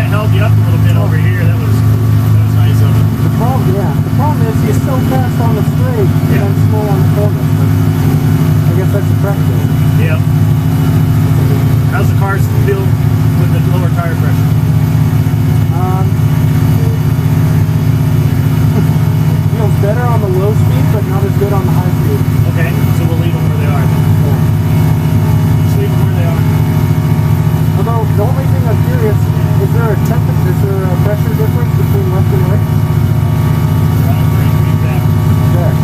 held you up a little bit over here. That was nice of it. The problem is he's so fast on the straight and then slow on the corner. But I guess that's the practice. Yeah. How's the car feel with the lower tire pressure? Feels better on the low speed, but not as good on the high speed. Okay, so we'll leave them where they are then. Yeah. Just leave them where they are. Although, the only thing I'm curious, is there a pressure difference between left and right? Around 3 feet back. There.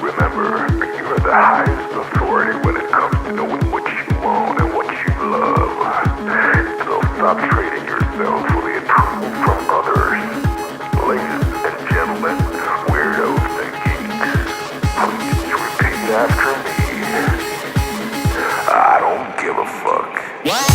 Remember, after me. I don't give a fuck. What?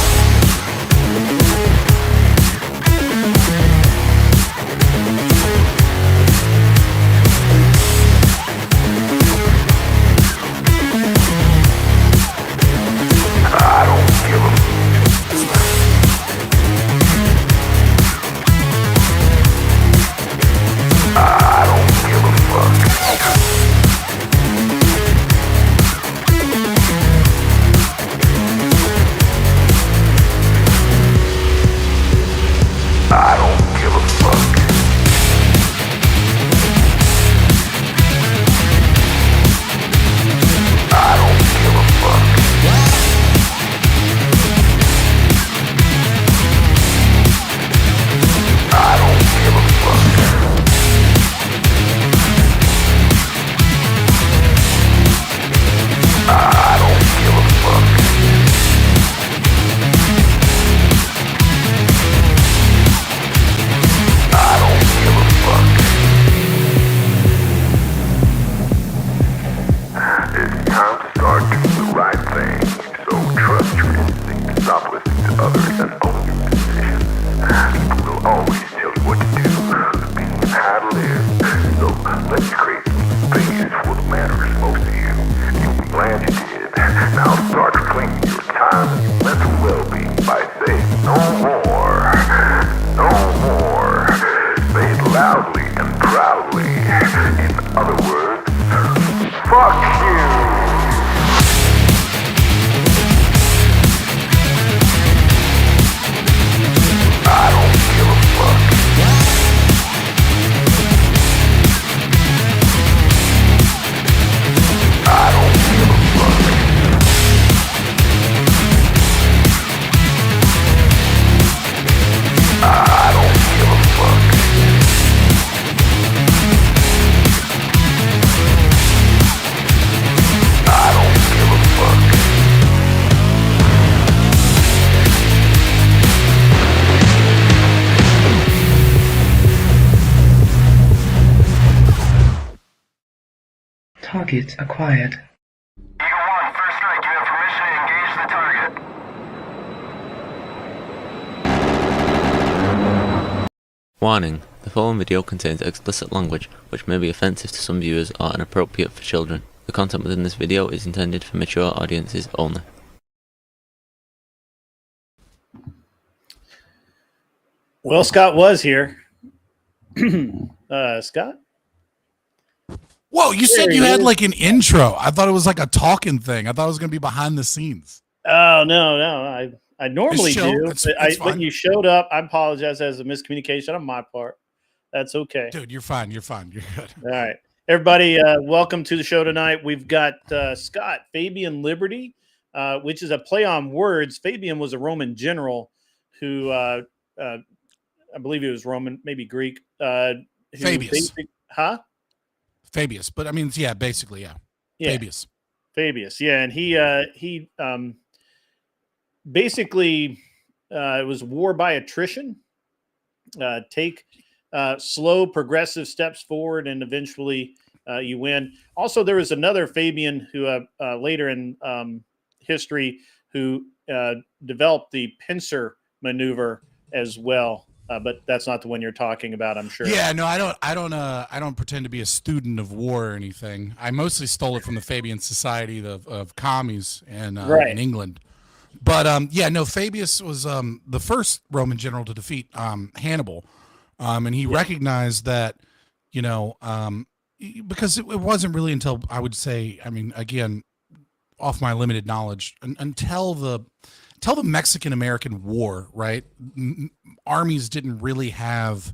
Target acquired. Eagle 1, first strike. You have permission to engage the target. Warning: the following video contains explicit language which may be offensive to some viewers or inappropriate for children. The content within this video is intended for mature audiences only. Well, Scott was here. Scott? Whoa, you said you had like an intro. I thought it was like a talking thing. I thought it was going to be behind the scenes. Oh, no. I normally do. It's when you showed up, I apologize as a miscommunication on my part. That's okay. Dude, you're fine. You're fine. You're good. All right. Everybody, welcome to the show tonight. We've got Scott, Fabian Liberty, which is a play on words. Fabian was a Roman general who, I believe he was Roman, maybe Greek. Fabius. Fabius. But I mean, yeah, basically, yeah. Fabius, yeah. And he basically, it was war by attrition. Take slow, progressive steps forward, and eventually you win. Also, there was another Fabian who later in history who developed the pincer maneuver as well. But that's not the one you're talking about, I'm sure. Yeah, no, I don't pretend to be a student of war or anything. I mostly stole it from the Fabian Society of Commies in England. But yeah, no, Fabius was the first Roman general to defeat Hannibal, and he recognized that, you know, because it wasn't really until, I would say, I mean, again, off my limited knowledge, until the Mexican-American War, right? Armies didn't really have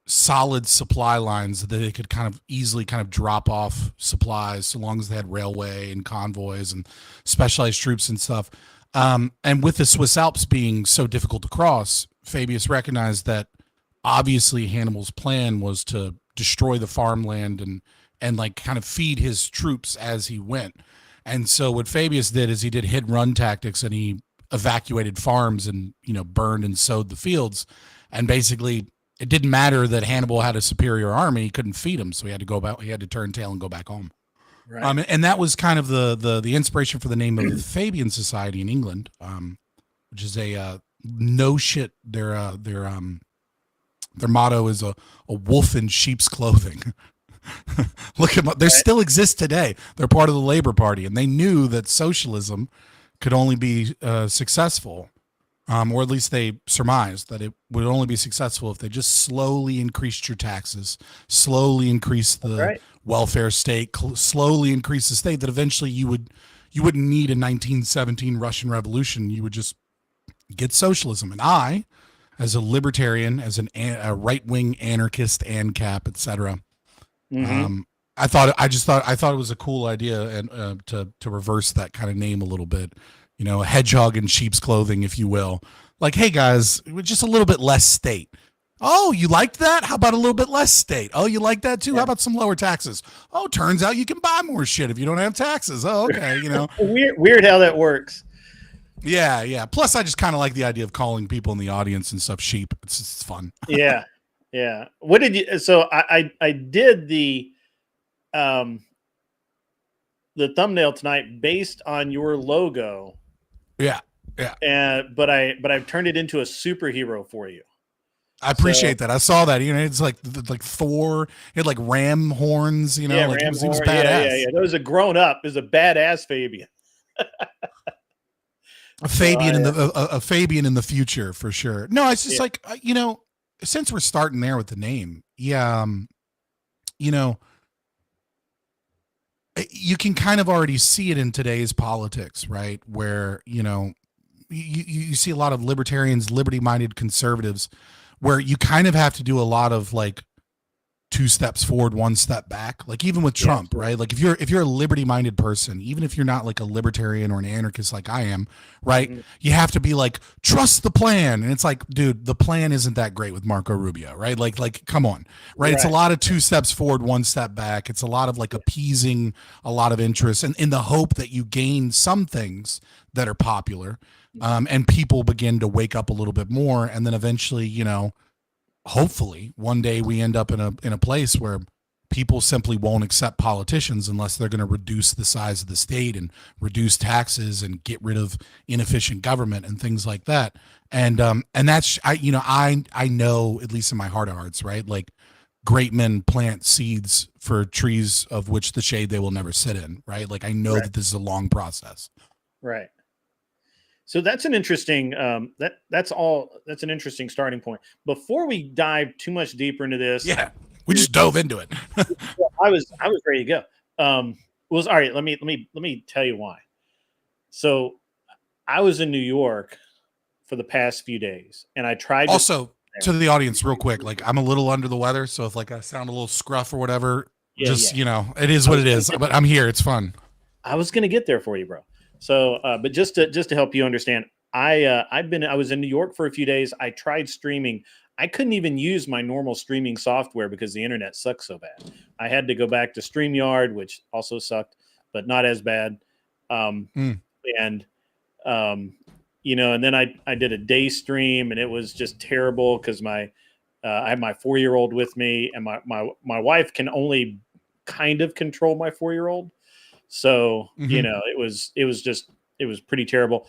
solid supply lines that they could kind of easily kind of drop off supplies, so long as they had railway and convoys and specialized troops and stuff. And with the Swiss Alps being so difficult to cross, Fabius recognized that obviously Hannibal's plan was to destroy the farmland and like kind of feed his troops as he went. And so what Fabius did is he did hit and run tactics, and he evacuated farms and, you know, burned and sowed the fields. And basically it didn't matter that Hannibal had a superior army. He couldn't feed him. So he had to go back. He had to turn tail and go back home. Right. And that was kind of the inspiration for the name of the Fabian Society in England, which is a no shit. Their motto is a wolf in sheep's clothing. Look at they still exist today. They're part of the Labor Party, and they knew that socialism could only be successful, or at least they surmised that it would only be successful if they just slowly increased your taxes, slowly increased the welfare state, slowly increase the state. That eventually you wouldn't need a 1917 Russian Revolution. You would just get socialism. And I, as a libertarian, as a right-wing anarchist, ANCAP, etc. I thought it was a cool idea, and to reverse that kind of name a little bit, a hedgehog in sheep's clothing, if you will. Like, hey guys, just a little bit less state. Oh, you liked that? How about a little bit less state? Oh, you like that too? Yeah. How about some lower taxes? Oh, turns out you can buy more shit if you don't have taxes. Oh, okay, weird how that works. Yeah. Plus, I just kind of like the idea of calling people in the audience and stuff sheep. It's fun. Yeah. What did you? So I did the thumbnail tonight based on your logo. Yeah. But I've turned it into a superhero for you. I appreciate that. I saw that. It's like Thor. It had like ram horns. Like it was badass. Yeah. That was a grown up. It was a badass Fabian. A Fabian a Fabian in the future for sure. No, it's just like since we're starting there with the name, you can kind of already see it in today's politics, right? Where you see a lot of libertarians, liberty-minded conservatives, where you kind of have to do a lot of like 2 steps forward, 1 step back. Like even with Trump, right? Like if you're a liberty-minded person, even if you're not like a libertarian or an anarchist like I am, right? You have to be like, trust the plan. And it's like, dude, the plan isn't that great with Marco Rubio, right? Like come on, right? It's a lot of 2 steps forward, 1 step back. It's a lot of like appeasing a lot of interest, and in the hope that you gain some things that are popular, and people begin to wake up a little bit more, and then eventually, hopefully one day we end up in a place where people simply won't accept politicians unless they're going to reduce the size of the state and reduce taxes and get rid of inefficient government and things like that. And that's, I know, at least in my heart of hearts, right? Like great men plant seeds for trees of which the shade they will never sit in, right? Like I know that this is a long process. Right. So that's an interesting that's an interesting starting point. Before we dive too much deeper into this, we just dove into it. I was ready to go. All right. Let me tell you why. So I was in New York for the past few days, and I tried. Also, to the audience, real quick, like I'm a little under the weather, so if like I sound a little scruff or whatever, it is what it is. But I'm here. It's fun. I was gonna get there for you, bro. So, but just to help you understand, I was in New York for a few days. I tried streaming. I couldn't even use my normal streaming software because the internet sucks so bad. I had to go back to StreamYard, which also sucked, but not as bad. And then I did a day stream, and it was just terrible because I have my 4-year-old with me, and my wife can only kind of control my 4-year-old. So, it was pretty terrible.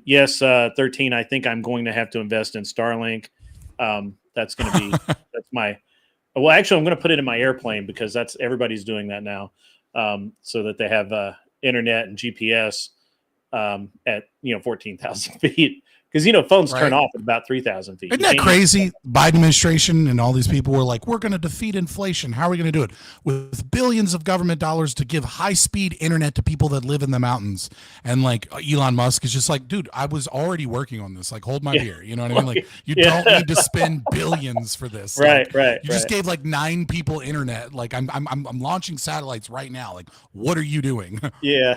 Yes, 13, I think I'm going to have to invest in Starlink. That's going to be, actually, I'm going to put it in my airplane because everybody's doing that now. So that they have internet and GPS at 14,000 feet. Because phones turn off at about 3,000 feet. Isn't that crazy? Biden administration and all these people were like, we're going to defeat inflation. How are we going to do it? With billions of government dollars to give high-speed internet to people that live in the mountains. And like Elon Musk is just like, dude, I was already working on this. Like, hold my beer. You know what I mean? Like, you don't need to spend billions for this. Right. You just gave like 9 people internet. Like, I'm launching satellites right now. Like, what are you doing? Yeah.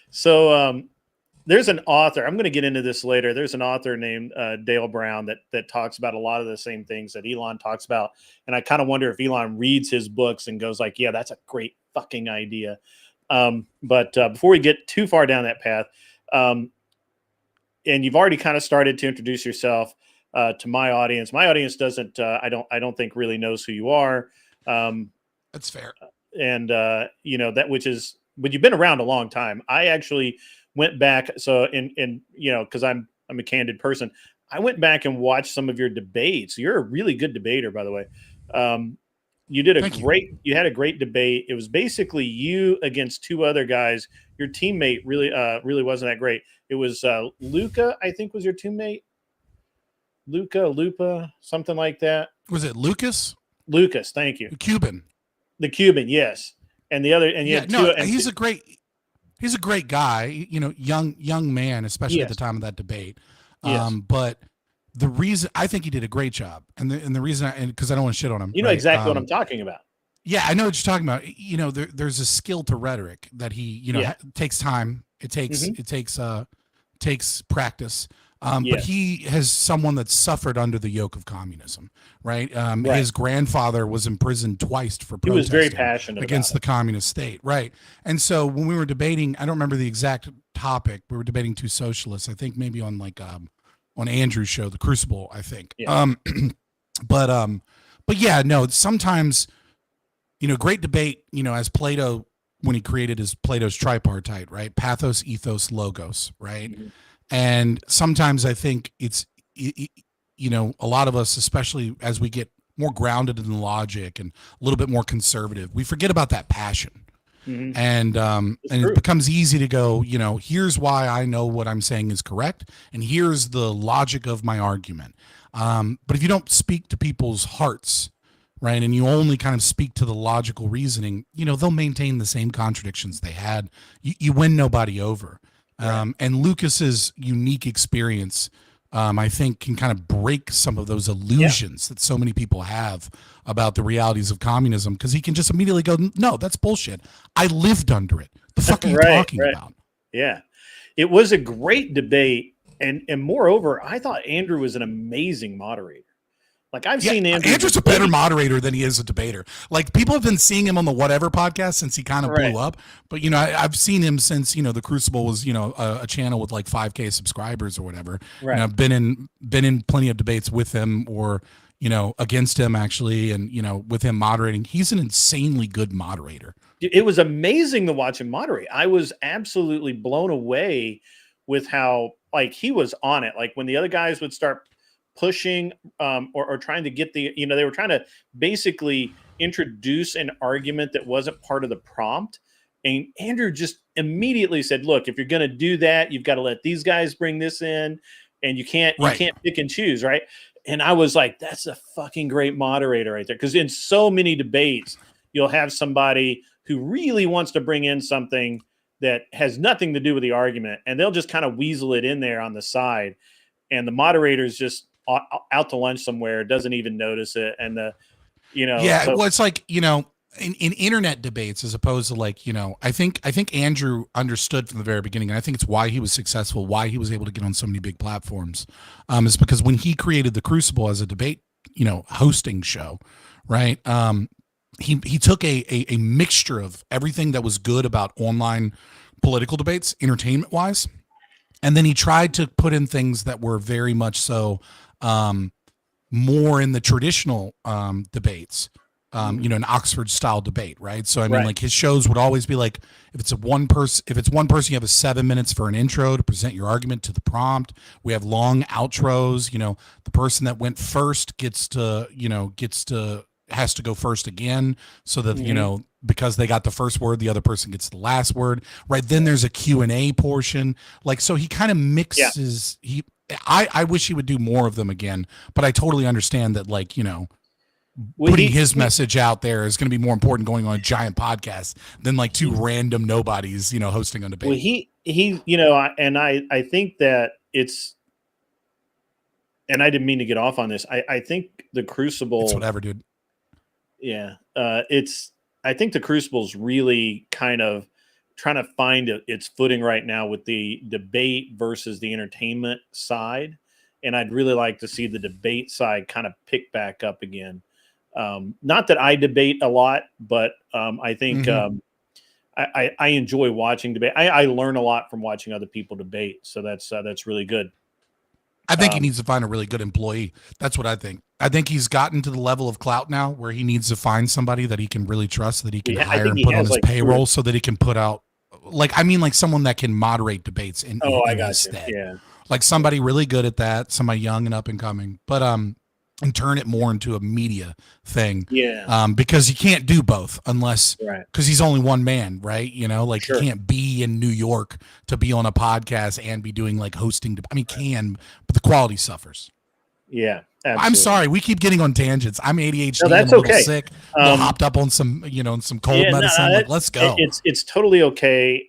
So, there's an author, I'm going to get into this later. There's an author named Dale Brown that talks about a lot of the same things that Elon talks about. And I kind of wonder if Elon reads his books and goes like, yeah, that's a great fucking idea. But before we get too far down that path, and you've already kind of started to introduce yourself to my audience. My audience doesn't, I don't think really knows who you are. That's fair. and you know, that which is, but you've been around a long time. I actually went back, so in you know, because I'm a candid person. I went back and watched some of your debates. You're a really good debater, by the way. You did a Thank you. great. You had a great debate. It was basically you against two other guys. Your teammate really wasn't that great. It was Luca, I think, was your teammate. Lupa, something like that. Was it Lucas? Lucas, thank you. The Cuban. The Cuban, yes. And the other, and you Yeah, had no, two. And he's a great guy. You know, young man, especially at the time of that debate. Yes. But the reason I think he did a great job, and the reason, because I don't want to shit on him. You know exactly what I'm talking about. Yeah, I know what you're talking about. You know, there's a skill to rhetoric that he, you know, takes time. It takes practice. But he has someone that's suffered under the yoke of communism, right? His grandfather was imprisoned twice for protesting. He was very passionate against the communist state, right? And so when we were debating, I don't remember the exact topic. We were debating two socialists, I think maybe on like on Andrew's show, The Crucible, I think. Yeah. But yeah, no, sometimes, you know, great debate, you know, as Plato, when he created his Plato's tripartite, right? Pathos, ethos, logos, right? Mm-hmm. And sometimes I think it's, you know, a lot of us, especially as we get more grounded in logic and a little bit more conservative, we forget about that passion. Mm-hmm. And it becomes easy to go, you know, here's why I know what I'm saying is correct, and here's the logic of my argument. But if you don't speak to people's hearts, right, and you only kind of speak to the logical reasoning, you know, they'll maintain the same contradictions they had. You win nobody over. And Lucas's unique experience, I think, can kind of break some of those illusions that so many people have about the realities of communism, because he can just immediately go, no, that's bullshit. I lived under it. The fuck are you talking about? Yeah. It was a great debate. And moreover, I thought Andrew was an amazing moderator. Like, I've seen Andrew. Andrew's a better moderator than he is a debater. Like, people have been seeing him on the Whatever podcast since he kind of blew up. But, you know, I've seen him since, you know, The Crucible was, you know, a channel with like 5K subscribers or whatever. Right. And I've been in plenty of debates with him, or, you know, against him actually, and, you know, with him moderating. He's an insanely good moderator. It was amazing to watch him moderate. I was absolutely blown away with how, like, he was on it. Like, when the other guys would start pushing or trying to get the, you know, they were trying to basically introduce an argument that wasn't part of the prompt. And Andrew just immediately said, look, if you're going to do that, you've got to let these guys bring this in, and you can't pick and choose. Right. And I was like, that's a fucking great moderator right there. Because in so many debates, you'll have somebody who really wants to bring in something that has nothing to do with the argument, and they'll just kind of weasel it in there on the side. And the moderator's just out to lunch somewhere, doesn't even notice it. And well, it's like, you know, in internet debates, as opposed to, like, you know, I think Andrew understood from the very beginning, and I think it's why he was successful, why he was able to get on so many big platforms, is because when he created The Crucible as a debate, you know, hosting show, right? He took a mixture of everything that was good about online political debates, entertainment wise, and then he tried to put in things that were very much so more in the traditional debates, you know, an Oxford style debate, right? So I mean, like, his shows would always be like, if it's one person, you have 7 minutes for an intro to present your argument to the prompt. We have long outros. You know, the person that went first has to go first again, so that, you know, because they got the first word, the other person gets the last word, right? Then there's a Q&A portion. Like, so he kind of mixes, I wish he would do more of them again, but I totally understand that, like, you know, putting his message out there is going to be more important going on a giant podcast than like two random nobodies, you know, hosting a debate. Well, he, you know, I think that it's, and I didn't mean to get off on this. I think The Crucible, it's whatever, dude. Yeah. I think The Crucible's really kind of trying to find its footing right now with the debate versus the entertainment side. And I'd really like to see the debate side kind of pick back up again. Not that I debate a lot, but I think I enjoy watching debate. I learn a lot from watching other people debate. So that's really good. I think he needs to find a really good employee. That's what I think. I think he's gotten to the level of clout now where he needs to find somebody that he can really trust, that he can I hire think and he put on has, his like, payroll so that he can put out, like, I mean, like someone that can moderate debates in I his got you. stead. Yeah. Like somebody really good at that, somebody young and up and coming, but and turn it more into a media thing. Yeah. Because you can't do both unless, Right. because he's only one man, right? You know, like Sure. you can't be in New York to be on a podcast and be doing like hosting. I mean, can, but the quality suffers. Yeah. Absolutely. I'm sorry, we keep getting on tangents. I'm ADHD. No, that's I'm a little okay. sick. A little hopped up on some, some cold medicine. Like, let's go. It's totally okay.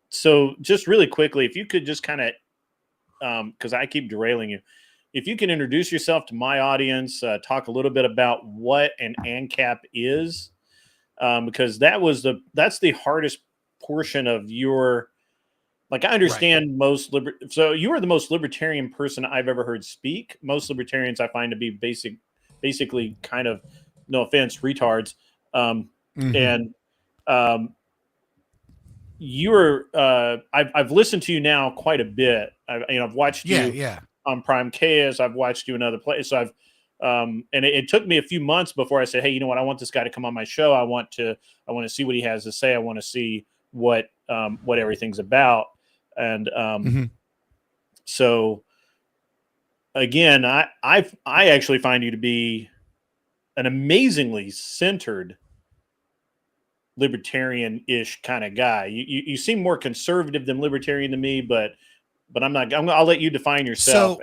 So just really quickly, if you could just kind of, because I keep derailing you, if you can introduce yourself to my audience, talk a little bit about what an ANCAP is, because that's the hardest portion of your. Like, I understand so you are the most libertarian person I've ever heard speak. Most libertarians I find to be basically kind of, no offense, retards. And you're I've listened to you now quite a bit. I've watched you on Prime Chaos. I've watched you in other places. So I've and it took me a few months before I said, hey, you know what? I want this guy to come on my show. I want to see what he has to say. I want to see what everything's about. And so again, I actually find you to be an amazingly centered libertarian-ish kind of guy. You seem more conservative than libertarian to me, but I'm not. I'll let you define yourself.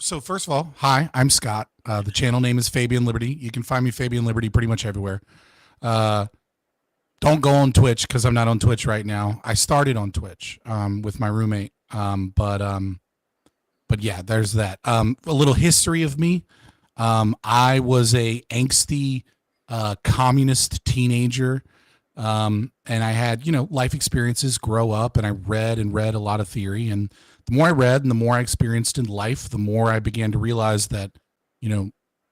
So first of all, hi, I'm Scott. The channel name is Fabian Liberty. You can find me Fabian Liberty pretty much everywhere. Don't go on Twitch because I'm not on Twitch right now. I started on Twitch with my roommate. But yeah, there's that. A little history of me. I was a angsty communist teenager. And I had, life experiences, grow up, and I read a lot of theory. And the more I read and the more I experienced in life, the more I began to realize that,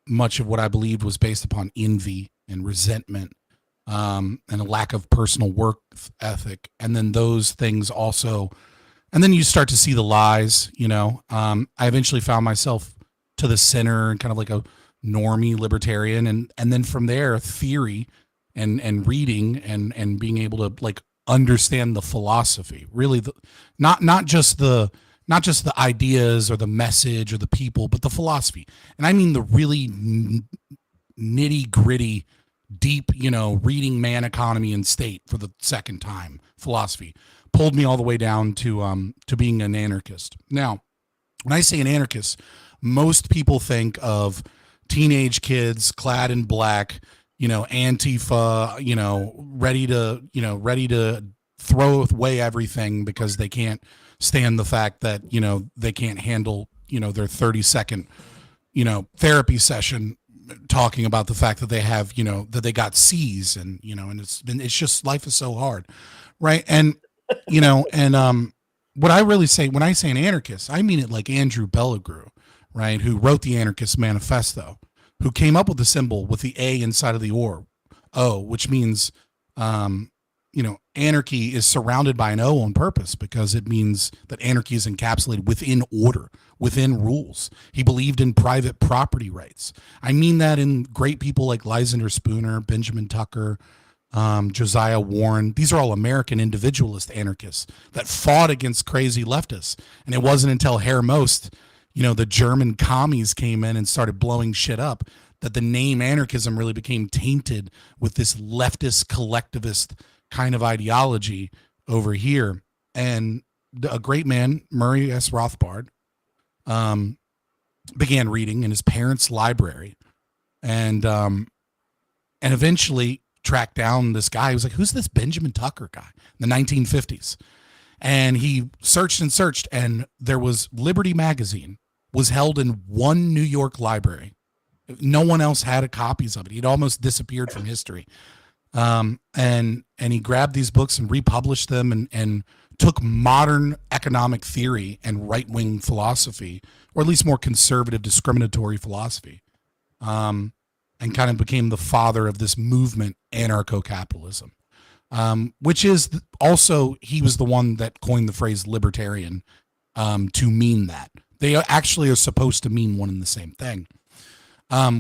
much of what I believed was based upon envy and resentment. And a lack of personal work ethic. And then those things also, and then you start to see the lies, I eventually found myself to the center and kind of like a normie libertarian. And then from there, theory and reading and being able to like understand the philosophy, really not just the ideas or the message or the people, but the philosophy. And I mean the really nitty gritty, deep, reading Man, Economy, and State for the second time philosophy pulled me all the way down to being an anarchist. Now, when I say an anarchist, most people think of teenage kids clad in black, Antifa, ready to throw away everything because they can't stand the fact that, they can't handle, their 30-second, therapy session talking about the fact that they have, that they got C's and, and it's just, life is so hard. Right. And, what I really say when I say an anarchist, I mean it like Andrew Bellegrew, right, who wrote the Anarchist Manifesto, who came up with the symbol with the A inside of the O, which means, anarchy is surrounded by an O on purpose because it means that anarchy is encapsulated within order, within rules. He believed in private property rights. I mean that in great people like Lysander Spooner, Benjamin Tucker, Josiah Warren. These are all American individualist anarchists that fought against crazy leftists. And it wasn't until Herr Most, the German commies came in and started blowing shit up that the name anarchism really became tainted with this leftist collectivist kind of ideology over here. And a great man, Murray S. Rothbard, began reading in his parents' library and eventually tracked down this guy. He was like, who's this Benjamin Tucker guy in the 1950s? And he searched, and there was Liberty Magazine was held in one New York library. No one else had copies of it. He'd almost disappeared from history. And he grabbed these books and republished them and took modern economic theory and right-wing philosophy, or at least more conservative discriminatory philosophy, and kind of became the father of this movement, anarcho-capitalism, which is also, he was the one that coined the phrase libertarian to mean that They actually are supposed to mean one and the same thing,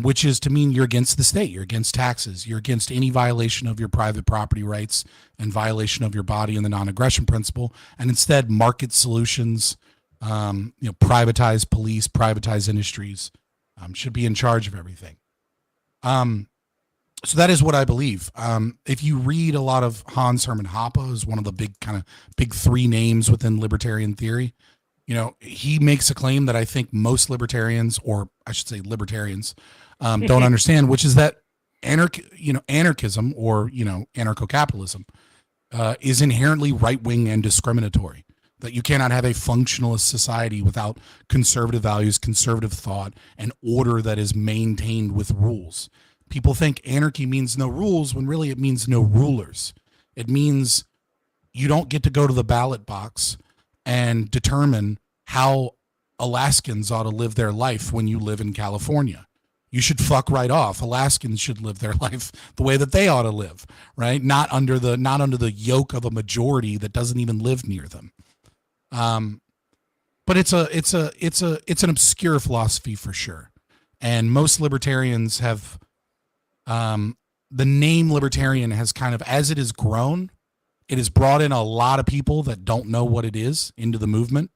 which is to mean you're against the state, you're against taxes, you're against any violation of your private property rights and violation of your body and the non-aggression principle, and instead market solutions, privatize police, privatize industries, should be in charge of everything. So that is what I believe. If you read a lot of Hans Hermann Hoppe, is one of the big three names within libertarian theory. He makes a claim that I think most libertarians, or I should say libertarians, don't understand, which is that anarchism or anarcho-capitalism is inherently right-wing and discriminatory. That you cannot have a functionalist society without conservative values, conservative thought, and order that is maintained with rules. People think anarchy means no rules when really it means no rulers. It means you don't get to go to the ballot box and determine how Alaskans ought to live their life when you live in California. You should fuck right off. Alaskans should live their life the way that they ought to live, right? Not under the yoke of a majority that doesn't even live near them. But it's an obscure philosophy for sure. And most libertarians have, the name libertarian has kind of, as it has grown, it has brought in a lot of people that don't know what it is into the movement,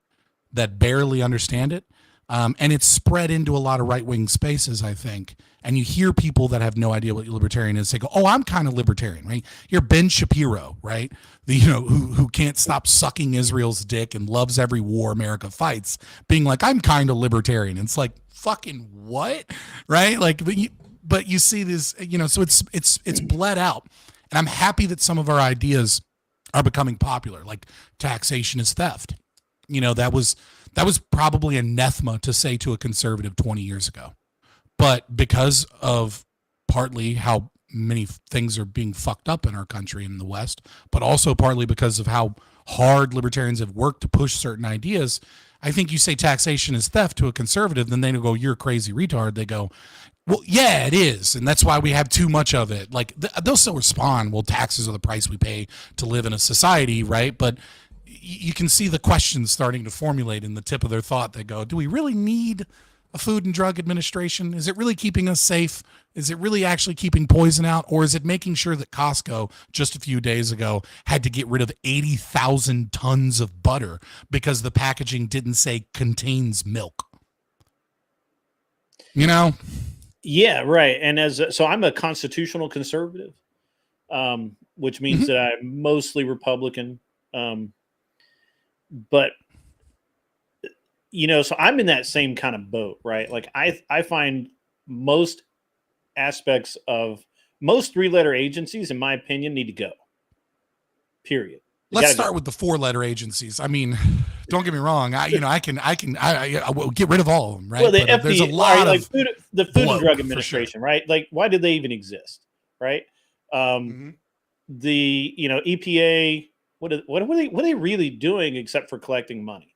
that barely understand it. And it's spread into a lot of right-wing spaces, I think. And you hear people that have no idea what libertarian is say, go, oh, I'm kind of libertarian, right? You're Ben Shapiro, right? Who can't stop sucking Israel's dick and loves every war America fights, being like, I'm kind of libertarian. And it's like, fucking what? Right? Like, but you see this, so it's bled out. And I'm happy that some of our ideas are becoming popular, like taxation is theft. That was probably anathema to say to a conservative 20 years ago. But because of partly how many things are being fucked up in our country and in the West, but also partly because of how hard libertarians have worked to push certain ideas, I think you say taxation is theft to a conservative, then they go, you're a crazy retard. They go, well, yeah, it is. And that's why we have too much of it. Like they'll still respond, well, taxes are the price we pay to live in a society, right? But you can see the questions starting to formulate in the tip of their thought. They go, do we really need a Food and Drug Administration? Is it really keeping us safe? Is it really actually keeping poison out? Or is it making sure that Costco just a few days ago had to get rid of 80,000 tons of butter because the packaging didn't say contains milk? Yeah, right. And so I'm a constitutional conservative, which means that I'm mostly Republican. But so I'm in that same kind of boat, right? Like I find most aspects of most 3-letter agencies, in my opinion, need to go. Period. Let's start with the 4-letter agencies. I mean, don't get me wrong. I will get rid of all of them, right? Well, the but there's a lot of the Food and Drug Administration, right? Like, why did they even exist, right? The EPA. What are they really doing except for collecting money?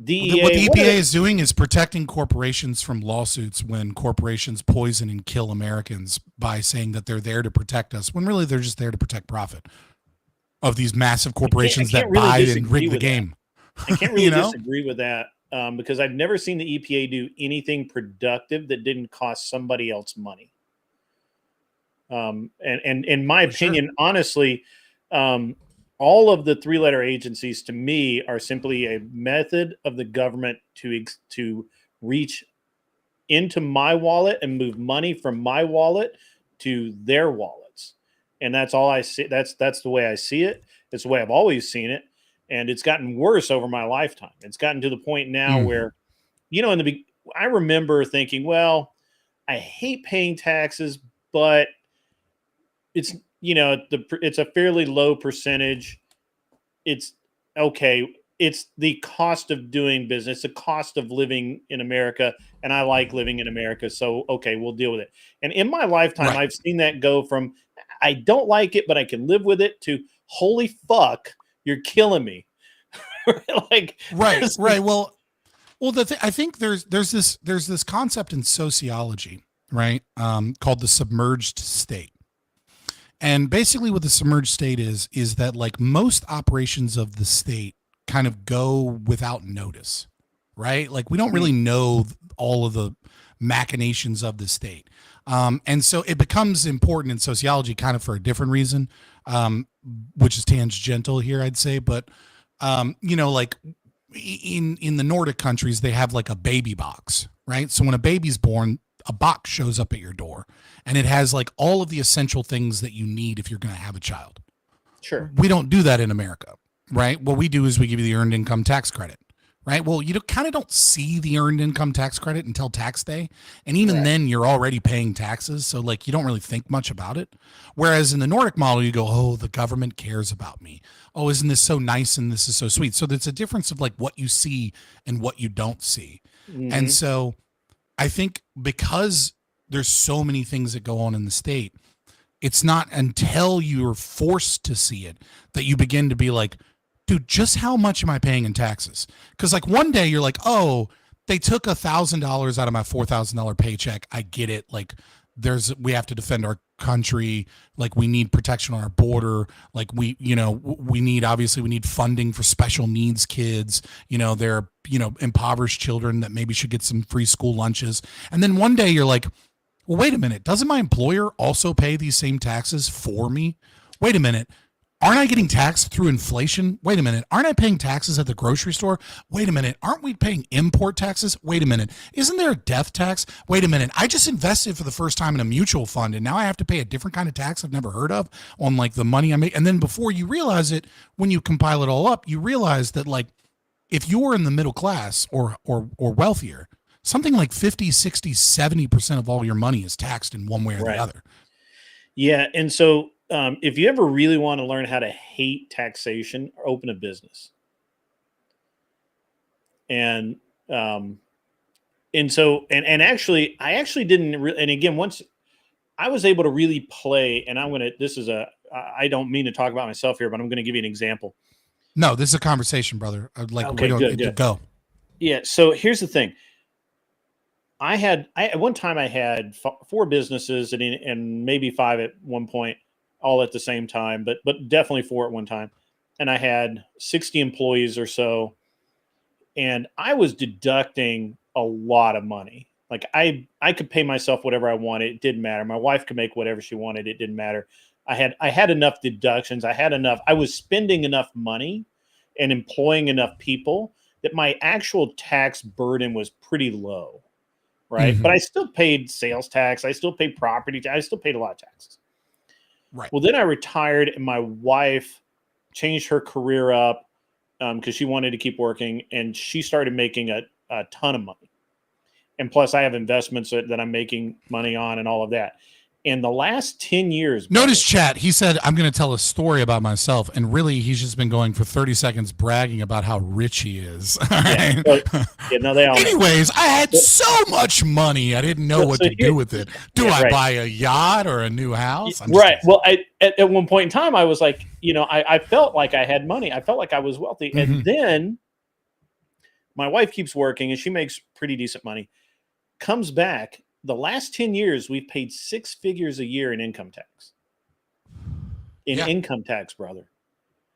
DEA, what the EPA is doing is protecting corporations from lawsuits when corporations poison and kill Americans by saying that they're there to protect us, when really they're just there to protect profit of these massive corporations that really buy and rig the game. I can't really disagree with that because I've never seen the EPA do anything productive that didn't cost somebody else money. And in my opinion, honestly, all of the 3-letter agencies to me are simply a method of the government to reach into my wallet and move money from my wallet to their wallets. And that's all I see. That's the way I see it. It's the way I've always seen it. And it's gotten worse over my lifetime. It's gotten to the point now where, I remember thinking, well, I hate paying taxes, but it's, it's a fairly low percentage. It's okay. It's the cost of doing business, the cost of living in America. And I like living in America. So, okay, we'll deal with it. And in my lifetime, I've seen that go from, I don't like it, but I can live with it, to holy fuck, you're killing me. Right. Well, I think there's this concept in sociology, right? Called the submerged state. And basically what the submerged state is that like most operations of the state kind of go without notice. right? Like we don't really know all of the machinations of the state. And so it becomes important in sociology kind of for a different reason, which is tangential here, I'd say. But, like in the Nordic countries, they have like a baby box, right? So when a baby's born, a box shows up at your door and it has like all of the essential things that you need if you're going to have a child. Sure. We don't do that in America, right? What we do is we give you the earned income tax credit, right? Well, you kind of don't see the earned income tax credit until tax day. And even then you're already paying taxes. So like, you don't really think much about it. Whereas in the Nordic model, you go, oh, the government cares about me. Oh, isn't this so nice? And this is so sweet. So there's a difference of like what you see and what you don't see. And so I think because there's so many things that go on in the state, it's not until you're forced to see it that you begin to be like, dude, just how much am I paying in taxes? Because like one day you're like, oh, they took $1,000 out of my $4,000 paycheck. I get it. Like we have to defend our country. Like we need protection on our border. Like we need funding for special needs kids. They're, impoverished children that maybe should get some free school lunches. And then one day you're like, well, wait a minute. Doesn't my employer also pay these same taxes for me? Wait a minute. Aren't I getting taxed through inflation? Wait a minute. Aren't I paying taxes at the grocery store? Wait a minute. Aren't we paying import taxes? Wait a minute. Isn't there a death tax? Wait a minute. I just invested for the first time in a mutual fund and now I have to pay a different kind of tax I've never heard of on like the money I make. And then before you realize it, when you compile it all up, you realize that like if you're in the middle class or wealthier, something like 50, 60, 70% of all your money is taxed in one way or the other. Yeah. And so if you ever really want to learn how to hate taxation, open a business. And actually, I actually didn't. And again, once I was able to really play, and I don't mean to talk about myself here, but I'm going to give you an example. No, this is a conversation, brother. Okay, good. Go. Yeah. So here's the thing. At one time I had 4 businesses and maybe 5 at one point, all at the same time, but definitely 4 at one time. And I had 60 employees or so. And I was deducting a lot of money. Like I could pay myself whatever I wanted. It didn't matter. My wife could make whatever she wanted. It didn't matter. I had enough deductions. I was spending enough money and employing enough people that my actual tax burden was pretty low. Right. Mm-hmm. But I still paid sales tax. I still paid property tax. I still paid a lot of taxes. Right. Well, then I retired and my wife changed her career up because she wanted to keep working and she started making a ton of money. And plus I have investments that I'm making money on and all of that. In the last 10 years. Notice chat. He said, I'm going to tell a story about myself. And really, he's just been going for 30 seconds bragging about how rich he is. Yeah, they all Anyways, I had so much money. I didn't know what to do with it. Do I buy a yacht or a new house? Right. Well, at one point in time, I was like, I felt like I had money. I felt like I was wealthy. Mm-hmm. And then my wife keeps working and she makes pretty decent money, comes back. The last 10 years, we've paid 6 figures a year in income tax. Income tax, brother.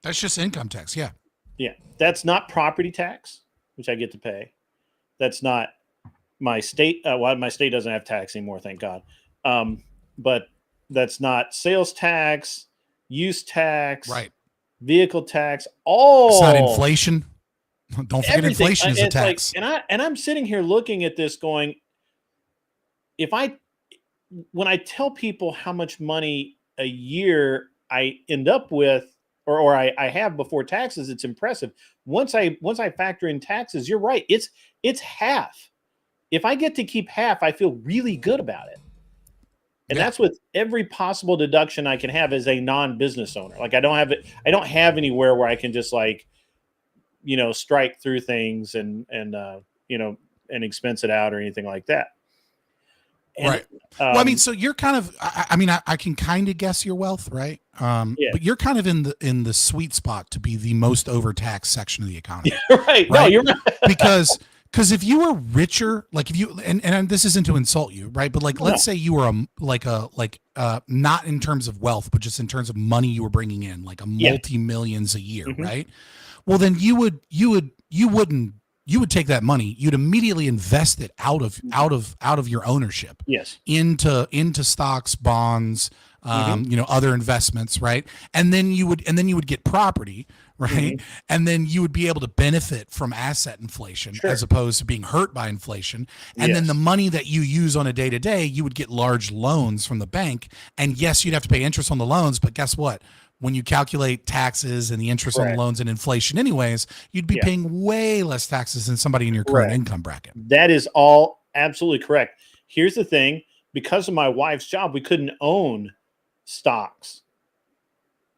That's just income tax, yeah. Yeah. That's not property tax, which I get to pay. That's not my state. My state doesn't have tax anymore, thank God. But that's not sales tax, use tax, right? Vehicle tax. It's not inflation. Don't forget everything. Inflation is a tax. Like, and I'm sitting here looking at this going, when I tell people how much money a year I end up with or I have before taxes, it's impressive. Once I factor in taxes, you're right. It's half. If I get to keep half, I feel really good about it. And that's with every possible deduction I can have as a non-business owner. Like I don't have anywhere where I can just like, strike through things and expense it out or anything like that. And, right. Well, I mean, so you're kind of, I can kind of guess your wealth, right? But you're kind of in the sweet spot to be the most overtaxed section of the economy. Right. No, you're right. because if you were richer, like if you, and this isn't to insult you, right? But like, let's say you were not in terms of wealth, but just in terms of money you were bringing in, like a multi-millions a year, right? Well, then you wouldn't you would take that money, you'd immediately invest it out of your ownership Yes. into stocks, bonds, other investments, right? And then you would get property, right? And then you would be able to benefit from asset inflation as opposed to being hurt by inflation. And then the money that you use on a day to day, you would get large loans from the bank. And yes, you'd have to pay interest on the loans, but guess what? When you calculate taxes and the interest on the loans and inflation anyways, you'd be paying way less taxes than somebody in your current income bracket. That is all absolutely correct. Here's the thing. Because of my wife's job, we couldn't own stocks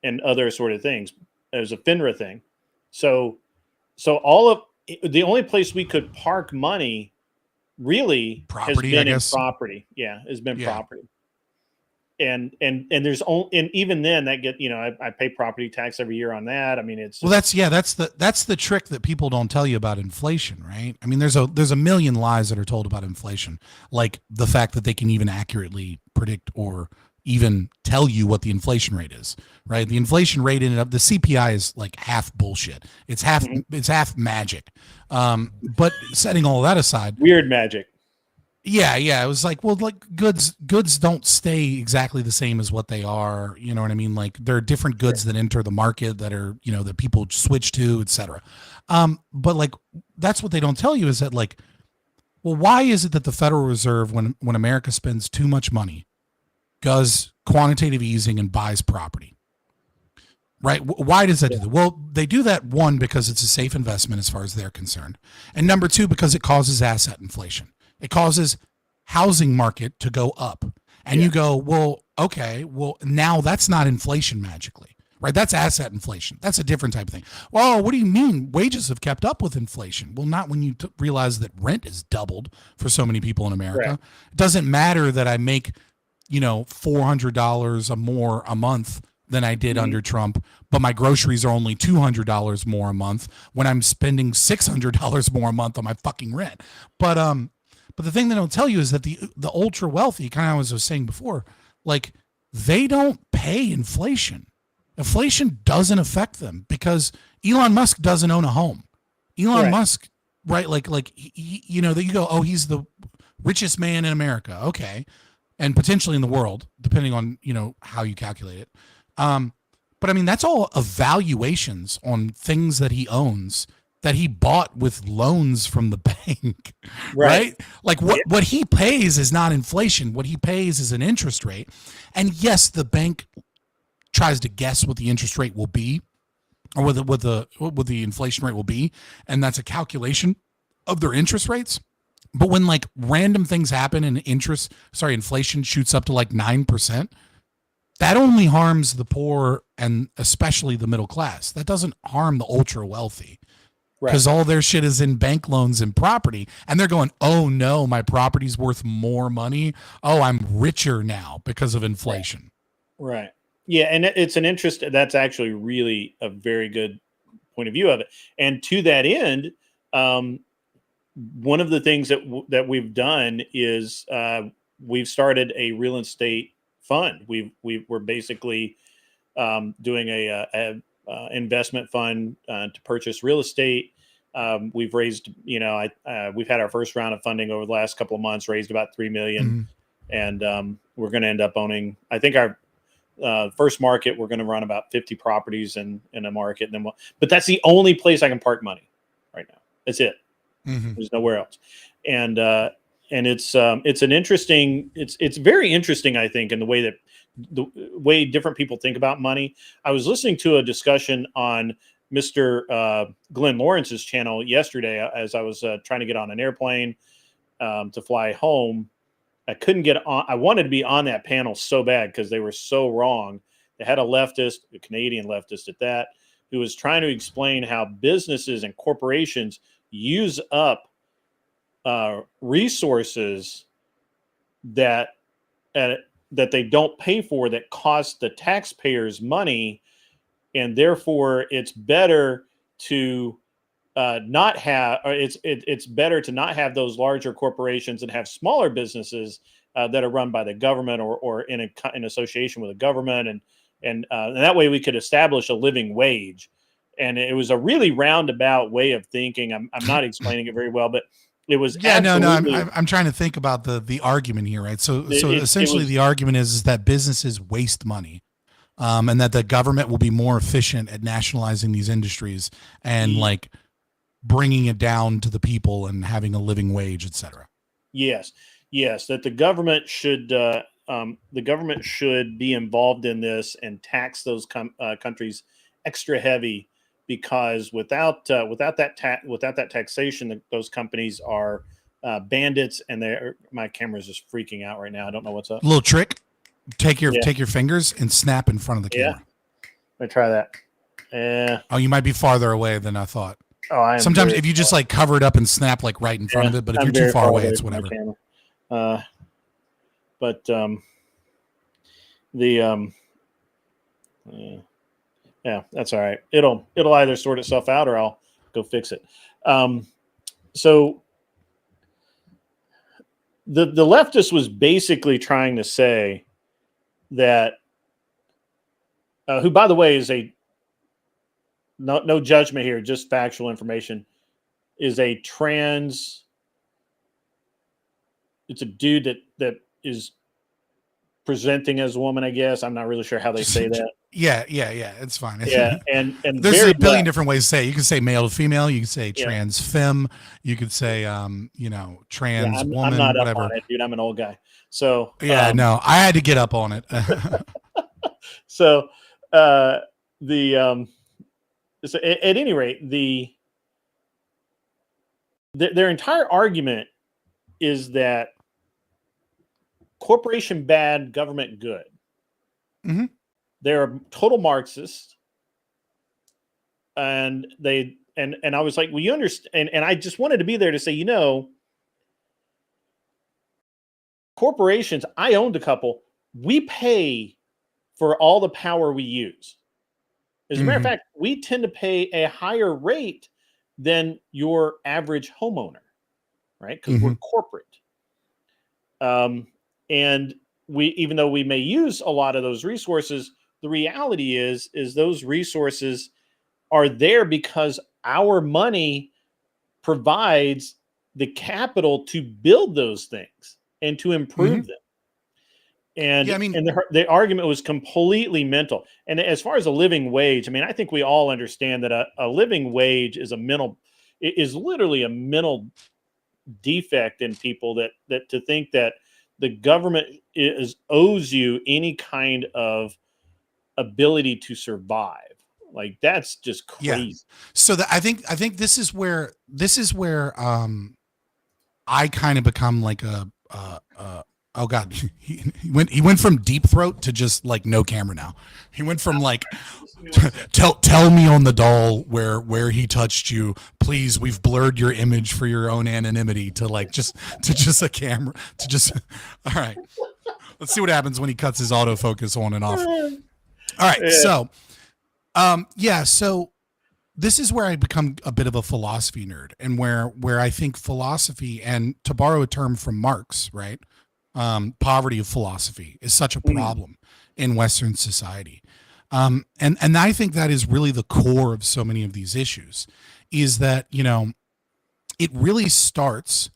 and other sort of things. It was a FINRA thing. So all of the only place we could park money really has been in property. Yeah, has been property. And there's only, and even then that I pay property tax every year on that. I mean, it's that's the trick that people don't tell you about inflation, right? I mean, there's a million lies that are told about inflation, like the fact that they can even accurately predict or even tell you what the inflation rate is, right? The inflation rate ended up, the CPI is like half bullshit. It's half magic. But setting all that aside, weird magic. Yeah. It was like, well, like goods don't stay exactly the same as what they are. You know what I mean? Like there are different goods that enter the market that are, that people switch to, et cetera. But like, that's what they don't tell you is that like, well, why is it that the Federal Reserve, when America spends too much money, does quantitative easing and buys property? Right? Why does that do that? Well, they do that, one, because it's a safe investment as far as they're concerned. And number two, because it causes asset inflation. It causes housing market to go up. And you go, well, okay, well, now that's not inflation magically, right? That's asset inflation. That's a different type of thing. Well, what do you mean? Wages have kept up with inflation. Well, not when you realize that rent is doubled for so many people in America. Right. It doesn't matter that I make, $400 or more a month than I did under Trump, but my groceries are only $200 more a month when I'm spending $600 more a month on my fucking rent. But the thing they don't tell you is that the ultra wealthy, kind of as I was saying before, like they don't pay inflation. Inflation doesn't affect them because Elon Musk doesn't own a home. Elon Musk, right? Like that you go, oh, he's the richest man in America. Okay. And potentially in the world, depending on, how you calculate it. But I mean, that's all evaluations on things that he owns that he bought with loans from the bank, right? Like what he pays is not inflation. What he pays is an interest rate. And yes, the bank tries to guess what the interest rate will be or what the inflation rate will be. And that's a calculation of their interest rates. But when like random things happen and inflation shoots up to like 9%, that only harms the poor and especially the middle class. That doesn't harm the ultra wealthy because all their shit is in bank loans and property. And they're going, oh no, my property's worth more money. Oh, I'm richer now because of inflation. Right. Yeah. And it's an interest. That's actually really a very good point of view of it. And to that end, one of the things that we've done is we've started a real estate fund. We're basically doing a investment fund to purchase real estate. We've raised, we've had our first round of funding over the last couple of months, raised about $3 million, and we're going to end up owning. I think our first market, we're going to run about 50 properties in a market, and then but that's the only place I can park money right now. That's it. There's nowhere else, and it's an interesting. It's very interesting, I think, in the way different people think about money. I was listening to a discussion on Mr. Glenn Lawrence's channel yesterday as I was trying to get on an airplane to fly home. I couldn't get on. I wanted to be on that panel so bad because they were so wrong. They had a leftist, a Canadian leftist at that, who was trying to explain how businesses and corporations use up resources that they don't pay for, that cost the taxpayers money, and therefore it's better to not have, or it's better to not have those larger corporations and have smaller businesses that are run by the government or in association with the government, and that way we could establish a living wage And it was a really roundabout way of thinking. I'm not explaining it very well, but it was I'm trying to think about the argument here, right? So essentially the argument is that businesses waste money, and that the government will be more efficient at nationalizing these industries and like bringing it down to the people and having a living wage, etc. Yes, that the government should be involved in this and tax those countries extra heavy, because without that taxation, those companies are bandits, and my camera's just freaking out right now. I don't know what's up. Little trick: take your fingers and snap in front of the camera. Let me try that. Yeah. Oh, you might be farther away than I thought. Oh, sometimes if you just like cover it up and snap like right in front of it, but if you're too far away, it's whatever. Yeah, that's all right. It'll either sort itself out or I'll go fix it. So the leftist was basically trying to say that, who, by the way, is no judgment here, just factual information, is a trans. It's a dude that is presenting as a woman, I guess. I'm not really sure how they say that. Yeah, it's fine. Yeah, and there's a billion different ways to say it. You can say male to female. You can say trans femme. You could say, trans woman. I'm not whatever. Up on it, dude. I'm an old guy. So no, I had to get up on it. So at any rate, their entire argument is that corporation bad, government good. Mm-hmm. They're total Marxists, and I was like, well, you understand, and I just wanted to be there to say, corporations, I owned a couple, we pay for all the power we use. As a matter of fact, we tend to pay a higher rate than your average homeowner, right? Because we're corporate. And even though we may use a lot of those resources, the reality is those resources are there because our money provides the capital to build those things and to improve them. And the argument was completely mental. And as far as a living wage, I think we all understand that a living wage is literally a mental defect in people, that to think that the government owes you any kind of ability to survive. Like, that's just crazy. Yeah. So I think this is where I kind of become like oh God, he went from deep throat to just like no camera now. He went from like tell me on the doll where he touched you, please, we've blurred your image for your own anonymity, to just a camera, to just all right. Let's see what happens when he cuts his autofocus on and off. All right, so so this is where I become a bit of a philosophy nerd, and where I think philosophy, and to borrow a term from Marx, right? Poverty of philosophy is such a problem in Western society. And I think that is really the core of so many of these issues, is that, it really starts,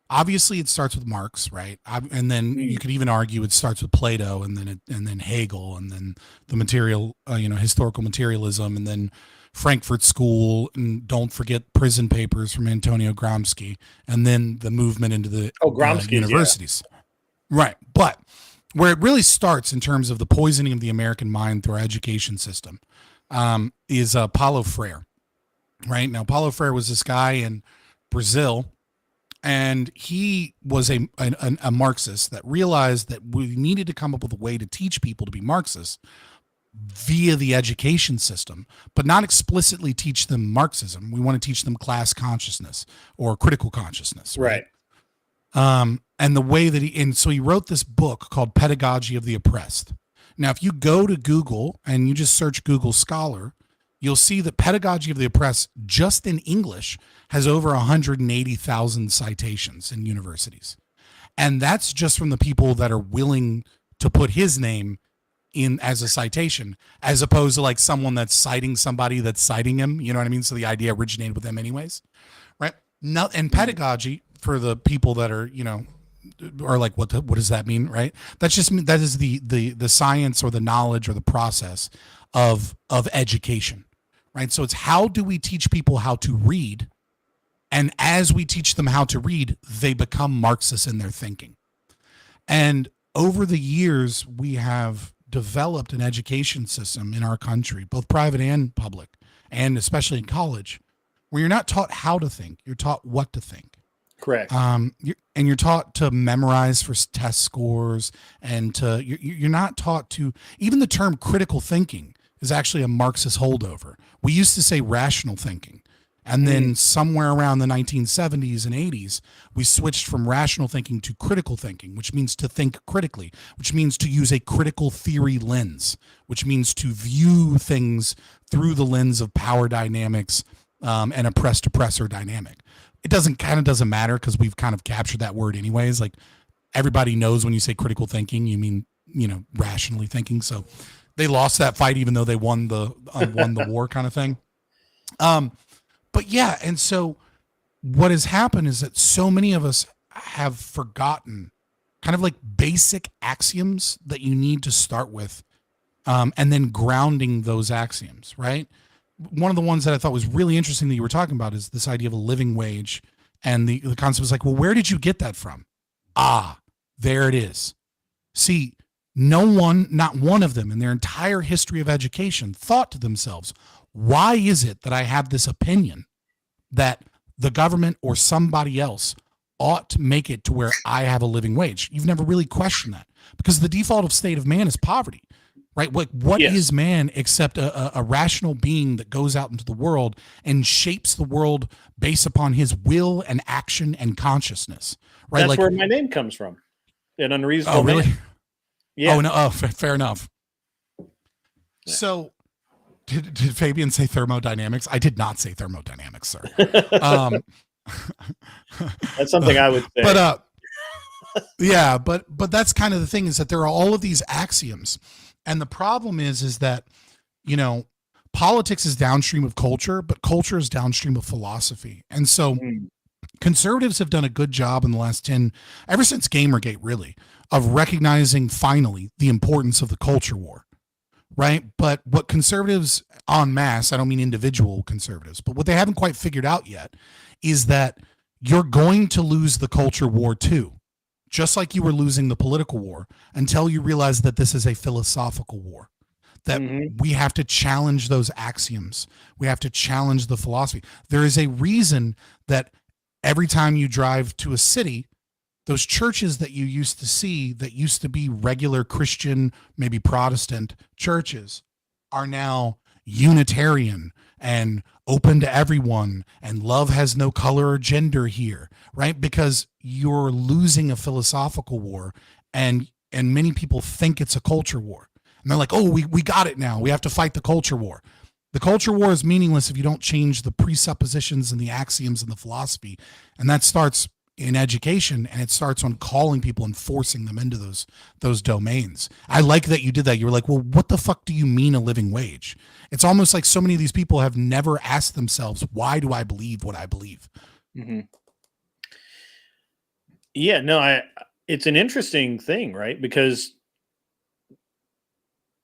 obviously it starts with Marx, right? And then you could even argue it starts with Plato, and then Hegel, and then the material, historical materialism, and then Frankfurt School, and don't forget Prison Papers from Antonio Gramsci, and then the movement into the universities. Yeah. Right. But where it really starts in terms of the poisoning of the American mind through our education system is Paulo Freire. Right. Now, Paulo Freire was this guy in Brazil, and he was a Marxist that realized that we needed to come up with a way to teach people to be Marxists via the education system, but not explicitly teach them Marxism. We want to teach them class consciousness or critical consciousness. Right. And the way that so he wrote this book called Pedagogy of the Oppressed. Now, if you go to Google and you just search Google Scholar, you'll see that Pedagogy of the Oppressed, just in English, has over 180,000 citations in universities. And that's just from the people that are willing to put his name in as a citation, as opposed to like someone that's citing somebody that's citing him. You know what I mean? So the idea originated with them anyways, right? No, and pedagogy, for the people that are, you know, are like, what does that mean, right? That's just, that is the science or the knowledge or the process of education, right? So it's how do we teach people how to read, and as we teach them how to read, they become Marxists in their thinking. And over the years, we have developed an education system in our country, both private and public, and especially in college, where you're not taught how to think, you're taught what to think. Correct. You're taught to memorize for test scores, and you're not taught to, even the term critical thinking is actually a Marxist holdover. We used to say rational thinking. And then somewhere around the 1970s and 80s, we switched from rational thinking to critical thinking, which means to think critically, which means to use a critical theory lens, which means to view things through the lens of power dynamics and oppressed-oppressor dynamic. It doesn't matter, because we've kind of captured that word anyways. Like, everybody knows when you say critical thinking, you mean, you know, rationally thinking. So they lost that fight, even though they won the war kind of thing. But yeah, and so what has happened is that so many of us have forgotten kind of like basic axioms that you need to start with, and then grounding those axioms, right? One of the ones that I thought was really interesting that you were talking about is this idea of a living wage. And the concept was like, well, where did you get that from? Ah, there it is. See, not one of them in their entire history of education thought to themselves, why is it that I have this opinion that the government or somebody else ought to make it to where I have a living wage? You've never really questioned that, because the default of state of man is poverty, right? What Yes. is man except a rational being that goes out into the world and shapes the world based upon his will and action and consciousness, right? That's Like, where my name comes from. An unreasonable oh, really? man. Yeah. Oh, no. Oh, fair enough. Yeah. So did Fabian say thermodynamics? I did not say thermodynamics, sir. That's something I would say. But yeah, but that's kind of the thing, is that there are all of these axioms, and the problem is that, you know, politics is downstream of culture, but culture is downstream of philosophy. And so conservatives have done a good job in the last ever since Gamergate, really, of recognizing finally the importance of the culture war, right? But what conservatives en masse, I don't mean individual conservatives, but what they haven't quite figured out yet is that you're going to lose the culture war too, just like you were losing the political war, until you realize that this is a philosophical war, that we have to challenge those axioms. We have to challenge the philosophy. There is a reason that every time you drive to a city, those churches that you used to see that used to be regular Christian, maybe Protestant churches, are now Unitarian and open to everyone, and love has no color or gender here, right? Because you're losing a philosophical war, and many people think it's a culture war. And they're like, oh, we got it now. We have to fight the culture war. The culture war is meaningless if you don't change the presuppositions and the axioms and the philosophy. And that starts in education, and it starts on calling people and forcing them into those domains. I like that you did that. You were like, well, what the fuck do you mean a living wage? It's almost like so many of these people have never asked themselves, why do I believe what I believe? Yeah, no, it's an interesting thing, right? Because,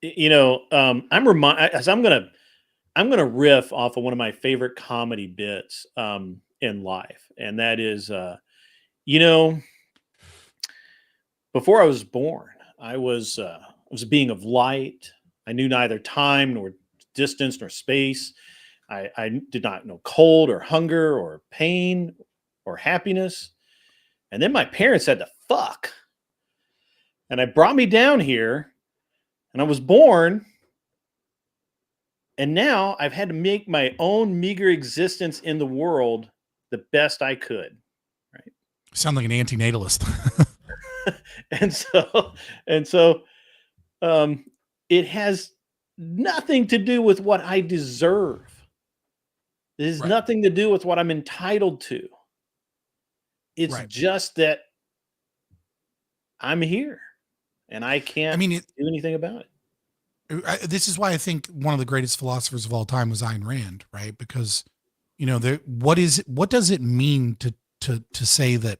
you know, I'm gonna riff off of one of my favorite comedy bits in life, and that is, you know, before I was born, I was a being of light. I knew neither time nor distance nor space. I did not know cold or hunger or pain or happiness. And then my parents had to fuck, and I brought me down here, and I was born. And now I've had to make my own meager existence in the world the best I could. Right. Sound like an antinatalist. and so it has nothing to do with what I deserve. It has nothing to do with what I'm entitled to. It's just that I'm here, and I can't do anything about it. This is why I think one of the greatest philosophers of all time was Ayn Rand, right? Because, what does it mean to say that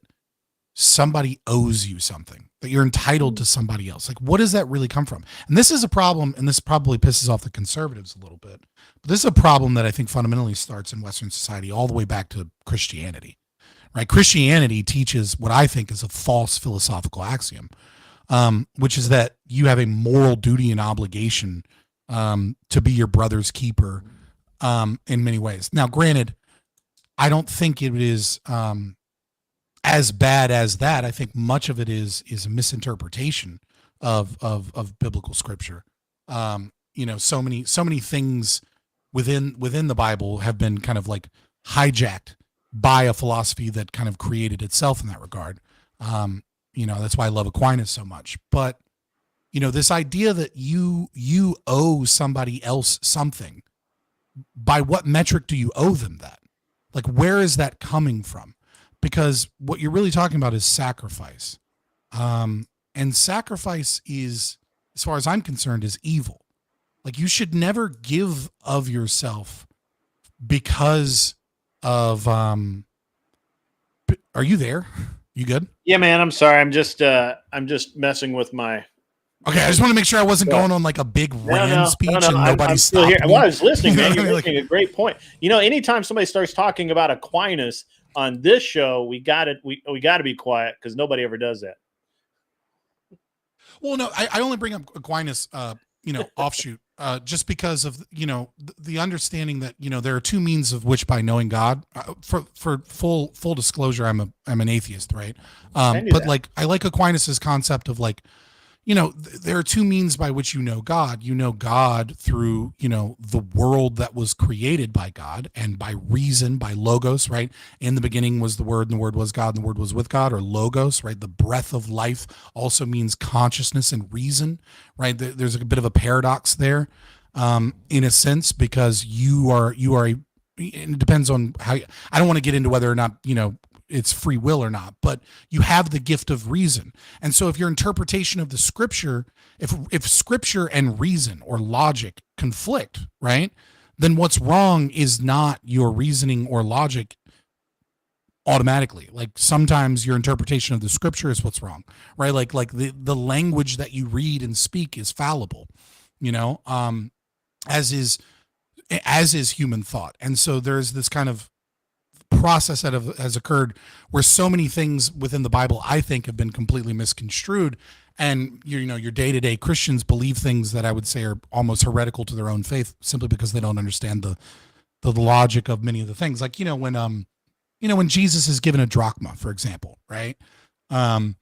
somebody owes you something, that you're entitled to somebody else? Like, what does that really come from? And this is a problem, and this probably pisses off the conservatives a little bit, but this is a problem that I think fundamentally starts in Western society all the way back to Christianity, right? Christianity teaches what I think is a false philosophical axiom, which is that you have a moral duty and obligation to be your brother's keeper in many ways. Now, granted, I don't think it is as bad as that. I think much of it is a misinterpretation of biblical scripture. So many things within the Bible have been kind of like hijacked by a philosophy that kind of created itself in that regard. That's why I love Aquinas so much. But, this idea that you owe somebody else something, by what metric do you owe them that? Like, where is that coming from? Because what you're really talking about is sacrifice. And sacrifice is, as far as I'm concerned, is evil. Like, you should never give of yourself because of, are you there? You good? Yeah, man. I'm sorry. I'm just messing with my. Okay, I just want to make sure I wasn't going on like a big rant speech and nobody stopped me. Well, I was listening, man. You're making a great point. Anytime somebody starts talking about Aquinas on this show, we got to be quiet because nobody ever does that. Well, no, I only bring up Aquinas, offshoot, just because of the understanding that there are two means of which by knowing God. For full disclosure, I'm an atheist, right? But like I like Aquinas's concept of like, there are two means by which you know God. You know God through, the world that was created by God and by reason, by logos, right? In the beginning was the Word, and the Word was God, and the Word was with God, or logos, right? The breath of life also means consciousness and reason, right? There's a bit of a paradox there, in a sense, because you are it depends on how, I don't want to get into whether or not, it's free will or not, but you have the gift of reason. And so if your interpretation of the scripture, if scripture and reason or logic conflict, right, then what's wrong is not your reasoning or logic automatically. Like sometimes your interpretation of the scripture is what's wrong, right? Like the language that you read and speak is fallible, as is human thought. And so there's this kind of process that has occurred where so many things within the Bible, I think, have been completely misconstrued. And your day-to-day Christians believe things that I would say are almost heretical to their own faith simply because they don't understand the logic of many of the things. Like, when Jesus is given a drachma, for example, right? And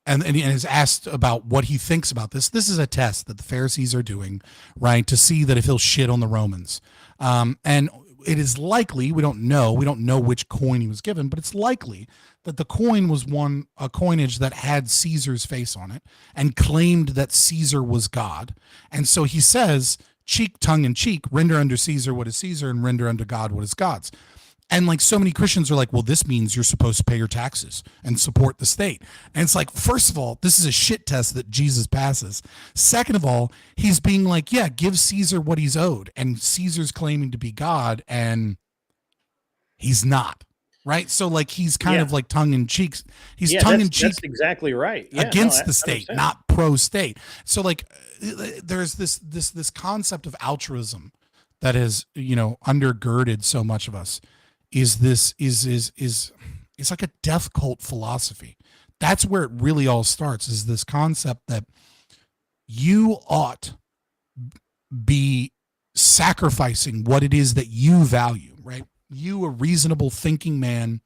is asked about what he thinks about this. This is a test that the Pharisees are doing, right, to see that if he'll shit on the Romans. And it is likely, we don't know which coin he was given, but it's likely that the coin was a coinage that had Caesar's face on it and claimed that Caesar was God. And so he says, tongue in cheek, render unto Caesar what is Caesar and render unto God what is God's. And like so many Christians are like, well, this means you're supposed to pay your taxes and support the state. And it's like, first of all, this is a shit test that Jesus passes. Second of all, he's being like, yeah, give Caesar what he's owed. And Caesar's claiming to be God and he's not. Right. So like he's kind of like tongue in cheek. He's tongue in cheek. That's exactly right. Yeah, against the state, not pro state. So like there's this concept of altruism that is, undergirded so much of us. Is like a death cult philosophy. That's where it really all starts, is this concept that you ought be sacrificing what it is that you value, right? You, a reasonable thinking man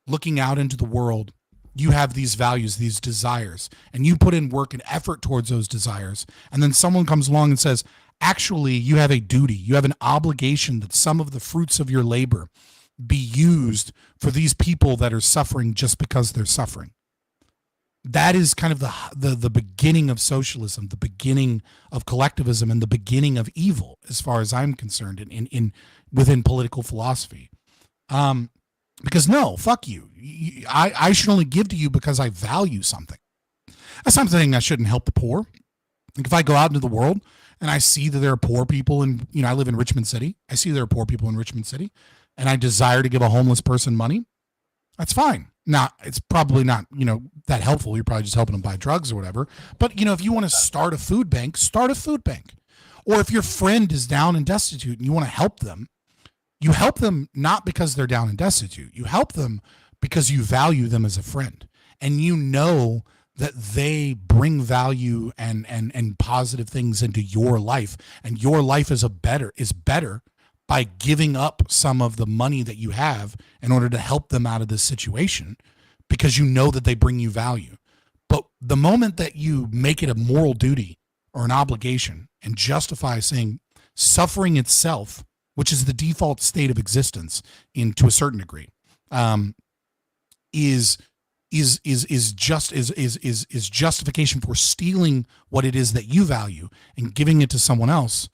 looking out into the world, you have these values, these desires, and you put in work and effort towards those desires. And then someone comes along and says, actually, you have a duty, you have an obligation that some of the fruits of your labor be used for these people that are suffering just because they're suffering. That is kind of the beginning of socialism, the beginning of collectivism, and the beginning of evil, as far as I'm concerned, in within political philosophy. Because no, fuck you. I should only give to you because I value something. That's not saying I shouldn't help the poor. Like if I go out into the world and I see that there are poor people in, I live in Richmond City. I see there are poor people in Richmond City and I desire to give a homeless person money. That's fine. Now, it's probably not, that helpful. You're probably just helping them buy drugs or whatever. But, if you want to start a food bank, start a food bank. Or if your friend is down and destitute and you want to help them, you help them not because they're down and destitute. You help them because you value them as a friend. And you know that they bring value and positive things into your life. And your life is better by giving up some of the money that you have in order to help them out of this situation because you know that they bring you value. But the moment that you make it a moral duty or an obligation and justify saying suffering itself, which is the default state of existence to a certain degree, is justification for stealing what it is that you value and giving it to someone else.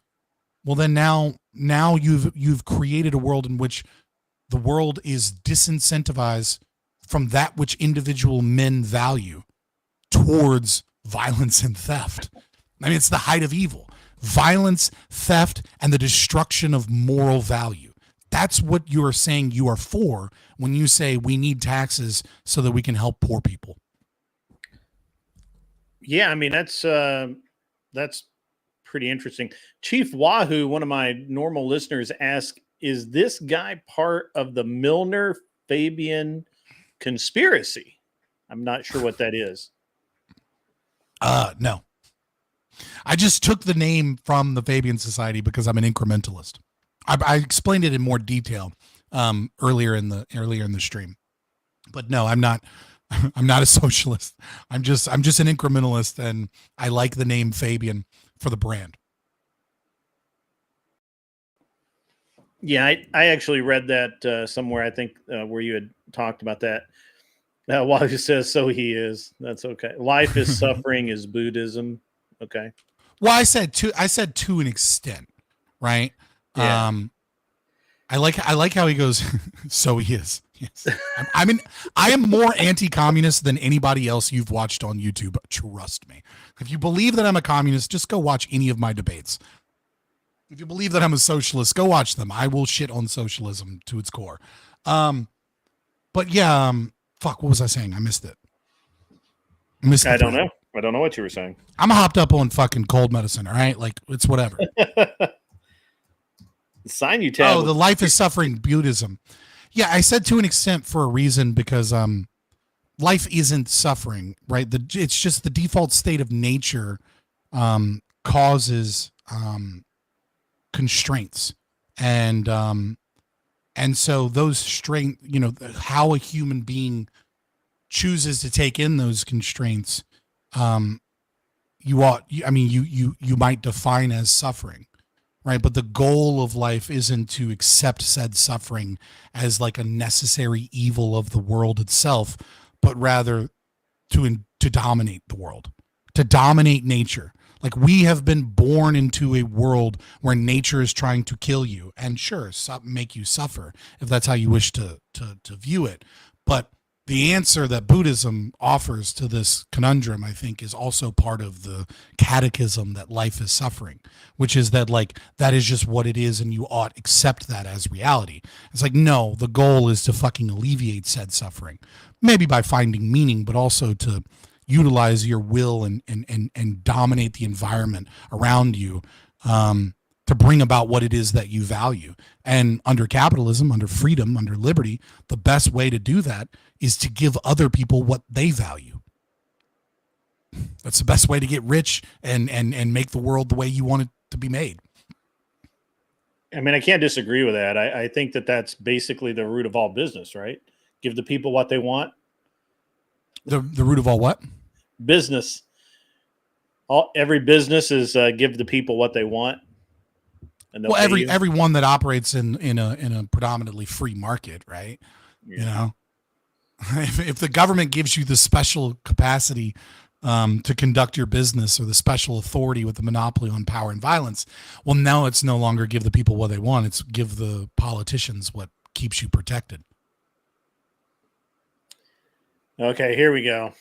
Well, then now you've created a world in which the world is disincentivized from that which individual men value towards violence and theft. I mean, it's the height of evil. Violence, theft, and the destruction of moral value. That's what you are saying you are for when you say we need taxes so that we can help poor people. Yeah, I mean, that's pretty interesting. Chief Wahoo, one of my normal listeners, asked, is this guy part of the Milner Fabian conspiracy? I'm not sure what that is. No. I just took the name from the Fabian Society because I'm an incrementalist. I explained it in more detail earlier in the stream. But no, I'm not a socialist. I'm just an incrementalist, and I like the name Fabian for the brand. Yeah, I actually read that somewhere, I think, where you had talked about that. Wahoo says, so he is. That's okay. Life is suffering is Buddhism. Okay. Well, I said to an extent, right? Yeah. I like how he goes, so he is. Yes. I am more anti-communist than anybody else you've watched on YouTube. Trust me. If you believe that I'm a communist, just go watch any of my debates. If you believe that I'm a socialist, go watch them. I will shit on socialism to its core. But yeah, fuck, what was I saying? I missed it. I don't know. I don't know what you were saying. I'm hopped up on fucking cold medicine, all right? Like, it's whatever. The sign you tell. Oh, the life is suffering Buddhism. Yeah, I said to an extent for a reason because life isn't suffering, right? It's just the default state of nature causes constraints. And so those strength, how a human being chooses to take in those constraints, you might define as suffering, right? But the goal of life isn't to accept said suffering as like a necessary evil of the world itself, but rather to dominate the world, to dominate nature. Like, we have been born into a world where nature is trying to kill you, and sure, make you suffer if that's how you wish to view it. But the answer that Buddhism offers to this conundrum, I think, is also part of the catechism that life is suffering, which is that, like, that is just what it is and you ought accept that as reality. It's like, no, the goal is to fucking alleviate said suffering, maybe by finding meaning, but also to utilize your will and dominate the environment around you to bring about what it is that you value. And under capitalism, under freedom, under liberty, the best way to do that is to give other people what they value. That's the best way to get rich and make the world the way you want it to be made. I mean, I can't disagree with that. I think that that's basically the root of all business, right? Give the people what they want. The root of all what? Business. Every business is give the people what they want. And well, everyone that operates in a predominantly free market, right? Yeah. If the government gives you the special capacity to conduct your business, or the special authority with the monopoly on power and violence, well, now it's no longer give the people what they want. It's give the politicians what keeps you protected. Okay, here we go.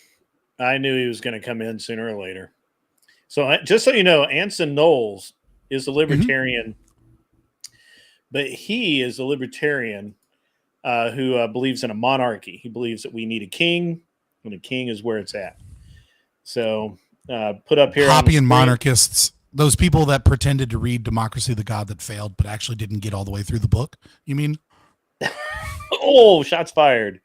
I knew he was going to come in sooner or later. So just so you know, Anson Knowles is a libertarian, but he is a libertarian who believes in a monarchy. He believes that we need a king, and a king is where it's at. So put up here on the Fabian screen. monarchists, those people that pretended to read Democracy, the God That Failed, but actually didn't get all the way through the book. You mean? Oh, shots fired.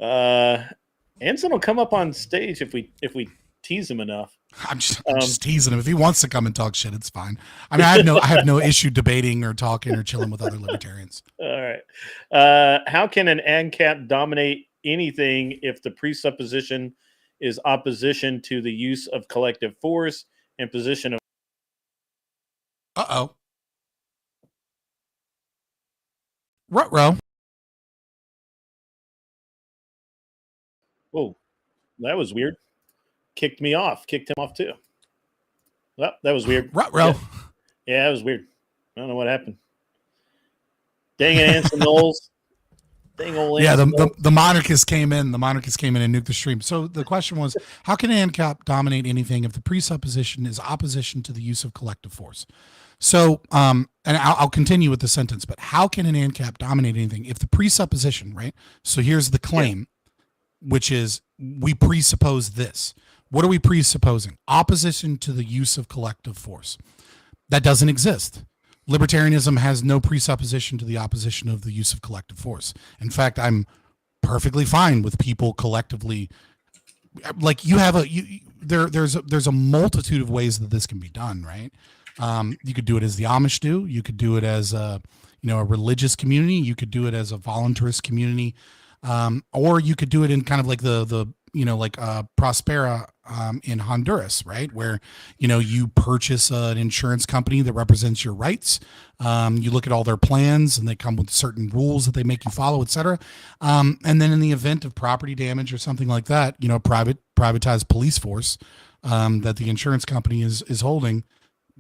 Anson will come up on stage if we tease him enough. I'm just teasing him. If he wants to come and talk shit, it's fine. I mean, I have no issue debating or talking or chilling with other libertarians. All right. How can an ANCAP dominate anything if the presupposition is opposition to the use of collective force and position of Ruh-roh. Whoa, that was weird. Kicked me off. Kicked him off too. Well, that was weird. Ruh-roh. Yeah, that was weird. I don't know what happened. Dang it, Anson Knowles. Dang old Anson Knowles. The monarchists came in. The monarchists came in and nuked the stream. So the question was, how can ANCAP dominate anything if the presupposition is opposition to the use of collective force? So, and I'll continue with the sentence, but how can an ANCAP dominate anything if the presupposition, right? So here's the claim, which is we presuppose this. What are we presupposing? Opposition to the use of collective force. That doesn't exist. Libertarianism has no presupposition to the opposition of the use of collective force. In fact, I'm perfectly fine with people collectively. Like you have there's a multitude of ways that this can be done, right? You could do it as the Amish do. You could do it as a religious community. You could do it as a voluntarist community, or you could do it in kind of like the Prospera in Honduras, right? Where, you purchase an insurance company that represents your rights. You look at all their plans and they come with certain rules that they make you follow, et cetera. And then in the event of property damage or something like that, privatized police force that the insurance company is holding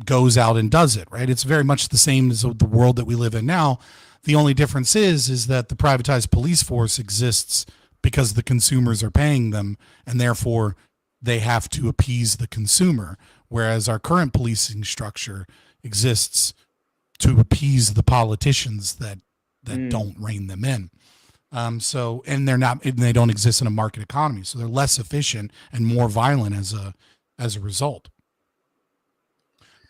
goes out and does it, right? It's very much the same as the world that we live in now. The only difference is that the privatized police force exists because the consumers are paying them, and therefore they have to appease the consumer, whereas our current policing structure exists to appease the politicians that don't rein them in. And they don't exist in a market economy, so they're less efficient and more violent as a result.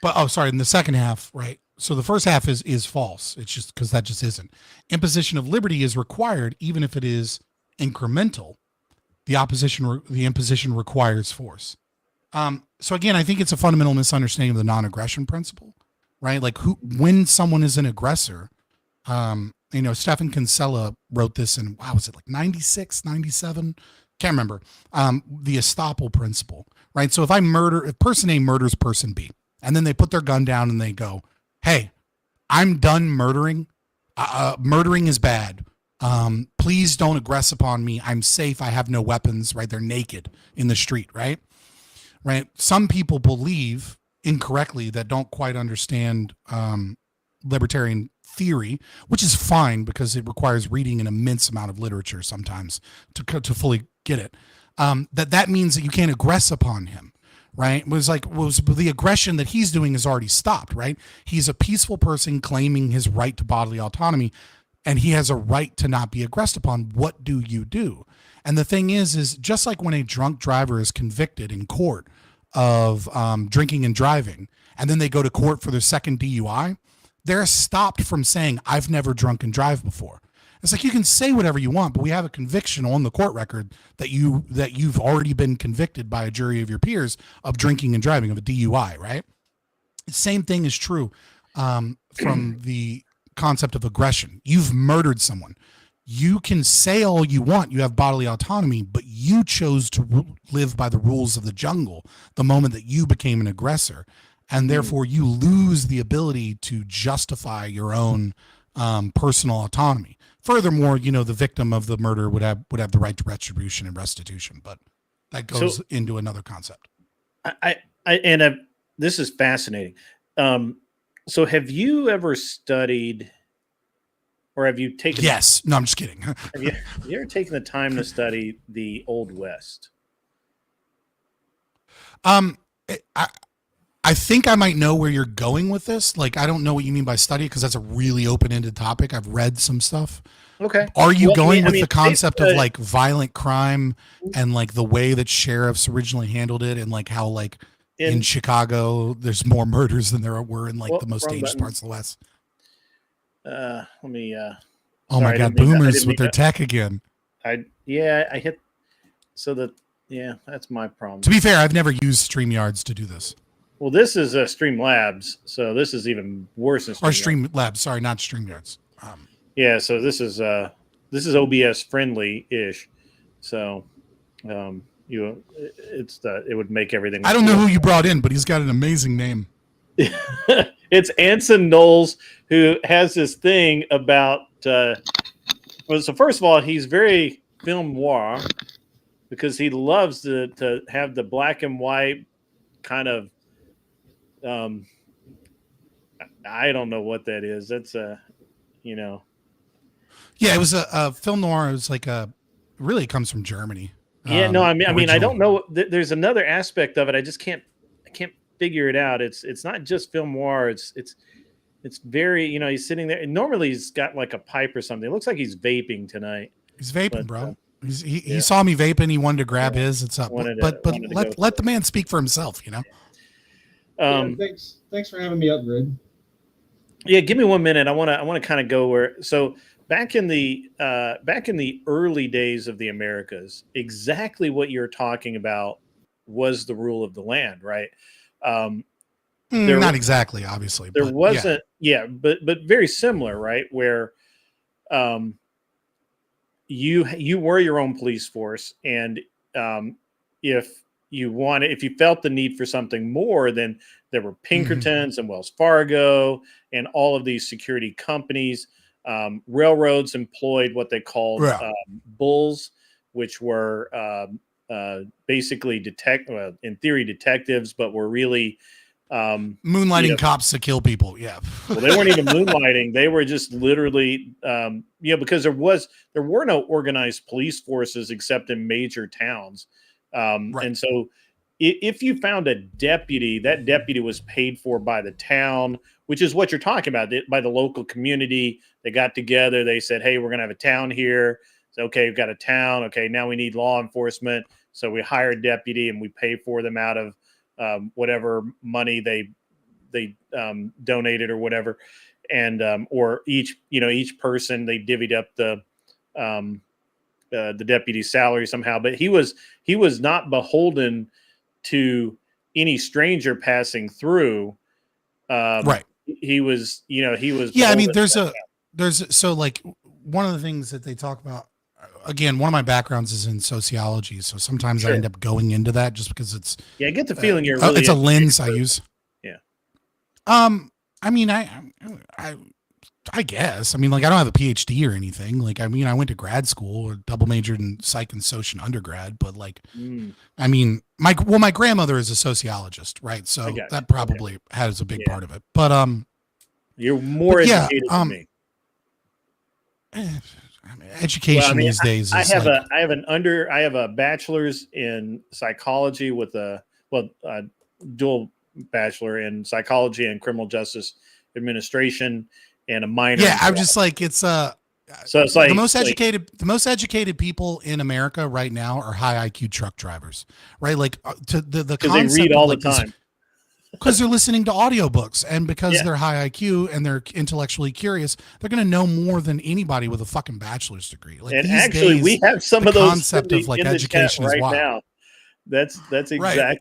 But in the second half, right? So the first half is false. It's just because that just isn't. Imposition of liberty is required, even if it is incremental. The imposition requires force. So again, I think it's a fundamental misunderstanding of the non-aggression principle, right? Like when someone is an aggressor, Stephan Kinsella wrote this in, was it like 96, 97? Can't remember. The estoppel principle, right? So if person A murders person B, and then they put their gun down and they go, hey, I'm done murdering. Murdering is bad. Please don't aggress upon me. I'm safe. I have no weapons, right? They're naked in the street, right? Right. Some people believe incorrectly that don't quite understand libertarian theory, which is fine because it requires reading an immense amount of literature sometimes to fully get it. That means that you can't aggress upon him. Right. Was the aggression that he's doing is already stopped. Right. He's a peaceful person claiming his right to bodily autonomy, and he has a right to not be aggressed upon. What do you do? And the thing is just like when a drunk driver is convicted in court of drinking and driving, and then they go to court for their second DUI, they're stopped from saying, I've never drunk and drive before. It's like, you can say whatever you want, but we have a conviction on the court record that you've already been convicted by a jury of your peers of drinking and driving, of a DUI, right? The same thing is true from the concept of aggression. You've murdered someone. You can say all you want. You have bodily autonomy, but you chose to live by the rules of the jungle the moment that you became an aggressor. And therefore you lose the ability to justify your own personal autonomy. Furthermore, the victim of the murder would have the right to retribution and restitution, but that goes into another concept. This is fascinating. So have you ever studied, or have you taken? Yes. No, I'm just kidding. Have you ever taken the time to study the Old West? I think I might know where you're going with this. Like, I don't know what you mean by study because that's a really open-ended topic. I've read some stuff. Okay. Are you going with I mean, the concept of like violent crime and like the way that sheriffs originally handled it, and like how like in Chicago there's more murders than there were in like the most dangerous parts of the West? Let me. Oh my God, boomers with their tech again. I hit. So that's my problem. To be fair, I've never used StreamYards to do this. Well, this is Streamlabs, so this is even worse than Streamlabs. Sorry, not StreamYards. Yeah, so this is OBS friendly ish. So, it would make everything. I don't know who you brought in, but he's got an amazing name. It's Anson Knowles, who has this thing about. So first of all, he's very film noir because he loves to have the black and white kind of. I don't know what that is. That's Yeah, it was a film noir. It was like really it comes from Germany. Yeah, no, I mean, I don't know. There's another aspect of it. I can't figure it out. It's not just film noir. It's very, he's sitting there. And normally he's got like a pipe or something. It looks like he's vaping tonight. He's vaping, bro. He saw me vaping. He wanted to grab his. It's up, but let the man speak for himself. Thanks for having me up, Grid. Yeah, give me 1 minute. I want to kind of go where. So back in the early days of the Americas, exactly what you're talking about was the rule of the land, right? Not exactly, obviously. There wasn't, but very similar, right? Where you were your own police force, and if you felt the need for something more, then there were Pinkertons and Wells Fargo and all of these security companies. Railroads employed what they called bulls, which were basically in theory detectives, but were really moonlighting cops to kill people. Yeah. Well, they weren't even moonlighting. They were just literally, because there were no organized police forces except in major towns. And so if you found a deputy, that deputy was paid for by the town, which is what you're talking about, by the local community. They got together. They said, hey, we're going to have a town here. So, okay, we've got a town. Okay, now we need law enforcement. So we hire a deputy and we pay for them out of whatever money they donated or whatever. And or each person, they divvied up the deputy's salary somehow. But he was not beholden to any stranger passing through. He was. Yeah, I mean, so like one of the things that they talk about. Again, one of my backgrounds is in sociology, so sometimes I end up going into that just because it's. Yeah, I get the feeling you're. Really it's a lens I use. Yeah. I mean, I guess. I mean, like, I don't have a PhD or anything. Like, I mean, I went to grad school or double majored in psych and soc in undergrad, but like, I mean, my grandmother is a sociologist, right? So that probably has a big part of it. But you're more educated than me. I mean, education these days. I have a bachelor's in psychology with a dual bachelor in psychology and criminal justice administration and a minor. Yeah, I'm just like so it's like the most educated people in America right now are high IQ truck drivers, right? Like to the concept they read all like the time. Because they're listening to audiobooks, and because they're high IQ and they're intellectually curious, they're going to know more than anybody with a fucking bachelor's degree. Like, and actually, days, we have some of those concept of like education right is wild. Now. That's exactly right.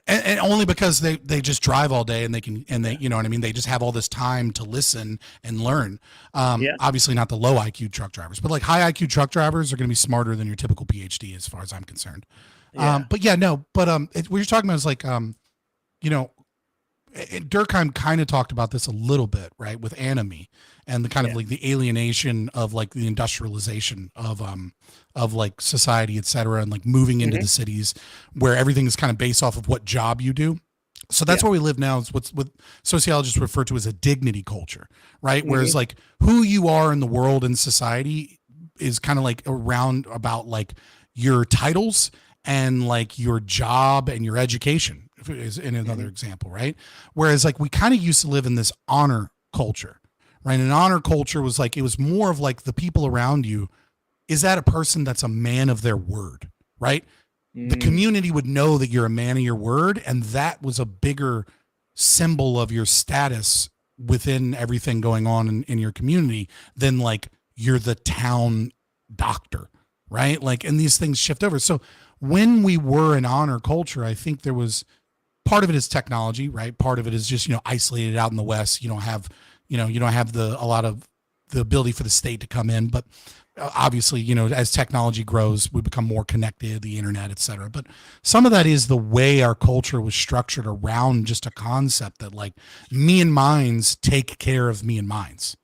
And only because they just drive all day and they you know what I mean. They just have all this time to listen and learn. Obviously, not the low IQ truck drivers, but like high IQ truck drivers are going to be smarter than your typical PhD, as far as I'm concerned. What you're talking about is like Durkheim kind of talked about this a little bit, right, with Anime and the kind of like the alienation of like the industrialization of like society, et cetera, and like moving into the cities where everything is kind of based off of what job you do. So that's where we live now. Is what sociologists refer to as a dignity culture, right? Whereas like who you are in the world and society is kind of like around about like your titles and like your job and your education is in another example, right? Whereas like we kind of used to live in this honor culture, right? And honor culture was like, it was more of like the people around you. Is that a person that's a man of their word, right? The community would know that you're a man of your word, and that was a bigger symbol of your status within everything going on in your community than like you're the town doctor, right? Like, and these things shift over. So when we were an honor culture, I think there was part of it is technology, right? Part of it is just, isolated out in the West. You don't have a lot of the ability for the state to come in, but obviously, as technology grows, we become more connected, the internet, et cetera. But some of that is the way our culture was structured around just a concept that like me and mines take care of me and mines,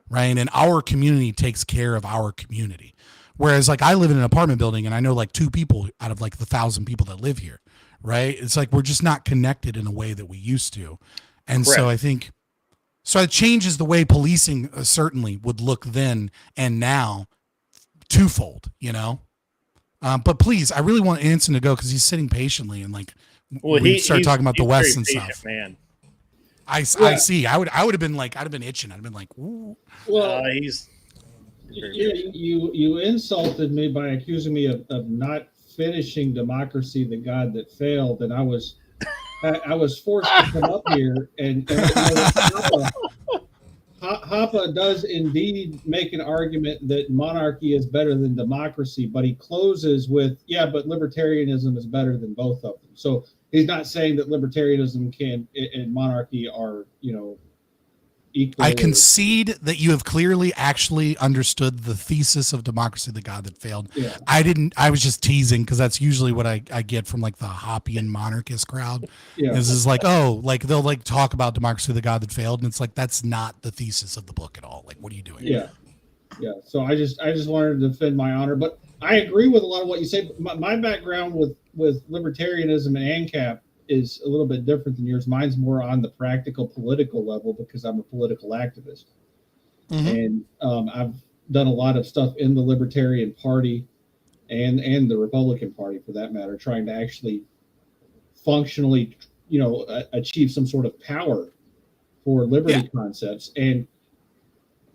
right? And our community takes care of our community. Whereas like I live in an apartment building and I know like 2 people out of like the 1,000 people that live here, right? It's like we're just not connected in a way that we used to. And Correct. So I think, it changes the way policing certainly would look then and now twofold, but please, I really want Anson to go because he's sitting patiently and like we start talking about the West and stuff. Man, I see. I would have been like, I'd have been itching. I'd have been like, ooh. Well, he's you insulted me by accusing me of not finishing Democracy, the God that failed, and I was forced to come up here and Hoppe does indeed make an argument that monarchy is better than democracy, but he closes with, but libertarianism is better than both of them. So he's not saying that libertarianism and monarchy are, equal. I concede that you have clearly actually understood the thesis of Democracy, the God that failed. Yeah. I was just teasing because that's usually what I get from like the Hoppian monarchist crowd. Yeah. Is like, oh, like they'll like talk about Democracy, the God that failed. And it's like, that's not the thesis of the book at all. Like, what are you doing? Yeah. Yeah. So I just wanted to defend my honor, but I agree with a lot of what you say. My background with libertarianism and ANCAP is a little bit different than yours. Mine's more on the practical political level because I'm a political activist. And I've done a lot of stuff in the Libertarian Party and the Republican Party for that matter, trying to actually functionally, achieve some sort of power for liberty concepts. And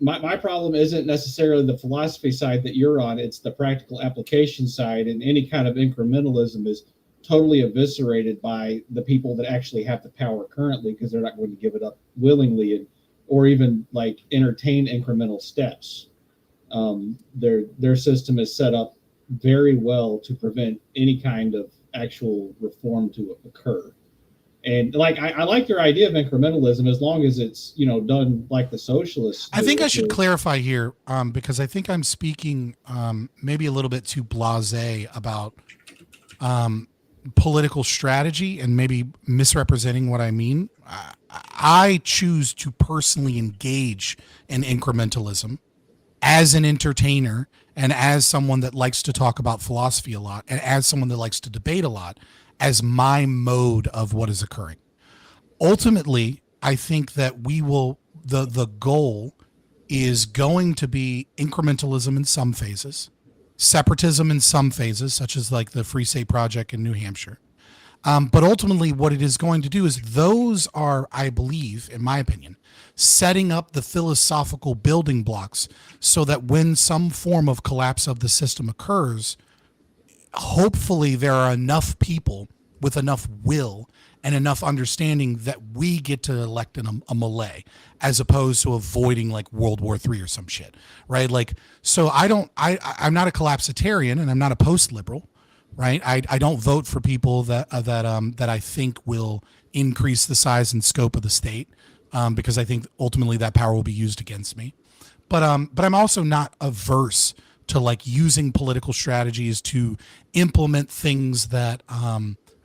my problem isn't necessarily the philosophy side that you're on, it's the practical application side, and any kind of incrementalism is totally eviscerated by the people that actually have the power currently because they're not going to give it up willingly or even like entertain incremental steps. Their system is set up very well to prevent any kind of actual reform to occur. And like I like your idea of incrementalism as long as it's done like the socialists do. I think I should clarify here because I think I'm speaking maybe a little bit too blasé about political strategy and maybe misrepresenting what I mean. I choose to personally engage in incrementalism as an entertainer and as someone that likes to talk about philosophy a lot and as someone that likes to debate a lot as my mode of what is occurring. Ultimately, I think that the goal is going to be incrementalism in some phases, separatism in some phases, such as like the Free State Project in New Hampshire. But ultimately what it is going to do is those are, I believe, in my opinion, setting up the philosophical building blocks so that when some form of collapse of the system occurs, hopefully there are enough people with enough will and enough understanding that we get to elect a Malay as opposed to avoiding like World War III or some shit, right? Like, so I'm not a collapsitarian and I'm not a post-liberal, right? I don't vote for people that I think will increase the size and scope of the state because I think ultimately that power will be used against me. But I'm also not averse to like using political strategies to implement things that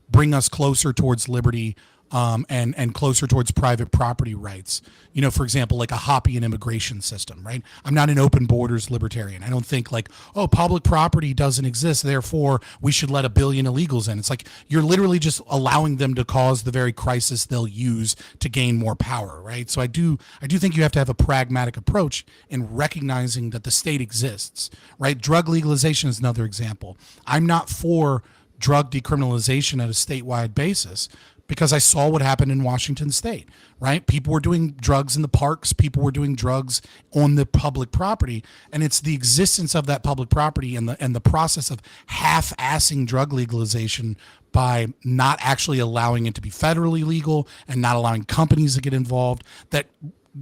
bring us closer towards liberty and closer towards private property rights. For example, like a Hoppian immigration system, right? I'm not an open borders libertarian. I don't think like, oh, public property doesn't exist, therefore we should let 1 billion illegals in. It's like you're literally just allowing them to cause the very crisis they'll use to gain more power, right? So I do think you have to have a pragmatic approach in recognizing that the state exists, right? Drug legalization is another example. I'm not for drug decriminalization at a statewide basis, because I saw what happened in Washington State, right? People were doing drugs in the parks. People were doing drugs on the public property. And it's the existence of that public property and the process of half-assing drug legalization by not actually allowing it to be federally legal and not allowing companies to get involved that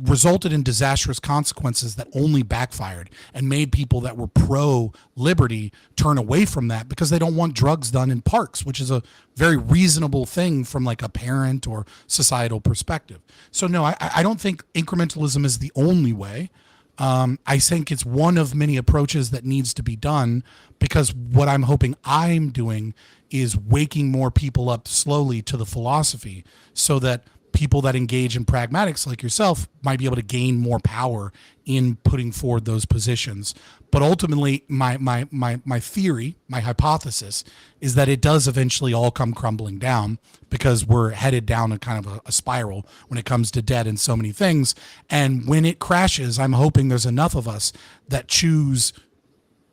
resulted in disastrous consequences that only backfired and made people that were pro-liberty turn away from that because they don't want drugs done in parks, which is a very reasonable thing from like a parent or societal perspective. So no, I don't think incrementalism is the only way. I think it's one of many approaches that needs to be done, because what I'm hoping I'm doing is waking more people up slowly to the philosophy so that people that engage in pragmatics like yourself might be able to gain more power in putting forward those positions. But ultimately, my theory, my hypothesis, is that it does eventually all come crumbling down, because we're headed down a kind of a spiral when it comes to debt and so many things. And when it crashes, I'm hoping there's enough of us that choose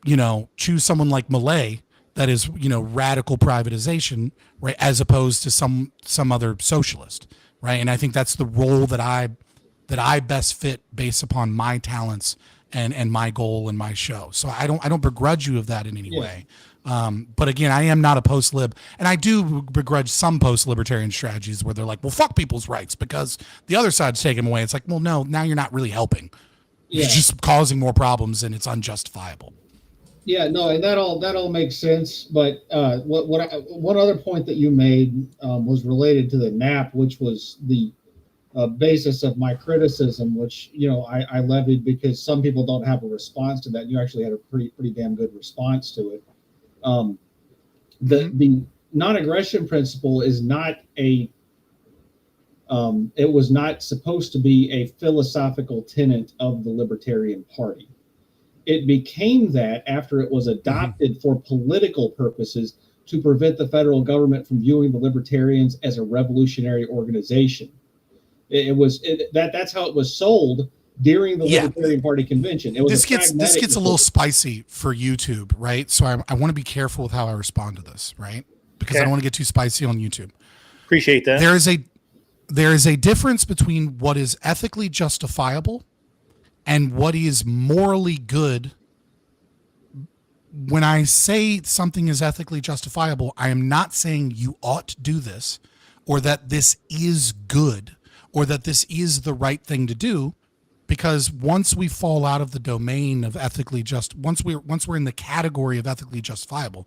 someone like Millet, that is, radical privatization, right, as opposed to some other socialist. Right. And I think that's the role that I best fit based upon my talents and my goal and my show. So I don't begrudge you of that in any way. But again, I am not a post-lib, and I do begrudge some post-libertarian strategies where they're like, well, fuck people's rights because the other side's taking them away. It's like, well, no, now you're not really helping. You're just causing more problems, and it's unjustifiable. Yeah, no, and that all makes sense. But one other point that you made was related to the NAP, which was the basis of my criticism, which I levied because some people don't have a response to that. You actually had a pretty damn good response to it. The non-aggression principle is not it was not supposed to be a philosophical tenet of the Libertarian Party. It became that after it was adopted for political purposes to prevent the federal government from viewing the Libertarians as a revolutionary organization. That's how it was sold during the Libertarian Party convention. It was this gets a little spicy for YouTube, right? So I want to be careful with how I respond to this, right? Because I don't want to get too spicy on YouTube. Appreciate that. There is a difference between what is ethically justifiable and what is morally good. When I say something is ethically justifiable, I am not saying you ought to do this, or that this is good, or that this is the right thing to do, because once we fall out of the domain of once we're in the category of ethically justifiable,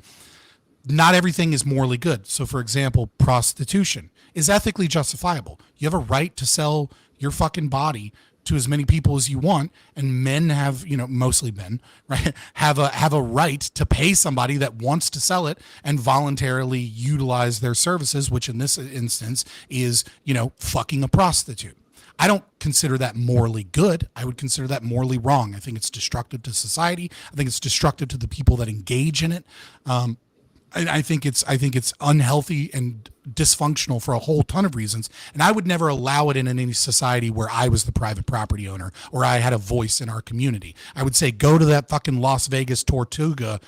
not everything is morally good. So for example, prostitution is ethically justifiable. You have a right to sell your fucking body to as many people as you want, and men have, mostly men, right, have a right to pay somebody that wants to sell it and voluntarily utilize their services, which in this instance is, fucking a prostitute. I don't consider that morally good. I would consider that morally wrong. I think it's destructive to society. I think it's destructive to the people that engage in it. I think it's unhealthy and dysfunctional for a whole ton of reasons. And I would never allow it in any society where I was the private property owner or I had a voice in our community. I would say, go to that fucking Las Vegas Tortuga,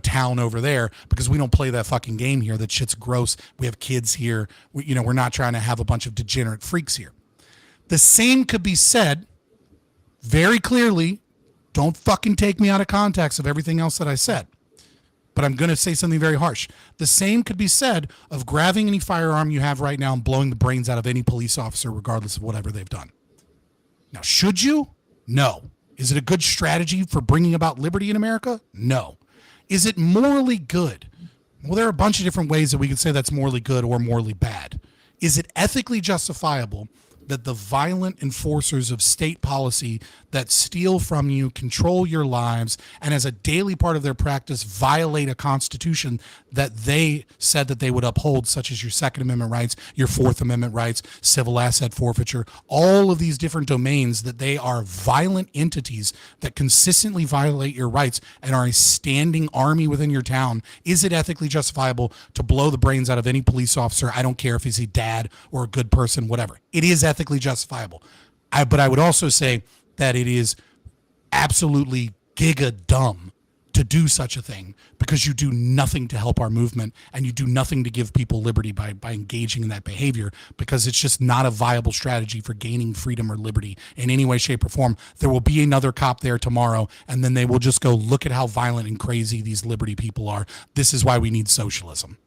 town over there, because we don't play that fucking game here. That shit's gross. We have kids here. We're not trying to have a bunch of degenerate freaks here. The same could be said very clearly. Don't fucking take me out of context of everything else that I said. But I'm going to say something very harsh. The same could be said of grabbing any firearm you have right now and blowing the brains out of any police officer, regardless of whatever they've done. Now, should you? No. Is it a good strategy for bringing about liberty in America? No. Is it morally good? Well, there are a bunch of different ways that we could say that's morally good or morally bad. Is it ethically justifiable that the violent enforcers of state policy that steal from you, control your lives, and as a daily part of their practice violate a constitution that they said that they would uphold, such as your Second Amendment rights, your Fourth Amendment rights, civil asset forfeiture, all of these different domains, that they are violent entities that consistently violate your rights and are a standing army within your town? Is it ethically justifiable to blow the brains out of any police officer? I don't care if he's a dad or a good person, whatever. It is ethically justifiable. But I would also say that it is absolutely giga dumb to do such a thing because you do nothing to help our movement and you do nothing to give people liberty by engaging in that behavior, because it's just not a viable strategy for gaining freedom or liberty in any way, shape, or form. There will be another cop there tomorrow, and then they will just go, look at how violent and crazy these liberty people are. This is why we need socialism.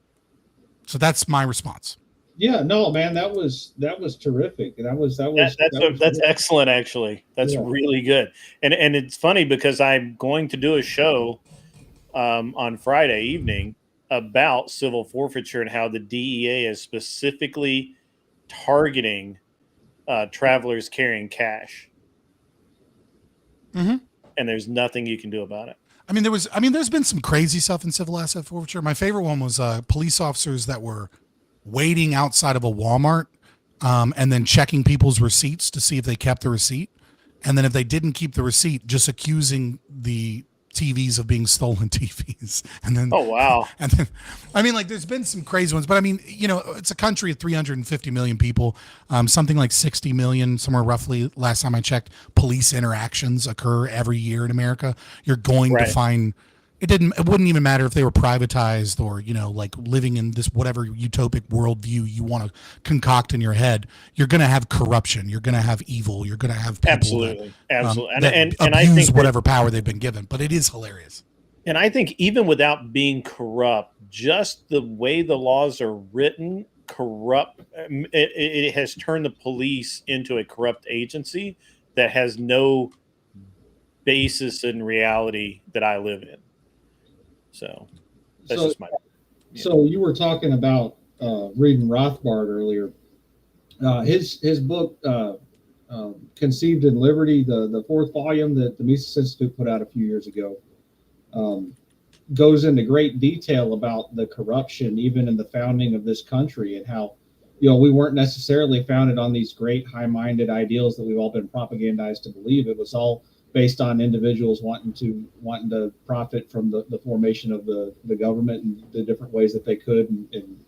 So that's my response. Yeah, no, man, that was terrific. That's excellent, actually. That's really good. And it's funny because I'm going to do a show on Friday evening about civil forfeiture and how the DEA is specifically targeting travelers carrying cash. Mm-hmm. And there's nothing you can do about it. There's been some crazy stuff in civil asset forfeiture. My favorite one was police officers that were waiting outside of a Walmart and then checking people's receipts to see if they kept the receipt. And then if they didn't keep the receipt, just accusing the TVs of being stolen TVs. And then, oh, wow. And then, there's been some crazy ones, but it's a country of 350 million people, something like 60 million, somewhere roughly, last time I checked, police interactions occur every year in America. You're going to find, it wouldn't even matter if they were privatized or, living in this whatever utopic worldview you want to concoct in your head. You're going to have corruption. You're going to have evil. You're going to have people absolutely. that And abuse I think whatever power they've been given. But it is hilarious. And I think even without being corrupt, just the way the laws are written, it has turned the police into a corrupt agency that has no basis in reality that I live in. So that's just my. So you were talking about reading Rothbard earlier. His book, Conceived in Liberty, the fourth volume that the Mises Institute put out a few years ago, goes into great detail about the corruption even in the founding of this country and how, we weren't necessarily founded on these great high-minded ideals that we've all been propagandized to believe. It was all based on individuals wanting to profit from the formation of the government and the different ways that they could.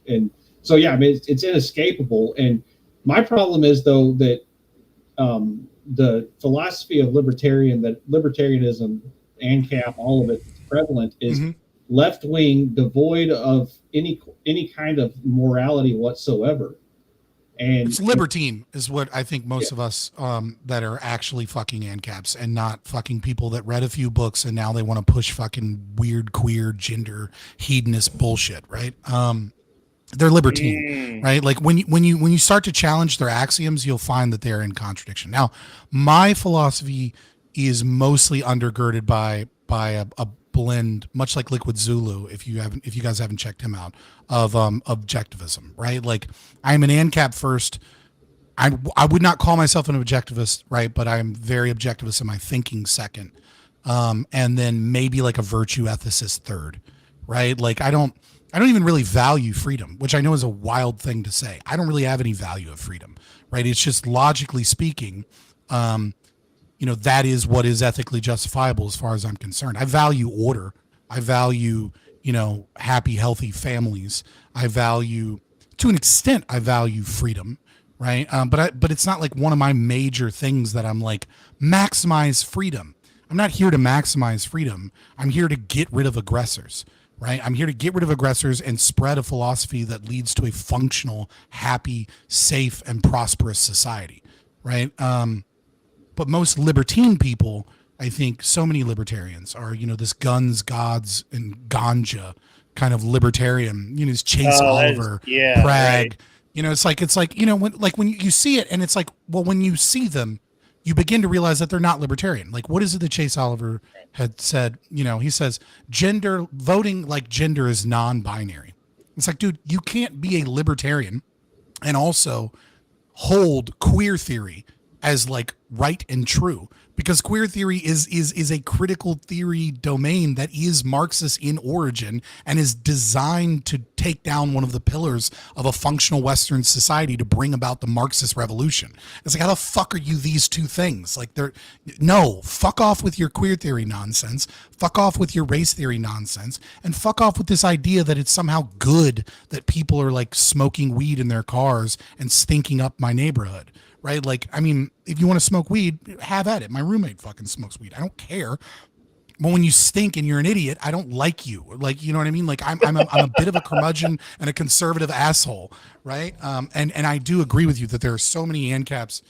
And so, it's inescapable. And my problem is, though, that the philosophy of libertarianism, ANCAP, all of it prevalent is left-wing, devoid of any kind of morality whatsoever. And it's libertine is what I think most of us that are actually fucking ANCAPs and not fucking people that read a few books and now they want to push fucking weird, queer, gender, hedonist bullshit, right? They're libertine, right? Like when you start to challenge their axioms, you'll find that they're in contradiction. Now, my philosophy is mostly undergirded by a blend, much like Liquid Zulu, if you guys haven't checked him out, of objectivism, right? Like I'm an ANCAP first. I would not call myself an objectivist, right? But I'm very objectivist in my thinking second. And then maybe like a virtue ethicist third, right? Like I don't even really value freedom, which I know is a wild thing to say. I don't really have any value of freedom, right? It's just logically speaking, that is what is ethically justifiable as far as I'm concerned. I value order. I value, happy, healthy families. I value, to an extent, I value freedom, right? But it's not like one of my major things that I'm like, maximize freedom. I'm not here to maximize freedom. I'm here to get rid of aggressors, right? I'm here to get rid of aggressors and spread a philosophy that leads to a functional, happy, safe, and prosperous society, right? But most libertine people, I think so many libertarians are, this guns, gods, and ganja kind of libertarian, this Chase Oliver, Prague, right. It's like, when you see it and it's like, well, when you see them, you begin to realize that they're not libertarian. Like, what is it that Chase Oliver had said? He says voting like gender is non-binary. It's like, dude, you can't be a libertarian and also hold queer theory as like right and true, because queer theory is a critical theory domain that is Marxist in origin and is designed to take down one of the pillars of a functional Western society to bring about the Marxist revolution. It's like, how the fuck are you these two things? Like fuck off with your queer theory nonsense, fuck off with your race theory nonsense, and fuck off with this idea that it's somehow good that people are like smoking weed in their cars and stinking up my neighborhood. Right? Like, if you want to smoke weed, have at it. My roommate fucking smokes weed. I don't care. But when you stink and you're an idiot, I don't like you. Like, you know what I mean? Like I'm a bit of a curmudgeon and a conservative asshole, right? And I do agree with you that there are so many ANCAPs.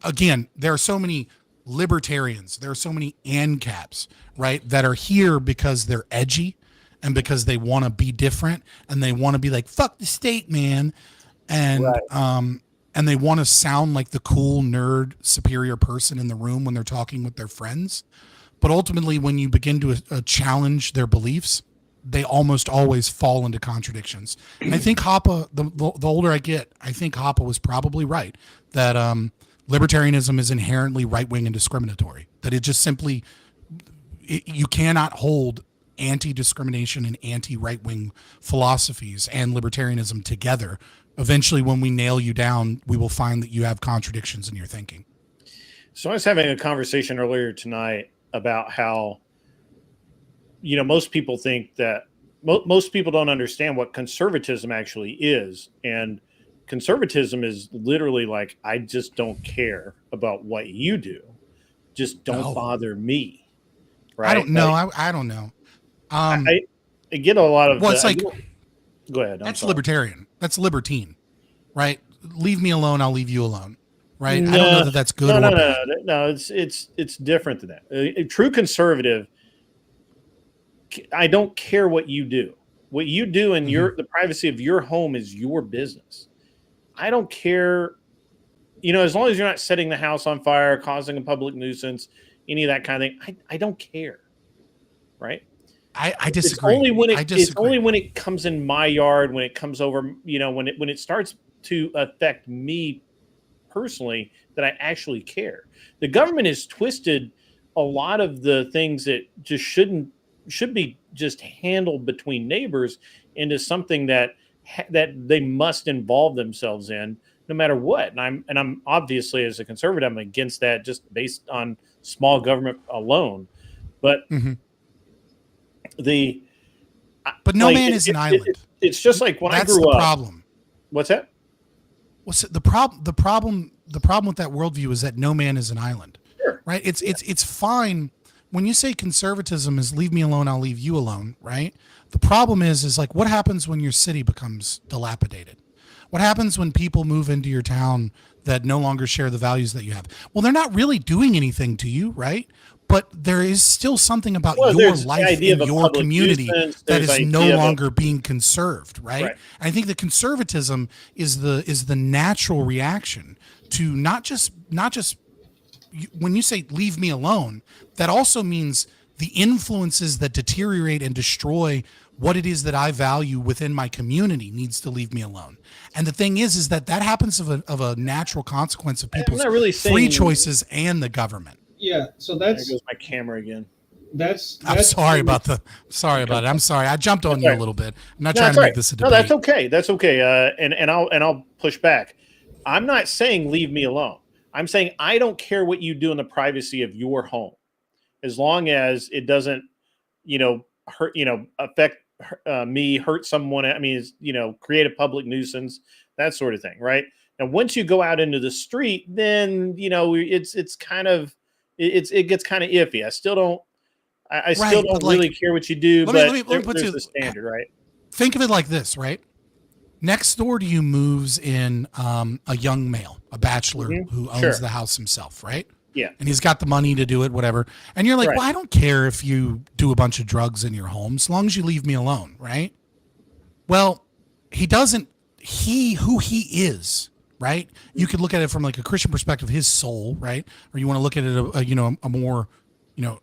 Again, there are so many libertarians. There are so many ANCAPs, right, that are here because they're edgy and because they want to be different and they want to be like, fuck the state, man. And, and they want to sound like the cool nerd superior person in the room when they're talking with their friends. But ultimately, when you begin to challenge their beliefs, they almost always fall into contradictions. And I think Hoppe, the older I get, I think Hoppe was probably right that libertarianism is inherently right-wing and discriminatory. That it just simply, you cannot hold anti-discrimination and anti-right-wing philosophies and libertarianism together. Eventually, when we nail you down, we will find that you have contradictions in your thinking. So I was having a conversation earlier tonight about how, you know, most people think that most people don't understand what conservatism actually is. And conservatism is literally like, I just don't care about what you do. Just don't bother me. Right. I don't know. Like, I don't know. I get a lot of, well, it's like, go ahead. That's libertarian. That's libertine, right? Leave me alone. I'll leave you alone. Right. No, I don't know that that's good. No, it's different than that. A true conservative, I don't care what you do. What you do in the privacy of your home is your business. I don't care, you know, as long as you're not setting the house on fire, causing a public nuisance, any of that kind of thing. I don't care. Right. I disagree. It's only when it comes in my yard, when it comes over, you know, when it starts to affect me personally, that I actually care. The government has twisted a lot of the things that just should be just handled between neighbors into something that they must involve themselves in no matter what. And I'm obviously, as a conservative, I'm against that just based on small government alone. But but no man is an island. It's just like when I grew up. That's the problem. What's that? What's the problem? The problem with that worldview is that no man is an island. Sure. Right? It's fine when you say conservatism is leave me alone, I'll leave you alone, right? The problem is like, what happens when your city becomes dilapidated? What happens when people move into your town that no longer share the values that you have? Well, they're not really doing anything to you, right? But there is still something about your life in your community that is no longer being conserved, right? I think that conservatism is the natural reaction to not just when you say leave me alone, that also means the influences that deteriorate and destroy what it is that I value within my community needs to leave me alone. And the thing is that happens of a natural consequence of people's free choices and the government. Yeah, so that's there goes my camera again. I'm sorry about it. I'm sorry. I jumped on you a little bit. I'm not trying to make this a debate. No, that's okay. That's okay. And I'll push back. I'm not saying leave me alone. I'm saying I don't care what you do in the privacy of your home, as long as it doesn't, hurt, affect me, hurt someone. I mean, create a public nuisance, that sort of thing, right? And once you go out into the street, then it's kind of it gets kind of iffy. I still don't. I still don't really care what you do, but let me put there's the standard, right? Think of it like this, right? Next door to you moves in a young male, a bachelor who owns the house himself, right? Yeah. And he's got the money to do it, whatever. And you're like, well, I don't care if you do a bunch of drugs in your home, as long as you leave me alone, right? Well, who he is, right? You could look at it from like a Christian perspective, his soul, right? Or you want to look at it a more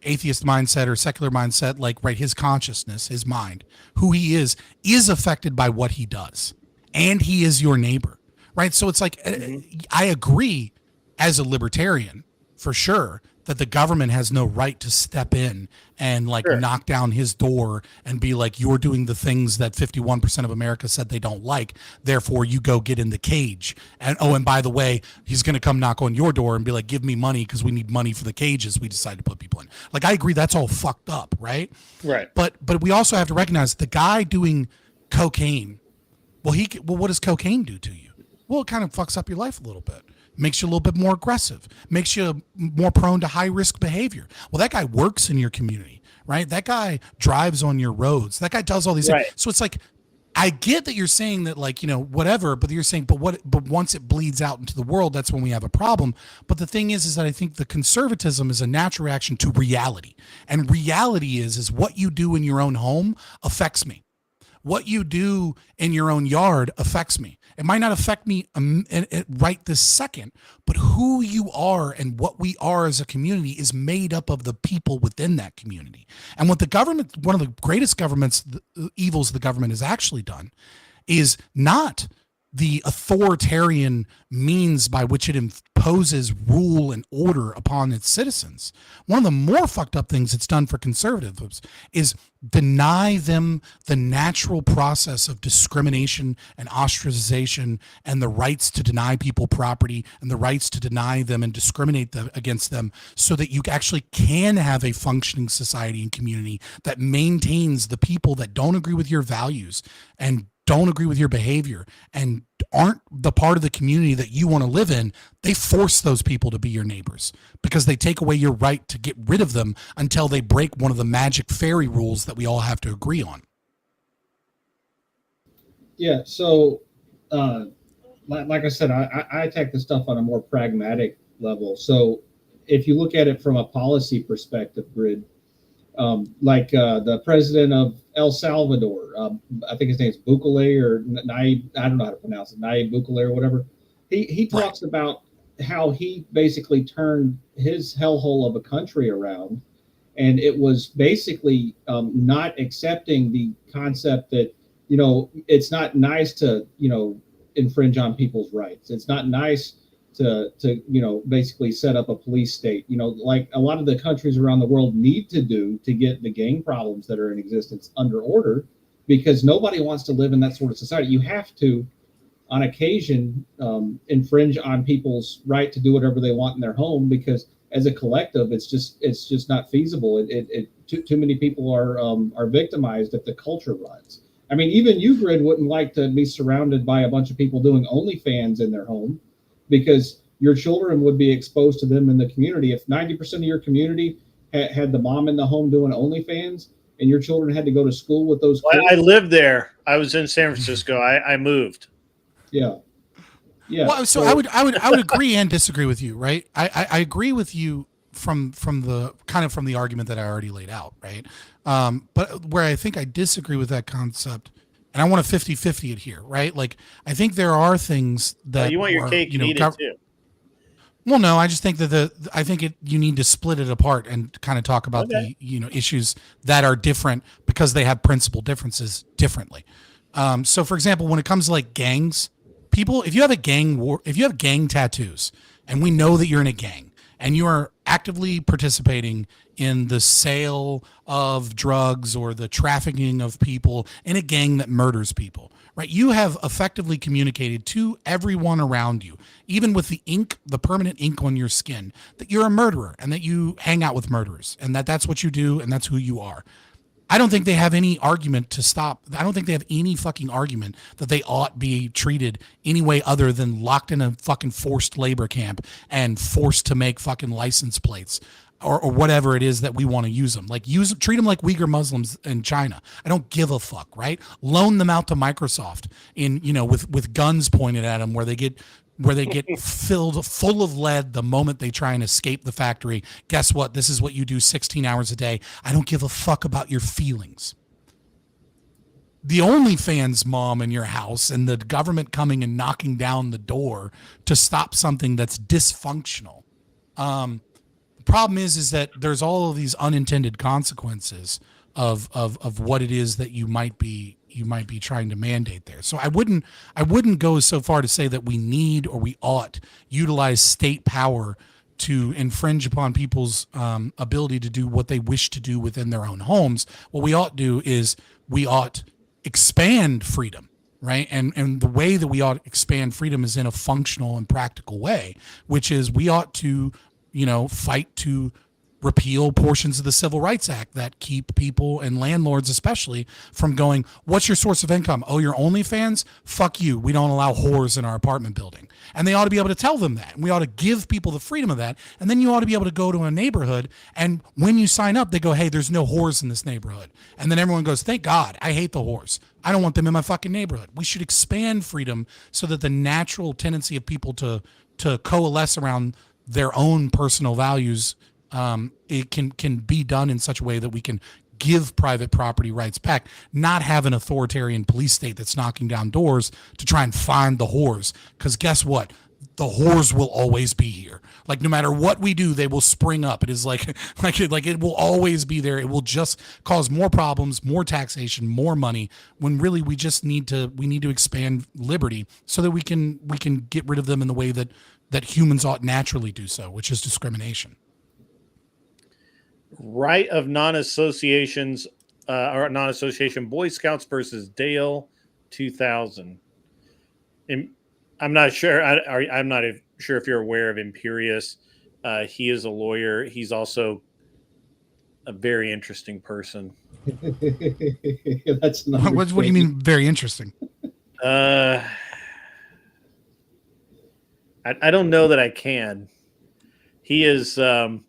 atheist mindset or secular mindset, like, right, his consciousness, his mind, who he is affected by what he does. And he is your neighbor, right? So it's like, I agree as a libertarian, for sure, that the government has no right to step in and knock down his door and be like, you're doing the things that 51% of America said they don't like. Therefore, you go get in the cage. And by the way, he's going to come knock on your door and be like, give me money because we need money for the cages we decided to put people in. Like, I agree, that's all fucked up, right? Right. But we also have to recognize the guy doing cocaine. Well, what does cocaine do to you? Well, it kind of fucks up your life a little bit. makes you a little bit more aggressive, makes you more prone to high risk behavior. Well, that guy works in your community, right? That guy drives on your roads. That guy does all these Right. things. So it's like, I get that you're saying that, like, whatever, but you're saying, but once it bleeds out into the world, that's when we have a problem. But the thing is that I think the conservatism is a natural reaction to reality. And reality is what you do in your own home affects me. What you do in your own yard affects me. It might not affect me right this second, but who you are and what we are as a community is made up of the people within that community. And what the government, one of the greatest evils the government has actually done is not the authoritarian means by which it imposes rule and order upon its citizens. One of the more fucked up things it's done for conservatives is deny them the natural process of discrimination and ostracization and the rights to deny people property and the rights to deny them and discriminate against them, so that you actually can have a functioning society and community that maintains the people that don't agree with your values and don't agree with your behavior and aren't the part of the community that you want to live in. They force those people to be your neighbors because they take away your right to get rid of them until they break one of the magic fairy rules that we all have to agree on. Yeah. So, like I said, I attack this stuff on a more pragmatic level. So if you look at it from a policy perspective, Grid, like the president of El Salvador, I think his name's Bukele or Nayib, I don't know how to pronounce it, Nayib Bukele or whatever. He talks about how he basically turned his hellhole of a country around, and it was basically not accepting the concept that, it's not nice to, infringe on people's rights. It's not nice to basically set up a police state, like a lot of the countries around the world need to do to get the gang problems that are in existence under order, because nobody wants to live in that sort of society. You have to, on occasion, infringe on people's right to do whatever they want in their home, because as a collective, it's just not feasible. Too many people are victimized if the culture runs. I mean, even you, Grid, wouldn't like to be surrounded by a bunch of people doing OnlyFans in their home, because your children would be exposed to them in the community. If 90% of your community had the mom in the home doing OnlyFans, and your children had to go to school with those kids. I lived there. I was in San Francisco. I moved. Yeah. Yeah. Well, so I would agree and disagree with you, right? I agree with you from the argument that I already laid out, right? But where I think I disagree with that concept, and I want to 50-50 it here, right? Like, I think there are things that you want your cake and eat it too. Well, no, I just think that you need to split it apart and kind of talk about the issues that are different because they have principal differences differently. So, for example, when it comes to like gangs, people, if you have gang tattoos, and we know that you're in a gang and you are actively participating in the sale of drugs or the trafficking of people in a gang that murders people, right? You have effectively communicated to everyone around you, even with the ink, the permanent ink on your skin, that you're a murderer and that you hang out with murderers and that's what you do and that's who you are. I don't think they have any argument to stop. I don't think they have any fucking argument that they ought be treated any way other than locked in a fucking forced labor camp and forced to make fucking license plates or whatever it is that we want to use them. Like treat them like Uyghur Muslims in China. I don't give a fuck, right? Loan them out to Microsoft with guns pointed at them where they get filled full of lead the moment they try and escape the factory. Guess what? This is what you do 16 hours a day. I don't give a fuck about your feelings. The OnlyFans mom in your house and the government coming and knocking down the door to stop something that's dysfunctional. The problem is that there's all of these unintended consequences of what it is that you might be trying to mandate there. So I wouldn't go so far to say that we need or we ought utilize state power to infringe upon people's ability to do what they wish to do within their own homes. What we ought to do is we ought expand freedom, right? And the way that we ought to expand freedom is in a functional and practical way, which is we ought to, fight to repeal portions of the Civil Rights Act that keep people and landlords especially from going, what's your source of income? Oh, your OnlyFans? Fuck you. We don't allow whores in our apartment building. And they ought to be able to tell them that. And we ought to give people the freedom of that. And then you ought to be able to go to a neighborhood, and when you sign up, they go, hey, there's no whores in this neighborhood. And then everyone goes, thank God, I hate the whores. I don't want them in my fucking neighborhood. We should expand freedom so that the natural tendency of people to coalesce around their own personal values, it can be done in such a way that we can give private property rights back, not have an authoritarian police state that's knocking down doors to try and find the whores. Because guess what? The whores will always be here. Like, no matter what we do, they will spring up. It is like it will always be there. It will just cause more problems, more taxation, more money, when really we need to expand liberty so that we can get rid of them in the way that humans ought naturally do so, which is discrimination. Right of non-associations or non-association Boy Scouts versus Dale 2000. I'm not sure. I'm not sure if you're aware of Imperius. He is a lawyer. He's also a very interesting person. That's not. What do you mean very interesting? I don't know that I can. He is. How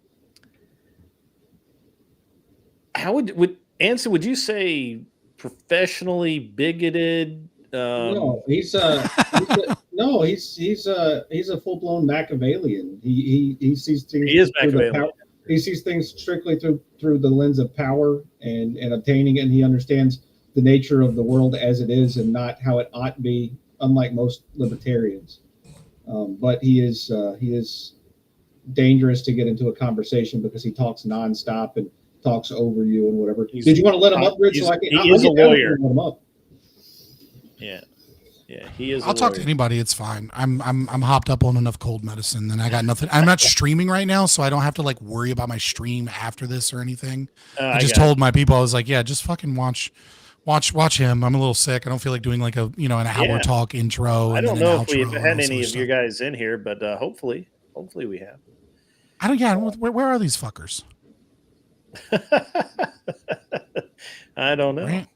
would Anson? Would you say professionally bigoted? No, he's a full blown Machiavellian. He sees things. He is Machiavellian. He sees things strictly through the lens of power and obtaining it. And he understands the nature of the world as it is and not how it ought to be, unlike most libertarians. But he is dangerous to get into a conversation because he talks nonstop and talks over you and whatever. Did you want to let him up, Rich? So he is a lawyer. Let him up. Yeah, he is. I'll talk to anybody. It's fine. I'm hopped up on enough cold medicine, and I got nothing. I'm not streaming right now, so I don't have to like worry about my stream after this or anything. I just told my people, I was like, yeah, just fucking watch him. I'm a little sick. I don't feel like doing like an hour talk intro. I don't know if we've had any of you guys in here, but hopefully we have. I don't. Yeah. Where are these fuckers? I don't know. Right?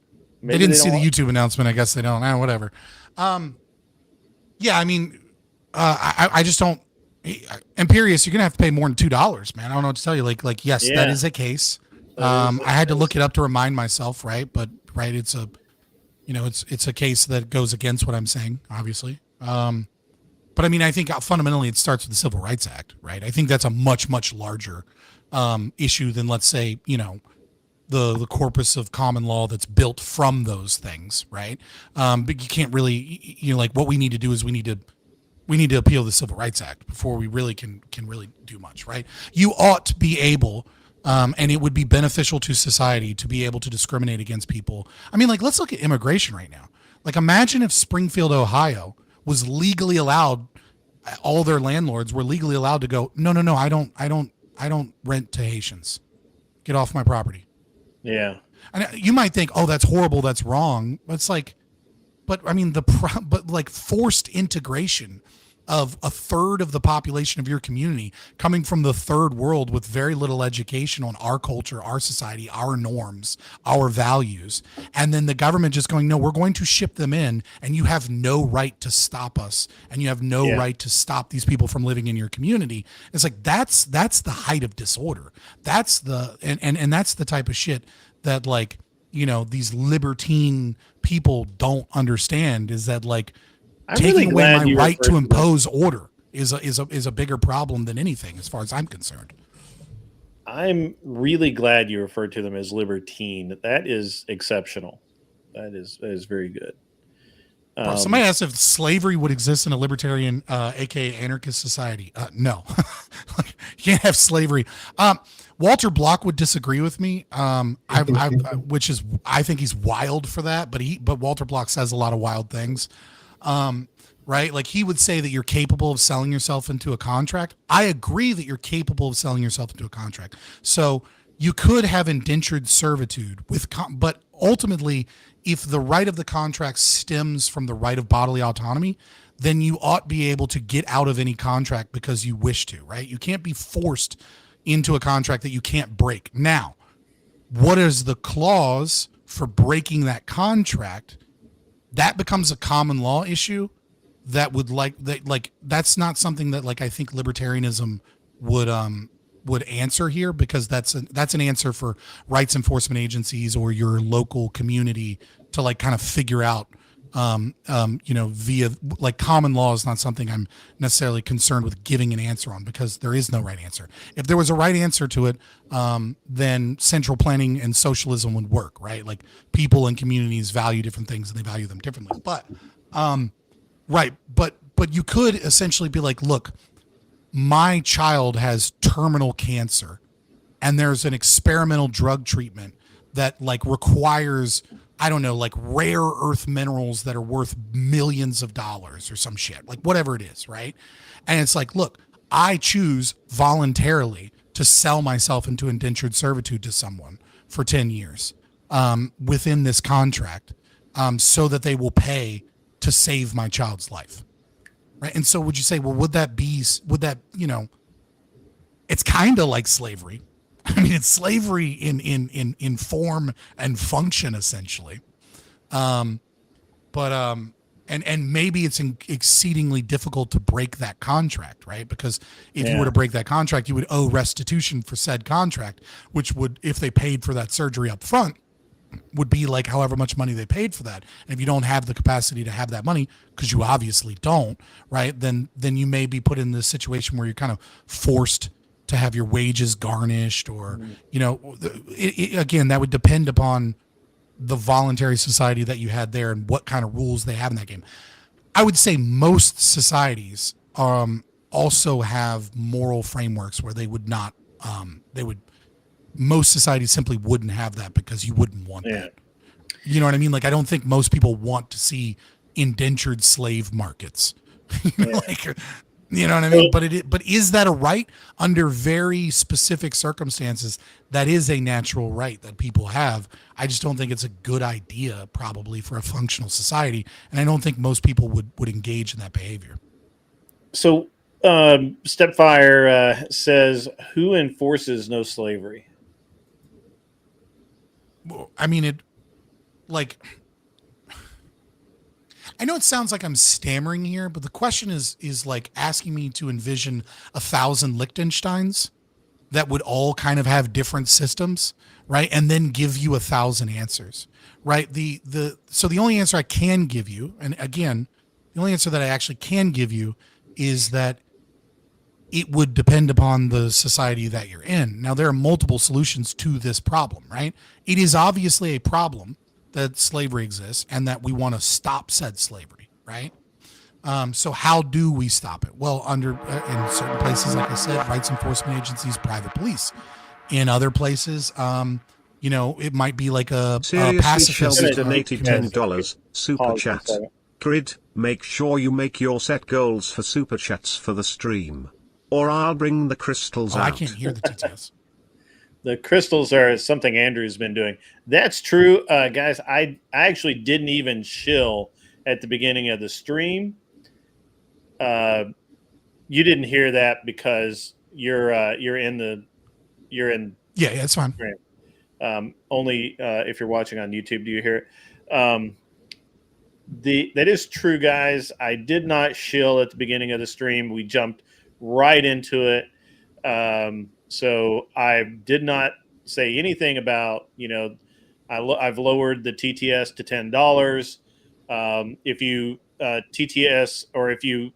They didn't see the YouTube announcement. I guess they don't. Whatever. Yeah, I mean, I just don't. Imperius, you're gonna have to pay more than $2, man. I don't know what to tell you. Like, yes, that is a case. I had to look it up to remind myself, right? But it's a, it's a case that goes against what I'm saying, obviously. But I mean, I think fundamentally it starts with the Civil Rights Act, right? I think that's a much larger issue than, let's say, the corpus of common law that's built from those things, right? But you can't really, like, what we need to do is we need to appeal the Civil Rights Act before we really can really do much, right? You ought to be able, and it would be beneficial to society to be able to discriminate against people. I mean, like, let's look at immigration right now. Like, imagine if Springfield, Ohio was legally allowed, all their landlords were legally allowed to go, no, I don't rent to Haitians. Get off my property. Yeah. And you might think, oh, that's horrible, that's wrong. But it's like, but I mean, but like forced integration of a third of the population of your community coming from the third world with very little education on our culture, our society, our norms, our values. And then the government just going, no, we're going to ship them in, and you have no right to stop us. And you have no right to stop these people from living in your community. It's like, that's the height of disorder. That's and that's the type of shit that, like, these libertine people don't understand, is that, like, taking away my right to impose order is a bigger problem than anything, as far as I'm concerned. I'm really glad you referred to them as libertine. That is exceptional. That is very good. Somebody asked if slavery would exist in a libertarian, aka anarchist society. No, you can't have slavery. Walter Block would disagree with me, I think he's wild for that, but Walter Block says a lot of wild things. Right? Like, he would say that you're capable of selling yourself into a contract. I agree that you're capable of selling yourself into a contract. So you could have indentured servitude but ultimately, if the right of the contract stems from the right of bodily autonomy, then you ought be able to get out of any contract because you wish to, right? You can't be forced. into a contract that you can't break. Now, what is the clause for breaking that contract? That becomes a common law issue that would that's not something that I think libertarianism would answer here, because that's an answer for rights enforcement agencies or your local community to kind of figure out, via common law is not something I'm necessarily concerned with giving an answer on, because there is no right answer. If there was a right answer to it, then central planning and socialism would work, right? Like, people and communities value different things and they value them differently. But, right. But you could essentially be like, look, my child has terminal cancer and there's an experimental drug treatment that requires, I don't know, rare earth minerals that are worth millions of dollars or some shit, whatever it is, right? And it's look, I choose voluntarily to sell myself into indentured servitude to someone for 10 years within this contract, so that they will pay to save my child's life, right? And so would you say, well, would that, it's kind of like slavery. I mean, it's slavery in form and function, essentially. And maybe it's exceedingly difficult to break that contract, right? Because if you were to break that contract, you would owe restitution for said contract, which would, if they paid for that surgery up front, would be however much money they paid for that. And if you don't have the capacity to have that money, because you obviously don't, right? Then you may be put in this situation where you're kind of forced to have your wages garnished, or, again, that would depend upon the voluntary society that you had there and what kind of rules they have in that game. I would say most societies also have moral frameworks where they would not, most societies simply wouldn't have that, because you wouldn't want that. You know what I mean? I don't think most people want to see indentured slave markets. You know what I mean? But is that a right? Under very specific circumstances, that is a natural right that people have. I just don't think it's a good idea, probably, for a functional society. And I don't think most people would engage in that behavior. So Stepfire says, who enforces no slavery? I mean, I know it sounds like I'm stammering here, but the question is asking me to envision 1,000 Liechtensteins that would all kind of have different systems, right? And then give you 1,000 answers, right? So the only answer I can give you, and again, the only answer that I actually can give you, is that it would depend upon the society that you're in. Now, there are multiple solutions to this problem, right? It is obviously a problem that slavery exists and that we want to stop said slavery, right? So how do we stop it? Well, in certain places, like I said, rights enforcement agencies, private police. In other places, it might be like a Seriously, pacifist. Shelby donated $10 super chat. Grid, make sure you make your set goals for super chats for the stream, or I'll bring the crystals out. I can't hear the details. The crystals are something Andrew's been doing. That's true, guys. I actually didn't even shill at the beginning of the stream. You didn't hear that because you're in. Yeah, it's fine. Only if you're watching on YouTube do you hear it. That is true, guys. I did not shill at the beginning of the stream. We jumped right into it. So I did not say anything about, I've lowered the TTS to $10. If you TTS, or if you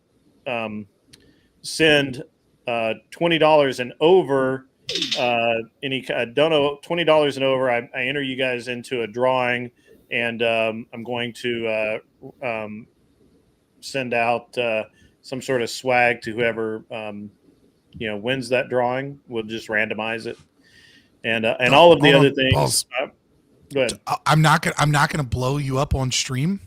send $20 and over, $20 and over, I enter you guys into a drawing, and I'm going to send out some sort of swag to whoever wins that drawing. We'll just randomize it, and all of the other things. Go ahead. I'm not gonna blow you up on stream.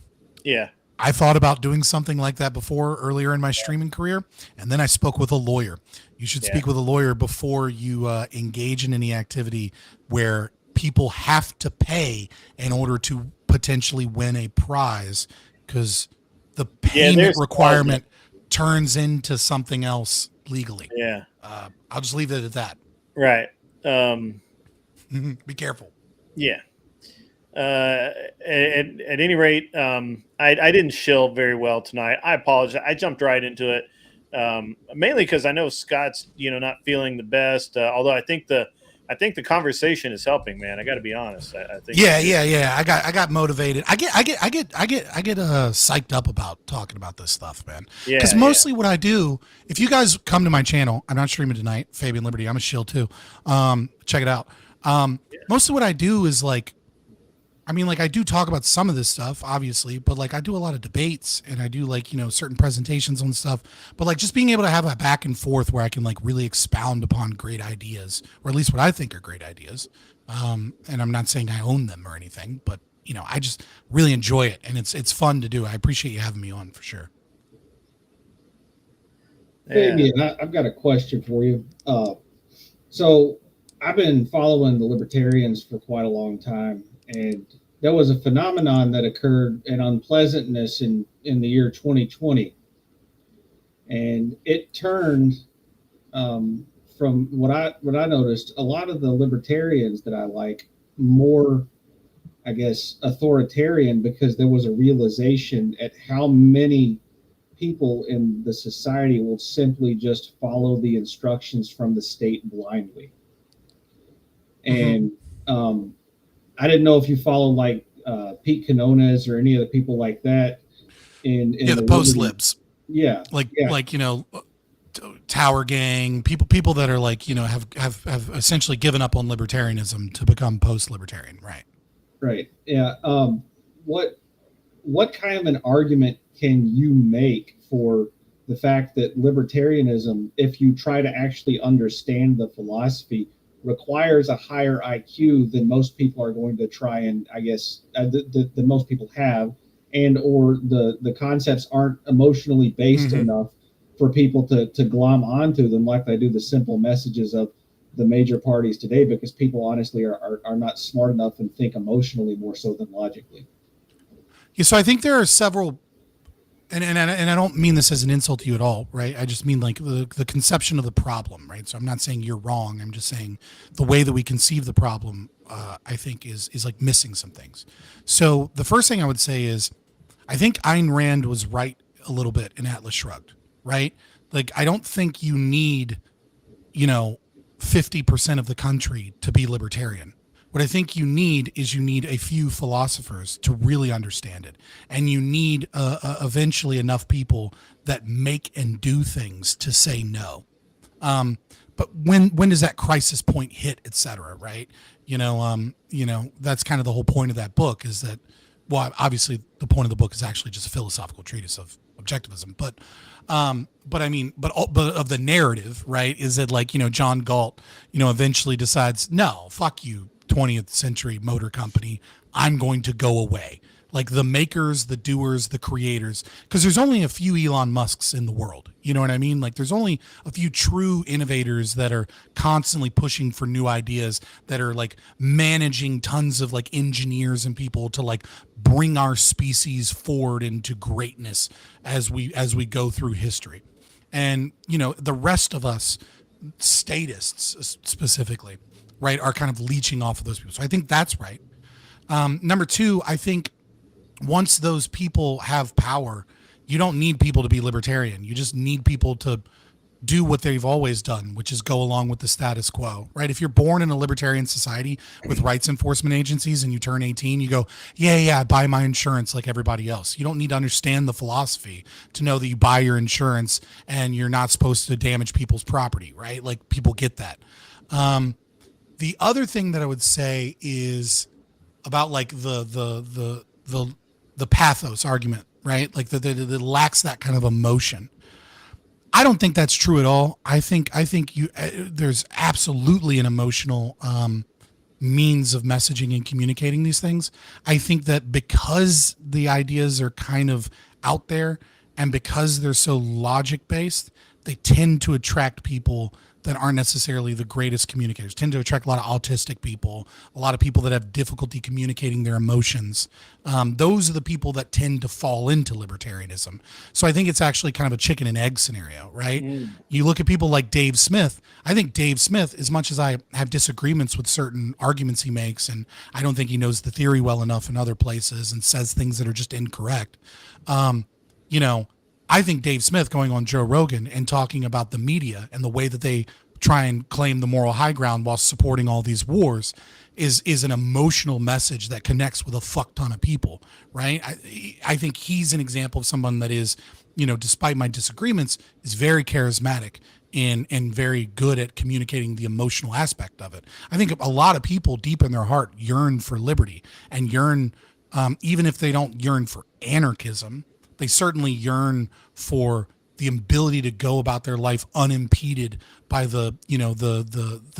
Yeah, I thought about doing something like that before, earlier in my streaming career, and then I spoke with a lawyer. You should speak with a lawyer before you engage in any activity where people have to pay in order to potentially win a prize, because the payment requirement turns into something else legally. Yeah. I'll just leave it at that. Right. Be careful. Yeah. At any rate, I didn't shill very well tonight. I apologize. I jumped right into it, mainly because I know Scott's not feeling the best. Although I think the conversation is helping, man. I got to be honest. I think. Yeah. I got motivated. I get psyched up about talking about this stuff, man. Yeah. Because mostly what I do, if you guys come to my channel, I'm not streaming tonight. Fabian Liberty. I'm a shill too. Check it out. Mostly what I do is like. I mean, like I do talk about some of this stuff, obviously, but like I do a lot of debates and I do like, certain presentations on stuff, but like just being able to have a back and forth where I can like really expound upon great ideas, or at least what I think are great ideas. And I'm not saying I own them or anything, but I just really enjoy it and it's fun to do. I appreciate you having me on for sure. Fabian, I've got a question for you. So I've been following the libertarians for quite a long time. And there was a phenomenon that occurred, an unpleasantness in the year 2020. And it turned from what I noticed, a lot of the libertarians that I like more, I guess, authoritarian, because there was a realization at how many people in the society will simply just follow the instructions from the state blindly. And I didn't know if you follow like Pete Quinones or any of the people like that in the post libs. Yeah. Like Tower Gang, people that are like, have essentially given up on libertarianism to become post libertarian. Right. Right. Yeah. What kind of an argument can you make for the fact that libertarianism, if you try to actually understand the philosophy, requires a higher IQ than most people are going to try and, I guess, that most people have, and or the concepts aren't emotionally based enough for people to glom onto them like they do the simple messages of the major parties today, because people honestly are not smart enough and think emotionally more so than logically. Yeah, so I think there are several, and I don't mean this as an insult to you at all, right? I just mean like the conception of the problem, right? So I'm not saying you're wrong. I'm just saying the way that we conceive the problem, I think is like missing some things. So the first thing I would say is, I think Ayn Rand was right a little bit in Atlas Shrugged, right? Like, I don't think you need, 50% of the country to be libertarian. What I think you need is a few philosophers to really understand it. And you need eventually enough people that make and do things to say no. But when does that crisis point hit, et cetera, right? That's kind of the whole point of that book, is that, well, obviously the point of the book is actually just a philosophical treatise of objectivism, but of the narrative, right? Is that like, John Galt, eventually decides, no, fuck you, 20th century motor company, I'm going to go away. Like the makers, the doers, the creators, because there's only a few Elon Musks in the world. You know what I mean? Like there's only a few true innovators that are constantly pushing for new ideas, that are like managing tons of like engineers and people to like bring our species forward into greatness as we go through history. And, the rest of us, statists specifically, right, are kind of leeching off of those people. So I think that's right. Number two, I think once those people have power, you don't need people to be libertarian. You just need people to do what they've always done, which is go along with the status quo, right? If you're born in a libertarian society with rights enforcement agencies and you turn 18, you go, yeah, I buy my insurance like everybody else. You don't need to understand the philosophy to know that you buy your insurance and you're not supposed to damage people's property, right? Like people get that. The other thing that I would say is about like the pathos argument, right? Like that lacks that kind of emotion. I don't think that's true at all. I think there's absolutely an emotional means of messaging and communicating these things. I think that because the ideas are kind of out there and because they're so logic based, they tend to attract people that aren't necessarily the greatest communicators, tend to attract a lot of autistic people, a lot of people that have difficulty communicating their emotions. Those are the people that tend to fall into libertarianism. So I think it's actually kind of a chicken and egg scenario, right? You look at people like Dave Smith. I think Dave Smith, as much as I have disagreements with certain arguments he makes, and I don't think he knows the theory well enough in other places and says things that are just incorrect. You know, I think Dave Smith going on Joe Rogan and talking about the media and the way that they try and claim the moral high ground while supporting all these wars is an emotional message that connects with a fuck ton of people, right? I think he's an example of someone that is, you know, despite my disagreements, is very charismatic and very good at communicating the emotional aspect of it. I think a lot of people deep in their heart yearn for liberty and yearn, even if they don't yearn for anarchism, they certainly yearn for the ability to go about their life unimpeded by the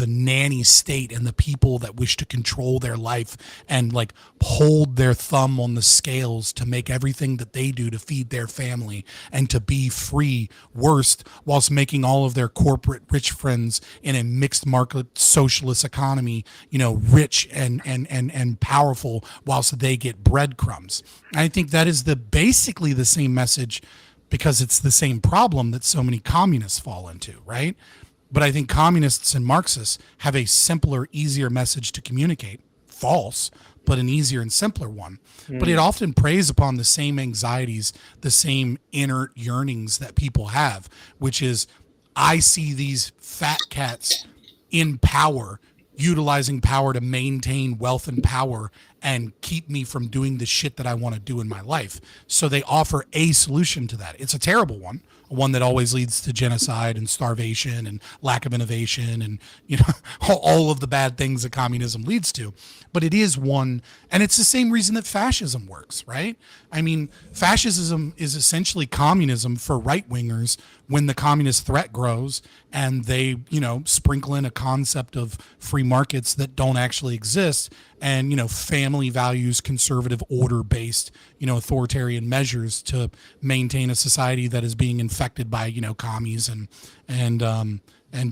nanny state and the people that wish to control their life and like hold their thumb on the scales to make everything that they do to feed their family and to be free worst whilst making all of their corporate rich friends in a mixed market socialist economy, you know, rich and powerful whilst they get breadcrumbs. I think that is basically the same message, because it's the same problem that so many communists fall into, right? But I think communists and Marxists have a simpler, easier message to communicate. False, but an easier and simpler one. But it often preys upon the same anxieties, the same inner yearnings that people have, which is, I see these fat cats in power, utilizing power to maintain wealth and power and keep me from doing the shit that I want to do in my life. So they offer a solution to that. It's a terrible one that always leads to genocide and starvation and lack of innovation and, you know, all of the bad things that communism leads to. But it is one, and it's the same reason that fascism works, right? I mean, fascism is essentially communism for right-wingers when the communist threat grows and they, you know, sprinkle in a concept of free markets that don't actually exist and, you know, family values, conservative order-based, you know, authoritarian measures to maintain a society that is being infected by, you know, commies and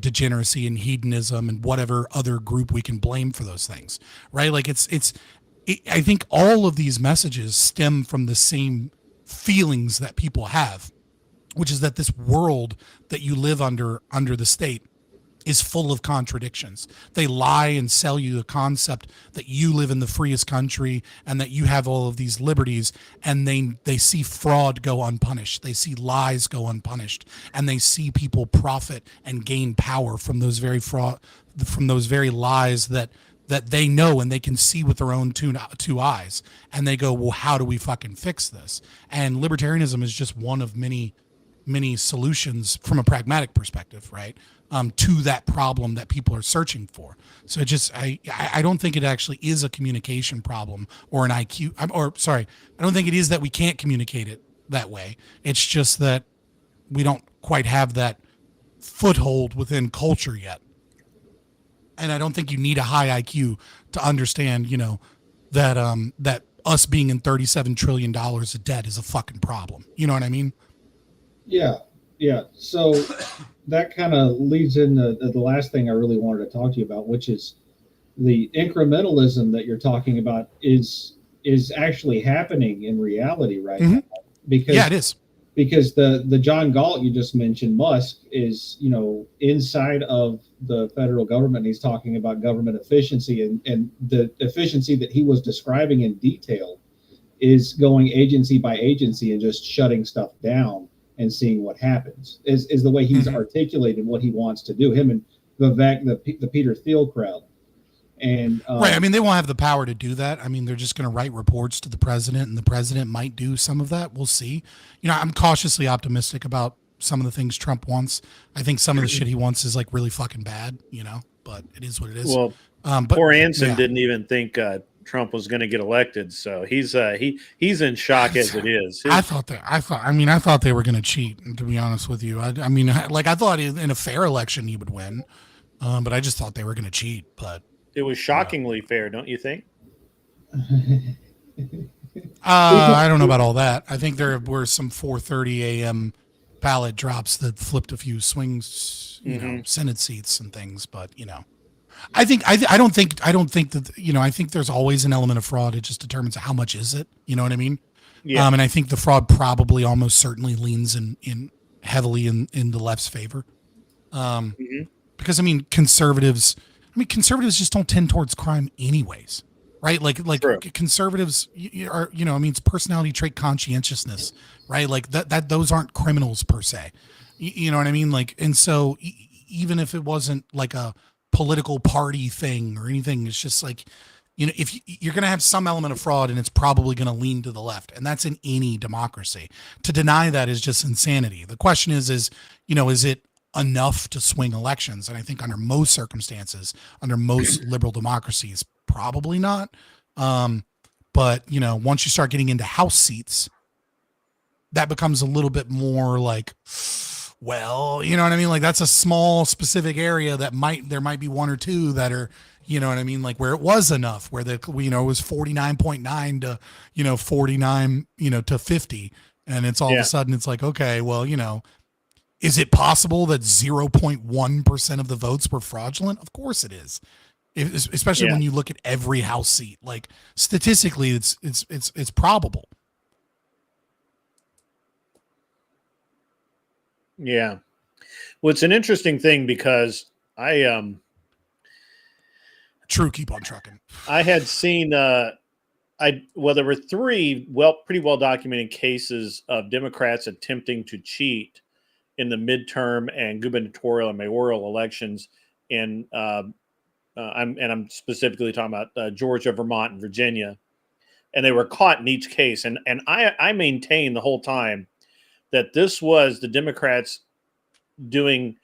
degeneracy and hedonism and whatever other group we can blame for those things, right? Like I think all of these messages stem from the same feelings that people have, which is that this world that you live under the state is full of contradictions. They lie and sell you the concept that you live in the freest country and that you have all of these liberties, and they see fraud go unpunished. They see lies go unpunished, and they see people profit and gain power from those very lies that they know and they can see with their own two eyes. And they go, well, how do we fucking fix this? And libertarianism is just one of many solutions from a pragmatic perspective, right? To that problem that people are searching for. So I don't think it actually is a communication problem or an IQ, I don't think it is that we can't communicate it that way. It's just that we don't quite have that foothold within culture yet. And I don't think you need a high IQ to understand, you know, that us being in $37 trillion of debt is a fucking problem. You know what I mean? Yeah. So that kind of leads into the last thing I really wanted to talk to you about, which is the incrementalism that you're talking about is actually happening in reality right now. Because it is. Because the John Galt you just mentioned, Musk, is, you know, inside of the federal government. He's talking about government efficiency, and the efficiency that he was describing in detail is going agency by agency and just shutting stuff down and seeing what happens, is the way he's articulated what he wants to do. Him and Vivek, the Peter Thiel crowd. And right. I mean, they won't have the power to do that. I mean, they're just going to write reports to the president, and the president might do some of that. We'll see. You know, I'm cautiously optimistic about some of the things Trump wants. I think some of the shit he wants is like really fucking bad, you know, but it is what it is. Well, but poor Anson didn't even think Trump was going to get elected, so he's in shock as it is. I thought they were going to cheat. To be honest with you, I thought in a fair election he would win, but I just thought they were going to cheat. But it was shockingly fair, don't you think? I don't know about all that. I think there were some 4:30 a.m. ballot drops that flipped a few swings, you know, Senate seats and things. But you know, I don't think that, you know, I think there's always an element of fraud. It just determines how much is it. You know what I mean? Yeah. And I think the fraud probably almost certainly leans in heavily in the left's favor. Because I mean, conservatives just don't tend towards crime anyways, right? Like True. conservatives are, you know, I mean, it's personality trait conscientiousness, right? Like that those aren't criminals per se. You know what I mean? Like, and so even if it wasn't like a political party thing or anything, it's just like, you know, if you're going to have some element of fraud, and it's probably going to lean to the left, and that's in any democracy. To deny that is just insanity. The question is, you know, is it enough to swing elections? And I think under most circumstances, under most liberal democracies, probably not. But you know, once you start getting into House seats, that becomes a little bit more like, well, you know what I mean? Like that's a small specific area that there might be one or two that are, you know what I mean? Like where it was enough, where you know, it was 49.9 to, you know, 49, you know, to 50. And it's all of a sudden it's like, okay, well, you know, is it possible that 0.1% of the votes were fraudulent? Of course it is. Especially when you look at every House seat, like statistically it's probable. Yeah. Well, it's an interesting thing because True, keep on trucking. I had seen there were three pretty well documented cases of Democrats attempting to cheat in the midterm and gubernatorial and mayoral elections in I'm specifically talking about Georgia, Vermont, and Virginia, and they were caught in each case. And I maintained the whole time that this was the Democrats doing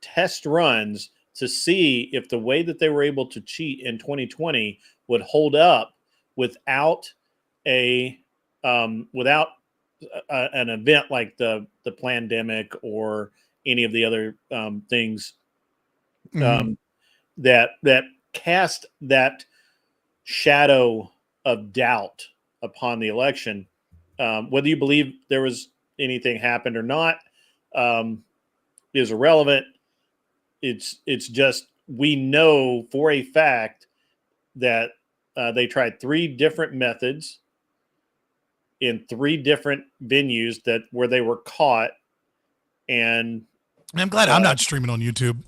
test runs to see if the way that they were able to cheat in 2020 would hold up without an event like the pandemic or any of the other things that cast that shadow of doubt upon the election. Whether you believe there was anything happened or not is irrelevant. It's just, we know for a fact that they tried 3 different methods in 3 different venues where they were caught. And I'm glad I'm not streaming on YouTube.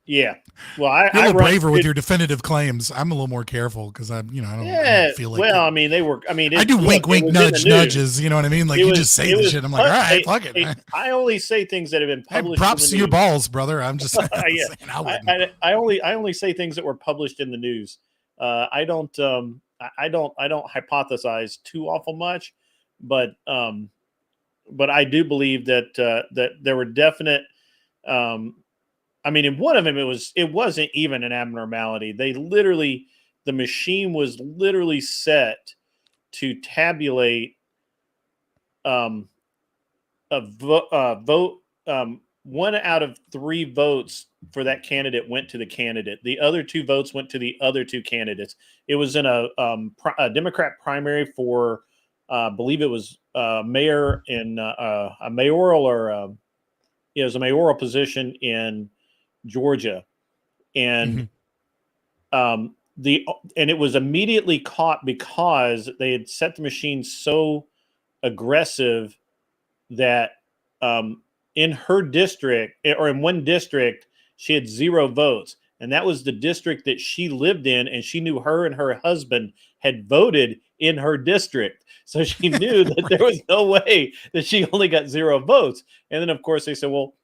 Yeah. Well, you're a little braver with your definitive claims. I'm a little more careful because I don't feel like. Well, I mean, I do wink, nudges. You know what I mean? Like you just say the shit. I'm like, all right, fuck it. I only say things that have been published. Props to your balls, brother. I'm just saying, I only say things that were published in the news. I don't hypothesize too awful much, but I do believe that there were definite. I mean, in one of them, it wasn't even an abnormality. The machine was literally set to tabulate a vote. 1 out of 3 votes for that candidate went to the candidate. The other 2 votes went to the other 2 candidates. It was in a Democrat primary for, I believe it was mayor in a mayoral it was a mayoral position in Georgia, and and it was immediately caught because they had set the machine so aggressive that in her district, or in one district, she had 0 votes, and that was the district that she lived in, and she knew her and her husband had voted in her district, so she knew that there was no way that she only got 0 votes. And then of course they said, well,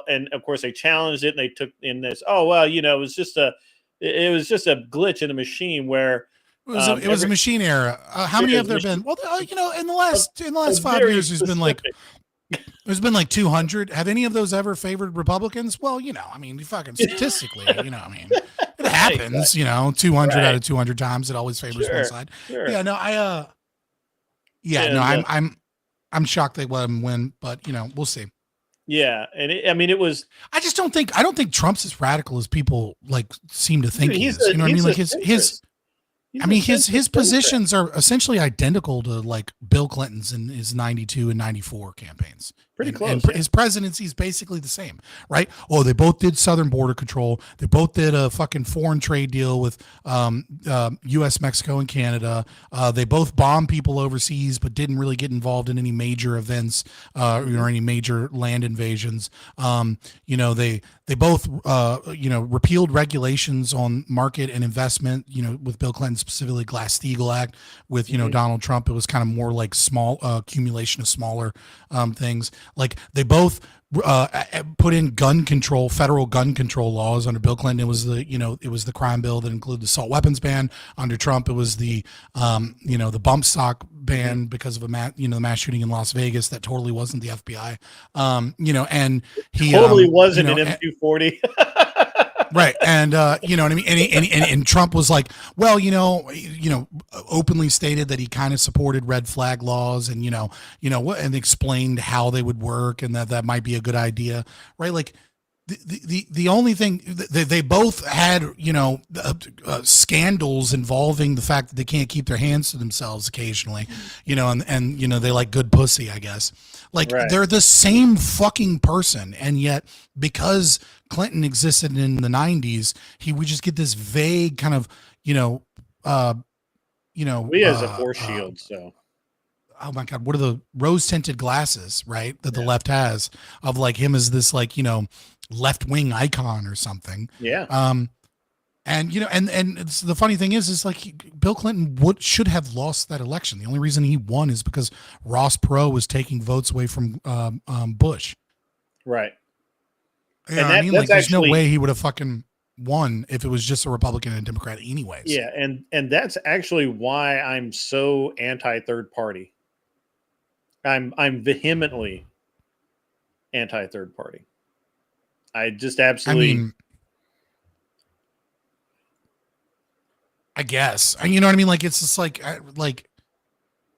and of course they challenged it, and they took in this, it was just a glitch in the machine where it was a machine error. How many have there been? Well, in the last 5 years, there's been like 200. Have any of those ever favored Republicans? Well, I mean, fucking statistically, I mean, it happens. 200 out of 200 times it always favors one side. Sure. Yeah, no, I'm shocked they let him win, but we'll see. Yeah, and it was. I don't think Trump's as radical as people seem to think he is. You know what I mean? Like his positions are essentially identical to Bill Clinton's in his 92 and 94 campaigns. Pretty and, close. And yeah. his presidency is basically the same, right? Oh, they both did southern border control. They both did a fucking foreign trade deal with U.S., Mexico, and Canada. They both bombed people overseas, but didn't really get involved in any major events or any major land invasions. They both repealed regulations on market and investment. With Bill Clinton specifically, Glass-Steagall Act. With Donald Trump, it was kind of more like small accumulation of smaller things. Like they both put in gun control, federal gun control laws. Under Bill Clinton, it was the crime bill that included the assault weapons ban. Under Trump, it was the bump stock ban because of the mass shooting in Las Vegas. That totally wasn't the FBI. And he totally wasn't an M240. Right. And, you know what I mean? And Trump was like, well, openly stated that he kind of supported red flag laws and, and explained how they would work and that might be a good idea. Right. Like the only thing they both had, scandals involving the fact that they can't keep their hands to themselves occasionally, and they like good pussy, I guess. Like right. They're the same fucking person. And yet because Clinton existed in the 90s, we just get this vague kind of, he has a force shield. So, oh my God, what are the rose tinted glasses, right? That the left has of like him as this, like, left wing icon or something. Yeah. And it's, the funny thing is like Bill Clinton should have lost that election. The only reason he won is because Ross Perot was taking votes away from Bush. Right. You know what I mean? Like, there's no way he would have fucking won if it was just a Republican and a Democrat anyways. Yeah, and that's actually why I'm so anti-third party. I'm vehemently anti-third party. I just absolutely. I guess. You know what I mean? Like, it's just like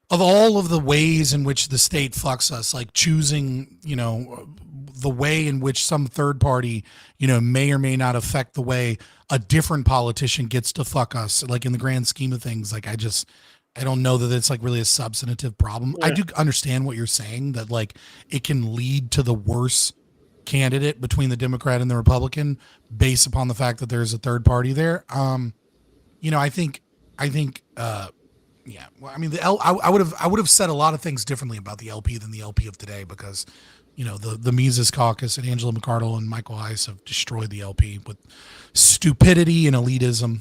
of all of the ways in which the state fucks us, like choosing, the way in which some third party, may or may not affect the way a different politician gets to fuck us. Like, in the grand scheme of things, like, I don't know that it's like really a substantive problem. Yeah. I do understand what you're saying, that like it can lead to the worst candidate between the Democrat and the Republican based upon the fact that there's a third party there. I think, yeah. Well, I mean, I would have said a lot of things differently about the LP than the LP of today, because, the Mises Caucus and Angela McArdle and Michael Heiss have destroyed the LP with stupidity and elitism.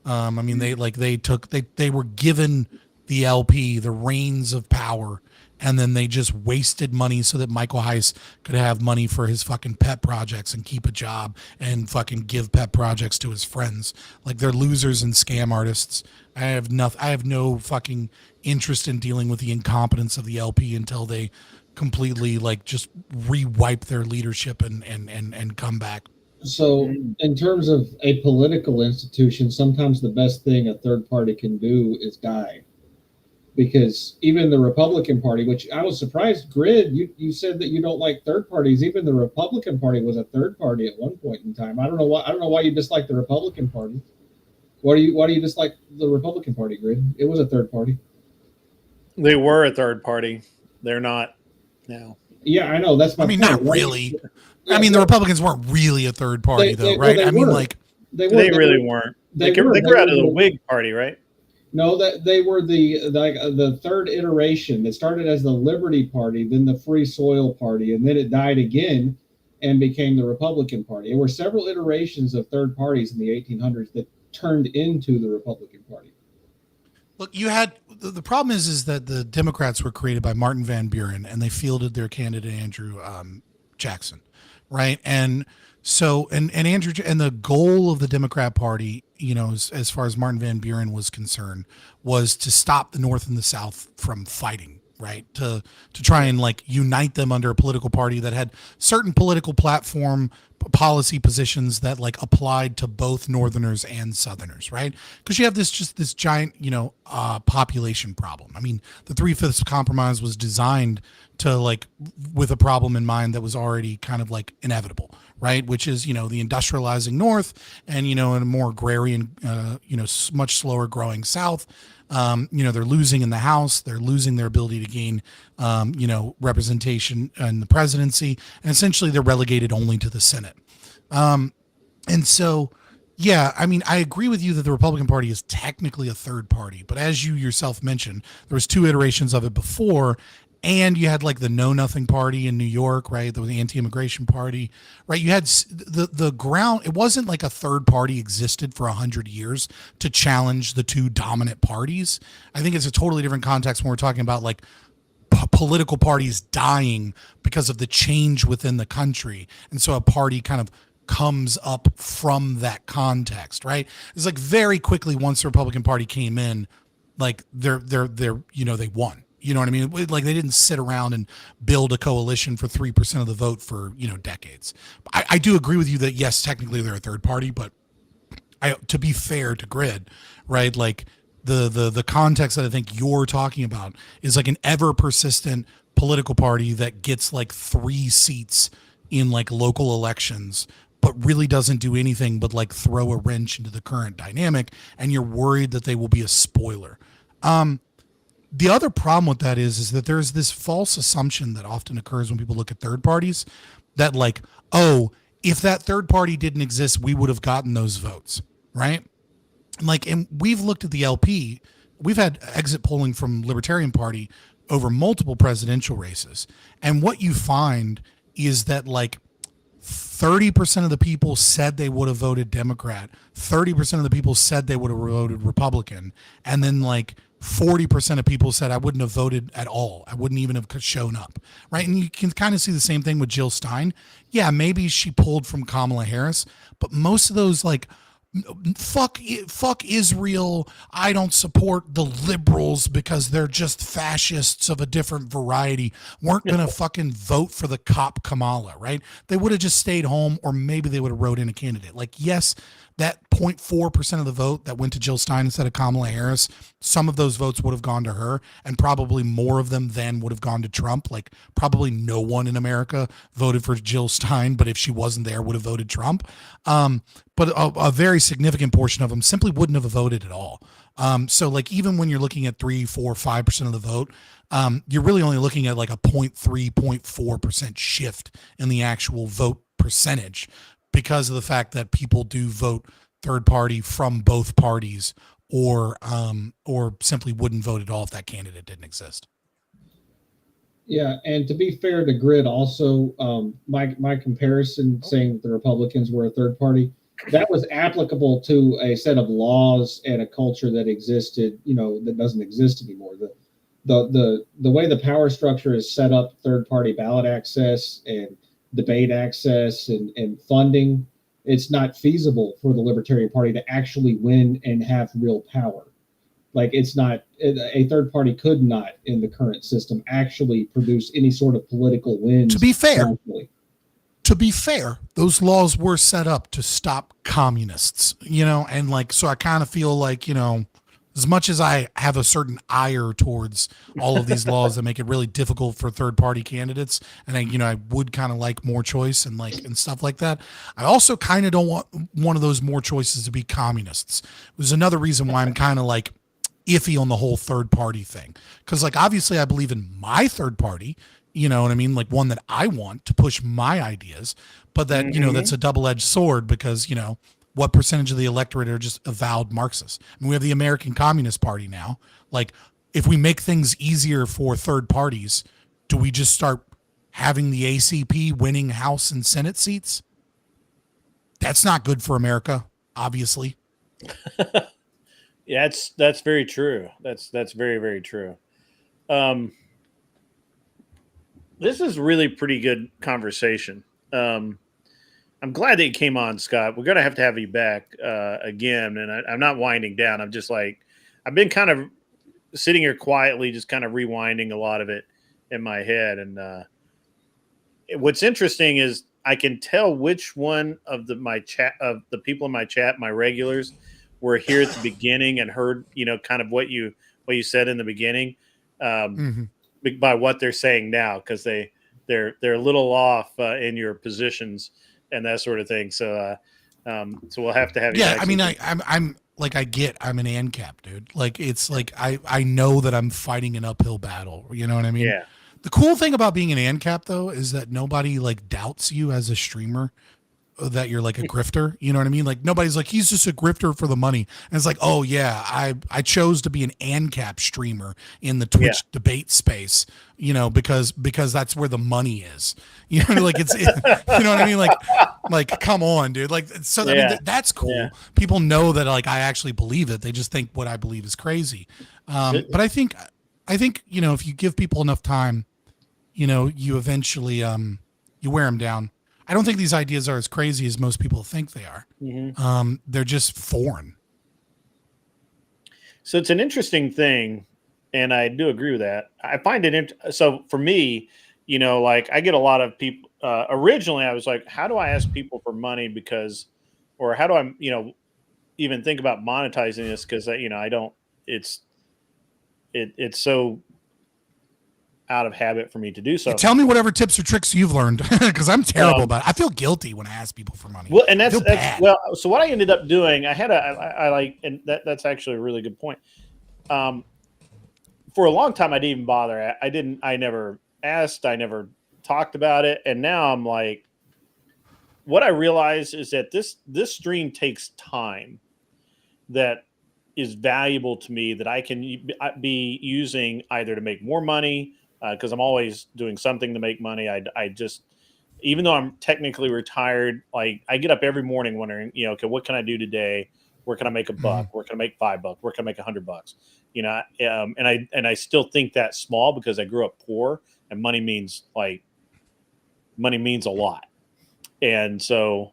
I mean, they were given the LP the reins of power, and then they just wasted money so that Michael Heiss could have money for his fucking pet projects and keep a job and fucking give pet projects to his friends. Like, they're losers and scam artists. I have no fucking interest in dealing with the incompetence of the LP until they completely like just re-wipe their leadership and come back. So in terms of a political institution, sometimes the best thing a third party can do is die. Because even the Republican Party, which I was surprised, Grid, you said that you don't like third parties. Even the Republican Party was a third party at one point in time. I don't know why you dislike the Republican Party. Why do you dislike the Republican Party, Grid? It was a third party. They were a third party. They're not now. Yeah, I know. That's my point. Not really. Yeah, I mean, the Republicans weren't really a third party, right? They really weren't. They grew out of the Whig Party, right? No, that they were the third iteration. It started as the Liberty Party, then the Free Soil Party, and then it died again and became the Republican Party. There were several iterations of third parties in the 1800s that turned into the Republican Party. Look, you had the problem is that the Democrats were created by Martin Van Buren, and they fielded their candidate Andrew Jackson, right? And so and Andrew, and the goal of the Democrat Party, as far as Martin Van Buren was concerned, was to stop the North and the South from fighting, right? To try and like unite them under a political party that had certain political platform policy positions that like applied to both Northerners and Southerners, right? Because you have this giant, population problem. I mean, the 3/5 compromise was designed to like with a problem in mind that was already kind of like inevitable, right? Which is, the industrializing North and, in a more agrarian, much slower growing South. They're losing in the House, they're losing their ability to gain, representation in the presidency, and essentially they're relegated only to the Senate. And so, yeah, I mean, I agree with you that the Republican Party is technically a third party, but as you yourself mentioned, there was 2 iterations of it before, and you had like the Know Nothing Party in New York, right? There was the anti-immigration party, right? You had the ground. It wasn't like a third party existed for 100 years to challenge the 2 dominant parties. I think it's a totally different context when we're talking about like political parties dying because of the change within the country, and so a party kind of comes up from that context, right? It's like very quickly once the Republican Party came in, like they're they won. You know what I mean? Like they didn't sit around and build a coalition for 3% of the vote for decades. I do agree with you that yes, technically they're a third party, but to be fair to Grid, right? Like the context that I think you're talking about is like an ever persistent political party that gets like 3 seats in like local elections, but really doesn't do anything but like throw a wrench into the current dynamic, and you're worried that they will be a spoiler. The other problem with that is that there's this false assumption that often occurs when people look at third parties that like, oh, if that third party didn't exist, we would have gotten those votes, right? Like, and we've looked at the LP, we've had exit polling from Libertarian Party over multiple presidential races, and what you find is that like 30% of the people said they would have voted Democrat, 30% of the people said they would have voted Republican, and then like 40% of people said I wouldn't have voted at all. I wouldn't even have shown up, right? And you can kind of see the same thing with Jill Stein. Yeah, maybe she pulled from Kamala Harris, but most of those like fuck Israel, I don't support the liberals because they're just fascists of a different variety, weren't gonna fucking vote for the cop Kamala, right? They would have just stayed home, or maybe they would have wrote in a candidate. Like, yes, that 0.4% of the vote that went to Jill Stein instead of Kamala Harris, some of those votes would have gone to her, and probably more of them then would have gone to Trump. Like, probably no one in America voted for Jill Stein, but if she wasn't there, would have voted Trump. But a very significant portion of them simply wouldn't have voted at all. So like, even when you're looking at 3, 4, 5% of the vote, you're really only looking at like a 0.3, 0.4% shift in the actual vote percentage, because of the fact that people do vote third party from both parties, or simply wouldn't vote at all if that candidate didn't exist. Yeah, and to be fair to Grid, also, my comparison saying that the Republicans were a third party, that was applicable to a set of laws and a culture that existed, that doesn't exist anymore. The way the power structure is set up, third party ballot access and debate access and funding, it's not feasible for the Libertarian Party to actually win and have real power. Like, it's not, a third party could not in the current system actually produce any sort of political wins. To be fair, those laws were set up to stop communists, and like, so I kind of feel like, as much as I have a certain ire towards all of these laws that make it really difficult for third party candidates, and I would kind of like more choice and stuff like that, I also kind of don't want one of those more choices to be communists. There's another reason why I'm kind of like iffy on the whole third party thing, because like, obviously I believe in my third party, you know what I mean, like one that I want to push my ideas, but that that's a double-edged sword, because what percentage of the electorate are just avowed Marxists? I mean, we have the American Communist Party now. Like, if we make things easier for third parties, do we just start having the ACP winning House and Senate seats? That's not good for America, obviously. Yeah, that's very true. That's very, very true. This is really pretty good conversation. I'm glad that you came on, Scott. We're going to have you back again. And I'm not winding down. I'm just like, I've been kind of sitting here quietly, just kind of rewinding a lot of it in my head. And what's interesting is I can tell which one of the people in my chat, my regulars, were here at the beginning and heard, kind of what you said in the beginning, by what they're saying now, because they're a little off in your positions and that sort of thing. So we'll have to have you. Yeah, I mean, I'm like I get I'm an ANCAP, dude. Like it's like I know that I'm fighting an uphill battle. You know what I mean? Yeah. The cool thing about being an ANCAP though is that nobody like doubts you as a streamer, that you're like a grifter. You know what I mean? Like nobody's like, he's just a grifter for the money. And it's like, oh yeah, I chose to be an ANCAP streamer in the Twitch debate space, you know, because that's where the money is. You know, like you know what I mean? Like come on, dude. Like, so I mean, that's cool. Yeah. People know that like I actually believe it. They just think what I believe is crazy. But I think, you know, if you give people enough time, you know, you eventually, you wear them down. I don't think these ideas are as crazy as most people think they are. Mm-hmm. They're just foreign. So it's an interesting thing, and I do agree with that. I find it so for me, you know, like I get a lot of people. Originally, I was like, how do I ask people for money or how do I, you know, even think about monetizing this? Because you know, I don't. It's so out of habit for me to do so. Yeah, tell me whatever tips or tricks you've learned, because I'm terrible about it. I feel guilty when I ask people for money. Well, and that's well. So what I ended up doing, I like, and that's actually a really good point. For a long time, I didn't even bother. I never asked. I never talked about it. And now I'm like, what I realize is that this stream takes time that is valuable to me, that I can be using either to make more money, because I'm always doing something to make money. I just, even though I'm technically retired, like I get up every morning wondering, you know, okay, what can I do today? Where can I make a buck? Where can I make $5? Where can I make $100? You know, and I still think that's small because I grew up poor, and money means a lot. And so,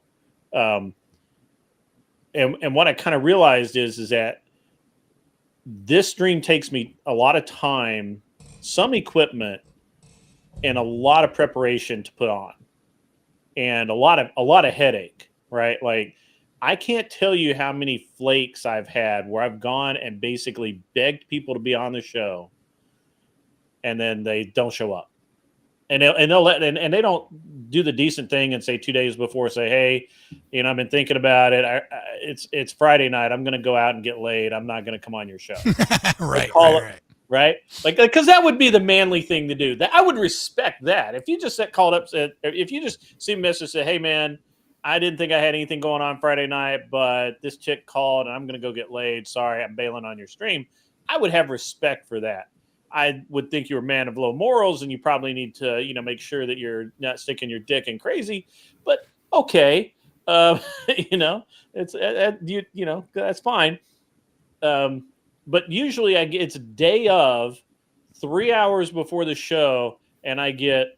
and what I kind of realized is that this stream takes me a lot of time, some equipment, and a lot of preparation to put on, and a lot of headache, right? Like I can't tell you how many flakes I've had where I've gone and basically begged people to be on the show, and then they don't show up. And they don't do the decent thing and say 2 days before, say, hey, you know, I've been thinking about it. It's Friday night. I'm going to go out and get laid. I'm not going to come on your show. Right. Right. Like, because that would be the manly thing to do. That I would respect that. If you just called up, if you just see a message, say, hey man, I didn't think I had anything going on Friday night, but this chick called and I'm going to go get laid. Sorry, I'm bailing on your stream. I would have respect for that. I would think you're a man of low morals, and you probably need to, you know, make sure that you're not sticking your dick in crazy. But okay, you know, it's you know, that's fine. But usually it's a day of 3 hours before the show, and I get,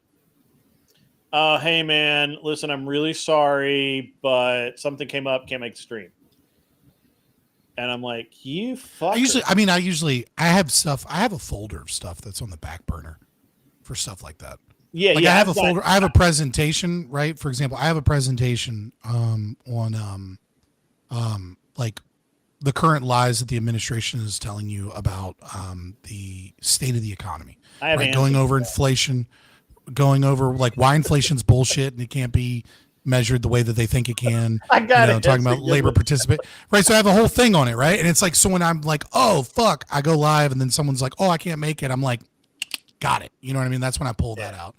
hey man, listen, I'm really sorry, but something came up, can't make the stream. And I'm like, you fuck. I have stuff. I have a folder of stuff that's on the back burner for stuff like that. Yeah, like yeah. I have a folder. I have a presentation, right? For example, I have a presentation on like the current lies that the administration is telling you about the state of the economy. Right? Going over inflation, going over like why inflation's bullshit and it can't be measured the way that they think it can. I got it. Talking about labor participate. Right. So I have a whole thing on it. Right. And it's like, so when I'm like, oh, fuck, I go live and then someone's like, oh, I can't make it. I'm like, got it. You know what I mean? That's when I pull that out.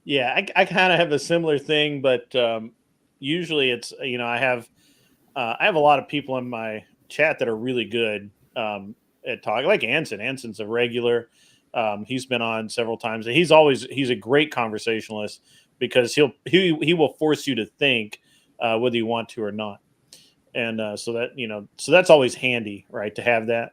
Yeah. I kind of have a similar thing, but usually it's, you know, I have a lot of people in my chat that are really good at talking, like Anson. Anson's a regular. He's been on several times. He's a great conversationalist, because he will force you to think whether you want to or not, and so that's always handy, right, to have that.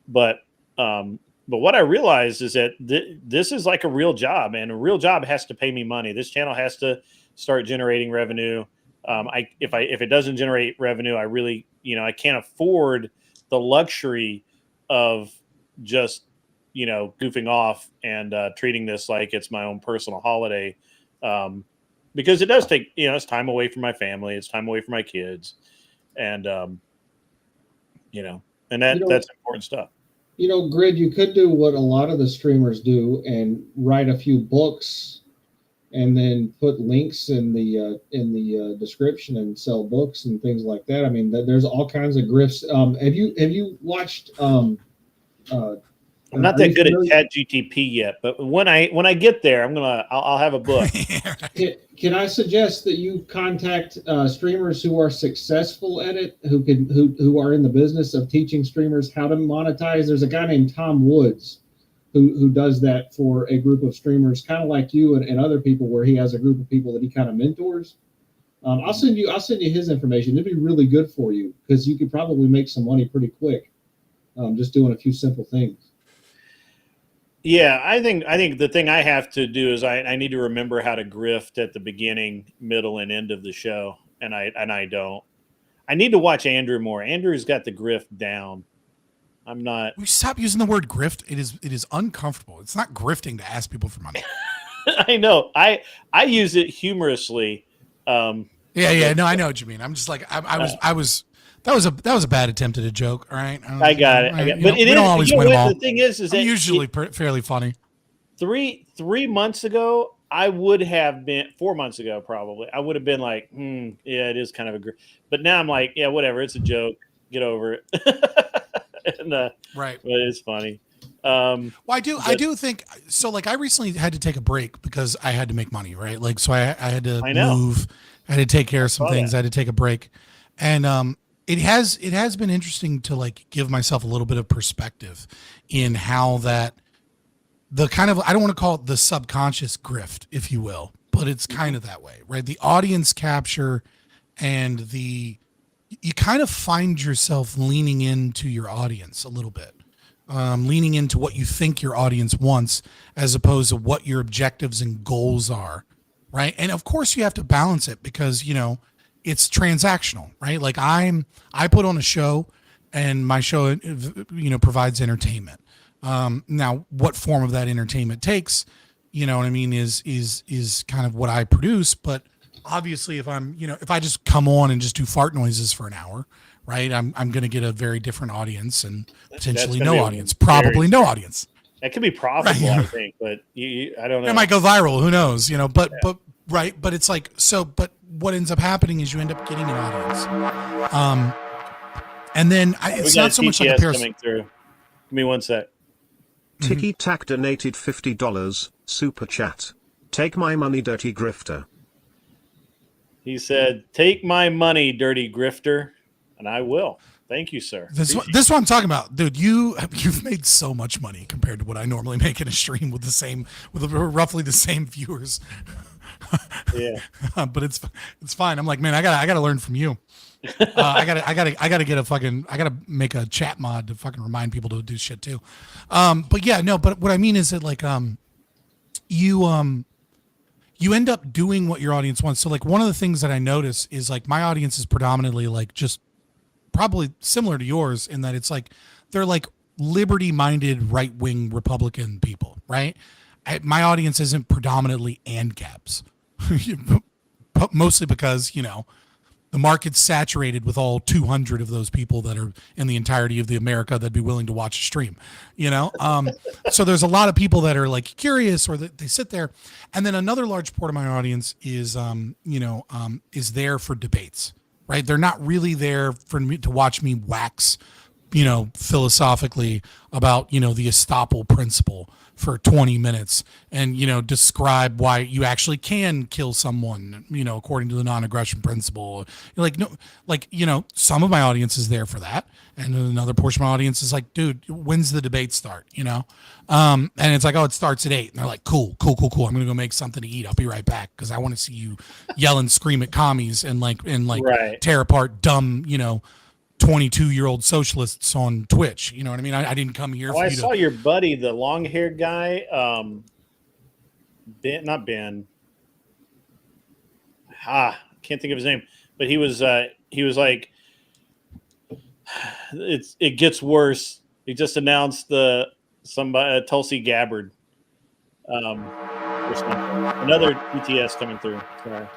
But what I realized is that this is like a real job, and a real job has to pay me money. This channel has to start generating revenue. If it doesn't generate revenue, I really, you know, I can't afford the luxury of just, you know, goofing off and treating this like it's my own personal holiday. Because it does take, you know, it's time away from my family, it's time away from my kids, and you know, and that's important stuff. You know, Grid, you could do what a lot of the streamers do and write a few books and then put links in the description and sell books and things like that. I mean, there's all kinds of grifts. Have you watched? I'm not that good at ChatGTP yet, but when I get there, I'll have a book. Can I suggest that you contact streamers who are successful at it, who are in the business of teaching streamers how to monetize? There's a guy named Tom Woods who does that for a group of streamers, kind of like you and other people, where he has a group of people that he kind of mentors. I'll send you his information. It'd be really good for you because you could probably make some money pretty quick, just doing a few simple things. Yeah, I think the thing I have to do is I need to remember how to grift at the beginning, middle, and end of the show, and I don't. I need to watch Andrew more. Andrew's got the grift down. I'm not. We stop using the word grift. It is uncomfortable. It's not grifting to ask people for money. I know. I use it humorously. Yeah. No, I know what you mean. I'm just like I was. That was a bad attempt at a joke. All right. I got it. But it is. Don't always win them all. The thing is that usually fairly funny. 3 months ago, I would have been 4 months ago, probably. I would have been like, yeah, it is kind of a. But now I'm like, yeah, whatever. It's a joke. Get over it. And, right. But it's funny. Well, I do think so. Like, I recently had to take a break because I had to make money, right? Like, so I had to move. I had to take care of some things. I had to take a break, and it has been interesting to like give myself a little bit of perspective in how that the kind of, I don't want to call it the subconscious grift, if you will, but it's kind of that way, right? The audience capture and you kind of find yourself leaning into your audience a little bit, leaning into what you think your audience wants as opposed to what your objectives and goals are, right? And of course you have to balance it because, it's transactional, right? Like I put on a show and my show, provides entertainment. Now what form of that entertainment takes, what I mean, is kind of what I produce. But obviously if if I just come on and just do fart noises for an hour, right, I'm going to get a very different audience and potentially no audience, probably no audience. That could be profitable, right? I think, but I don't know. It might go viral. Who knows? But right. But it's like, but what ends up happening is you end up getting an audience. And then it's not so much like a coming through. Give me one sec. Tiki Tack donated $50 super chat. Take my money, dirty grifter. He said, "Take my money, dirty grifter," and I will. Thank you, sir. This is what I'm talking about, dude. You've made so much money compared to what I normally make in a stream with roughly the same viewers. Yeah, but it's fine. I'm like, man, I gotta learn from you. I gotta make a chat mod to fucking remind people to do shit too. But yeah, no. But what I mean is that like, you end up doing what your audience wants. So like, one of the things that I notice is like my audience is predominantly like just probably similar to yours in that it's like they're like liberty-minded right-wing Republican people, right? My audience isn't predominantly ANCAPs, mostly because, the market's saturated with all 200 of those people that are in the entirety of the America that'd be willing to watch a stream, So there's a lot of people that are like curious or that they sit there. And then another large part of my audience is, is there for debates, right? They're not really there for me to watch me wax, philosophically about, the estoppel principle for 20 minutes and, describe why you actually can kill someone, according to the non-aggression principle. Like, no, like, some of my audience is there for that. And another portion of my audience is like, dude, when's the debate start? And it's like, oh, it starts at 8. And they're like, cool. I'm going to go make something to eat. I'll be right back. Cause I want to see you yell and scream at commies and right. tear apart dumb, 22-year-old socialists on Twitch. You know what I mean? I didn't come here. I saw your buddy, the long-haired guy, Ben, not Ben. Can't think of his name, but he was like, it gets worse. He just announced Tulsi Gabbard. Another BTS coming through. Sorry.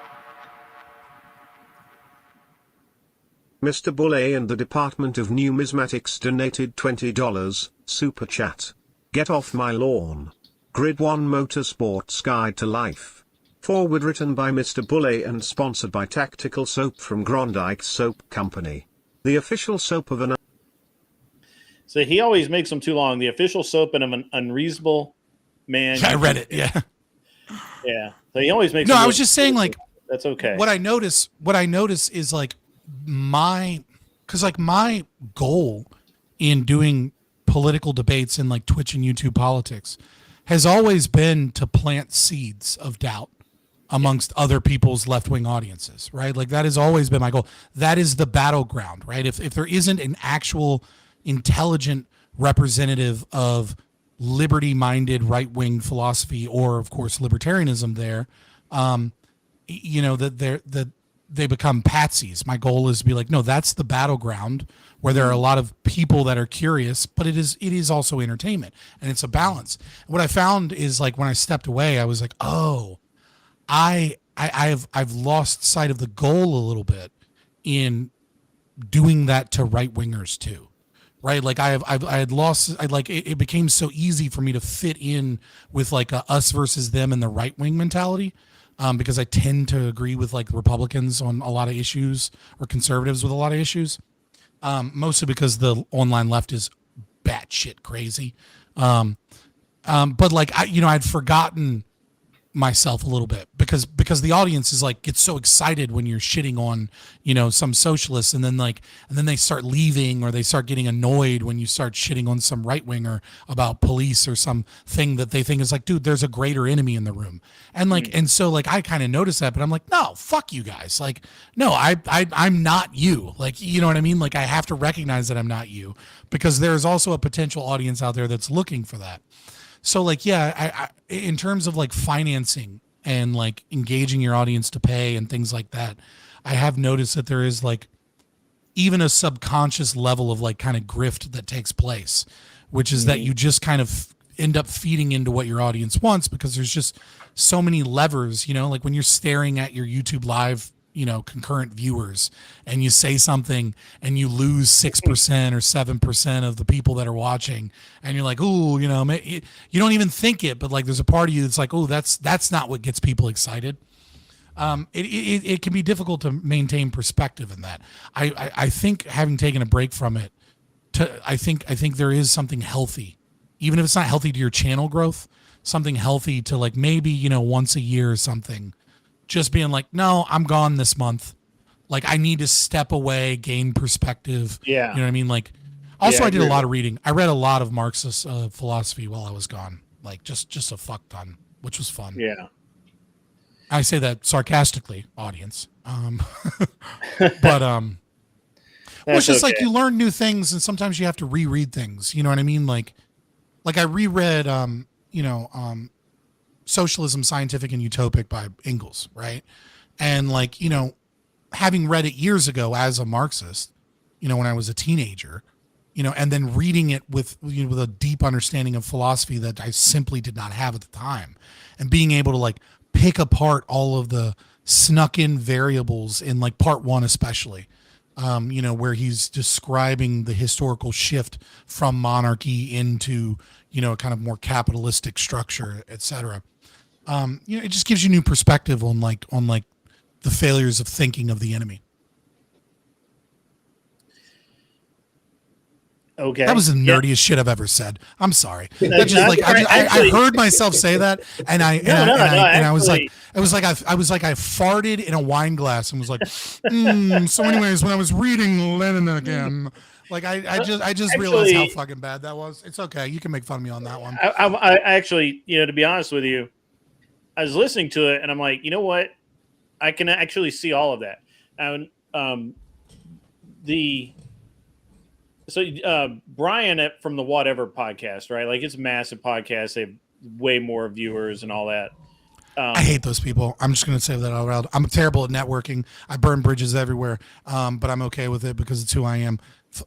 Mr. Boulay and the Department of Numismatics donated $20 super chat. Get off my lawn. Grid 1 Motorsports Guide to Life. Forward written by Mr. Bully and sponsored by Tactical Soap from Grondike Soap Company. The official soap of an... So he always makes them too long. The official soap of an unreasonable man. I read it. Yeah. Yeah. So he always makes. No, I was just saying, like, that's okay. What I notice is like my goal in doing political debates in like Twitch and YouTube politics has always been to plant seeds of doubt amongst other people's left-wing audiences, right? Like that has always been my goal. That is the battleground, right? If there isn't an actual intelligent representative of liberty-minded right-wing philosophy or, of course, libertarianism there, that they become patsies. My goal is to be like, no, that's the battleground where there are a lot of people that are curious, but it is also entertainment, and it's a balance. What I found is like when I stepped away, I was like, oh, I've lost sight of the goal a little bit in doing that to right wingers too, right? Like it became so easy for me to fit in with like a us versus them and the right wing mentality, because I tend to agree with like Republicans on a lot of issues or conservatives with a lot of issues, mostly because the online left is batshit crazy. But like I'd forgotten myself a little bit because the audience is like gets so excited when you're shitting on some socialists, and then they start leaving, or they start getting annoyed when you start shitting on some right winger about police or something that they think is like, dude, there's a greater enemy in the room, and and so like I kind of noticed that, but I'm like, no, fuck you guys, like no, I'm not you, like, you know what I mean, like I have to recognize that I'm not you, because there's also a potential audience out there that's looking for that. So like, yeah, I in terms of like financing and like engaging your audience to pay and things like that, I have noticed that there is like even a subconscious level of like kind of grift that takes place, which is that you just kind of end up feeding into what your audience wants, because there's just so many levers, like when you're staring at your YouTube live, concurrent viewers, and you say something and you lose 6% or 7% of the people that are watching, and you're like, ooh, you don't even think it, but like there's a part of you that's like, oh, that's not what gets people excited. It can be difficult to maintain perspective in that. I think having taken a break from it, I think there is something healthy, even if it's not healthy to your channel growth, something healthy to like maybe, once a year or something, just being like, no, I'm gone this month. Like I need to step away, gain perspective. Yeah. You know what I mean? Like, also I did a lot of reading. I read a lot of Marxist philosophy while I was gone, like just a fuck ton, which was fun. Yeah. I say that sarcastically, audience. But well, it's just like you learn new things, and sometimes you have to reread things. You know what I mean? Like I reread, Socialism, Scientific and Utopic by Engels, right? And like, having read it years ago as a Marxist, when I was a teenager, and then reading it with a deep understanding of philosophy that I simply did not have at the time, and being able to like pick apart all of the snuck in variables in like part one, especially, where he's describing the historical shift from monarchy into, a kind of more capitalistic structure, et cetera. It just gives you new perspective on the failures of thinking of the enemy. Okay. That was the nerdiest shit I've ever said. I'm sorry. That just like I heard myself say that, and I was like, it was like I farted in a wine glass and was like, So anyways, when I was reading Lenin again, like I just realized how fucking bad that was. It's okay. You can make fun of me on that one. I actually, to be honest with you, I was listening to it and I'm like, you know what? I can actually see all of that. And Brian from the Whatever podcast, right? Like it's a massive podcast. They have way more viewers and all that. I hate those people. I'm just going to say that out loud. I'm terrible at networking. I burn bridges everywhere. But I'm okay with it because it's who I am.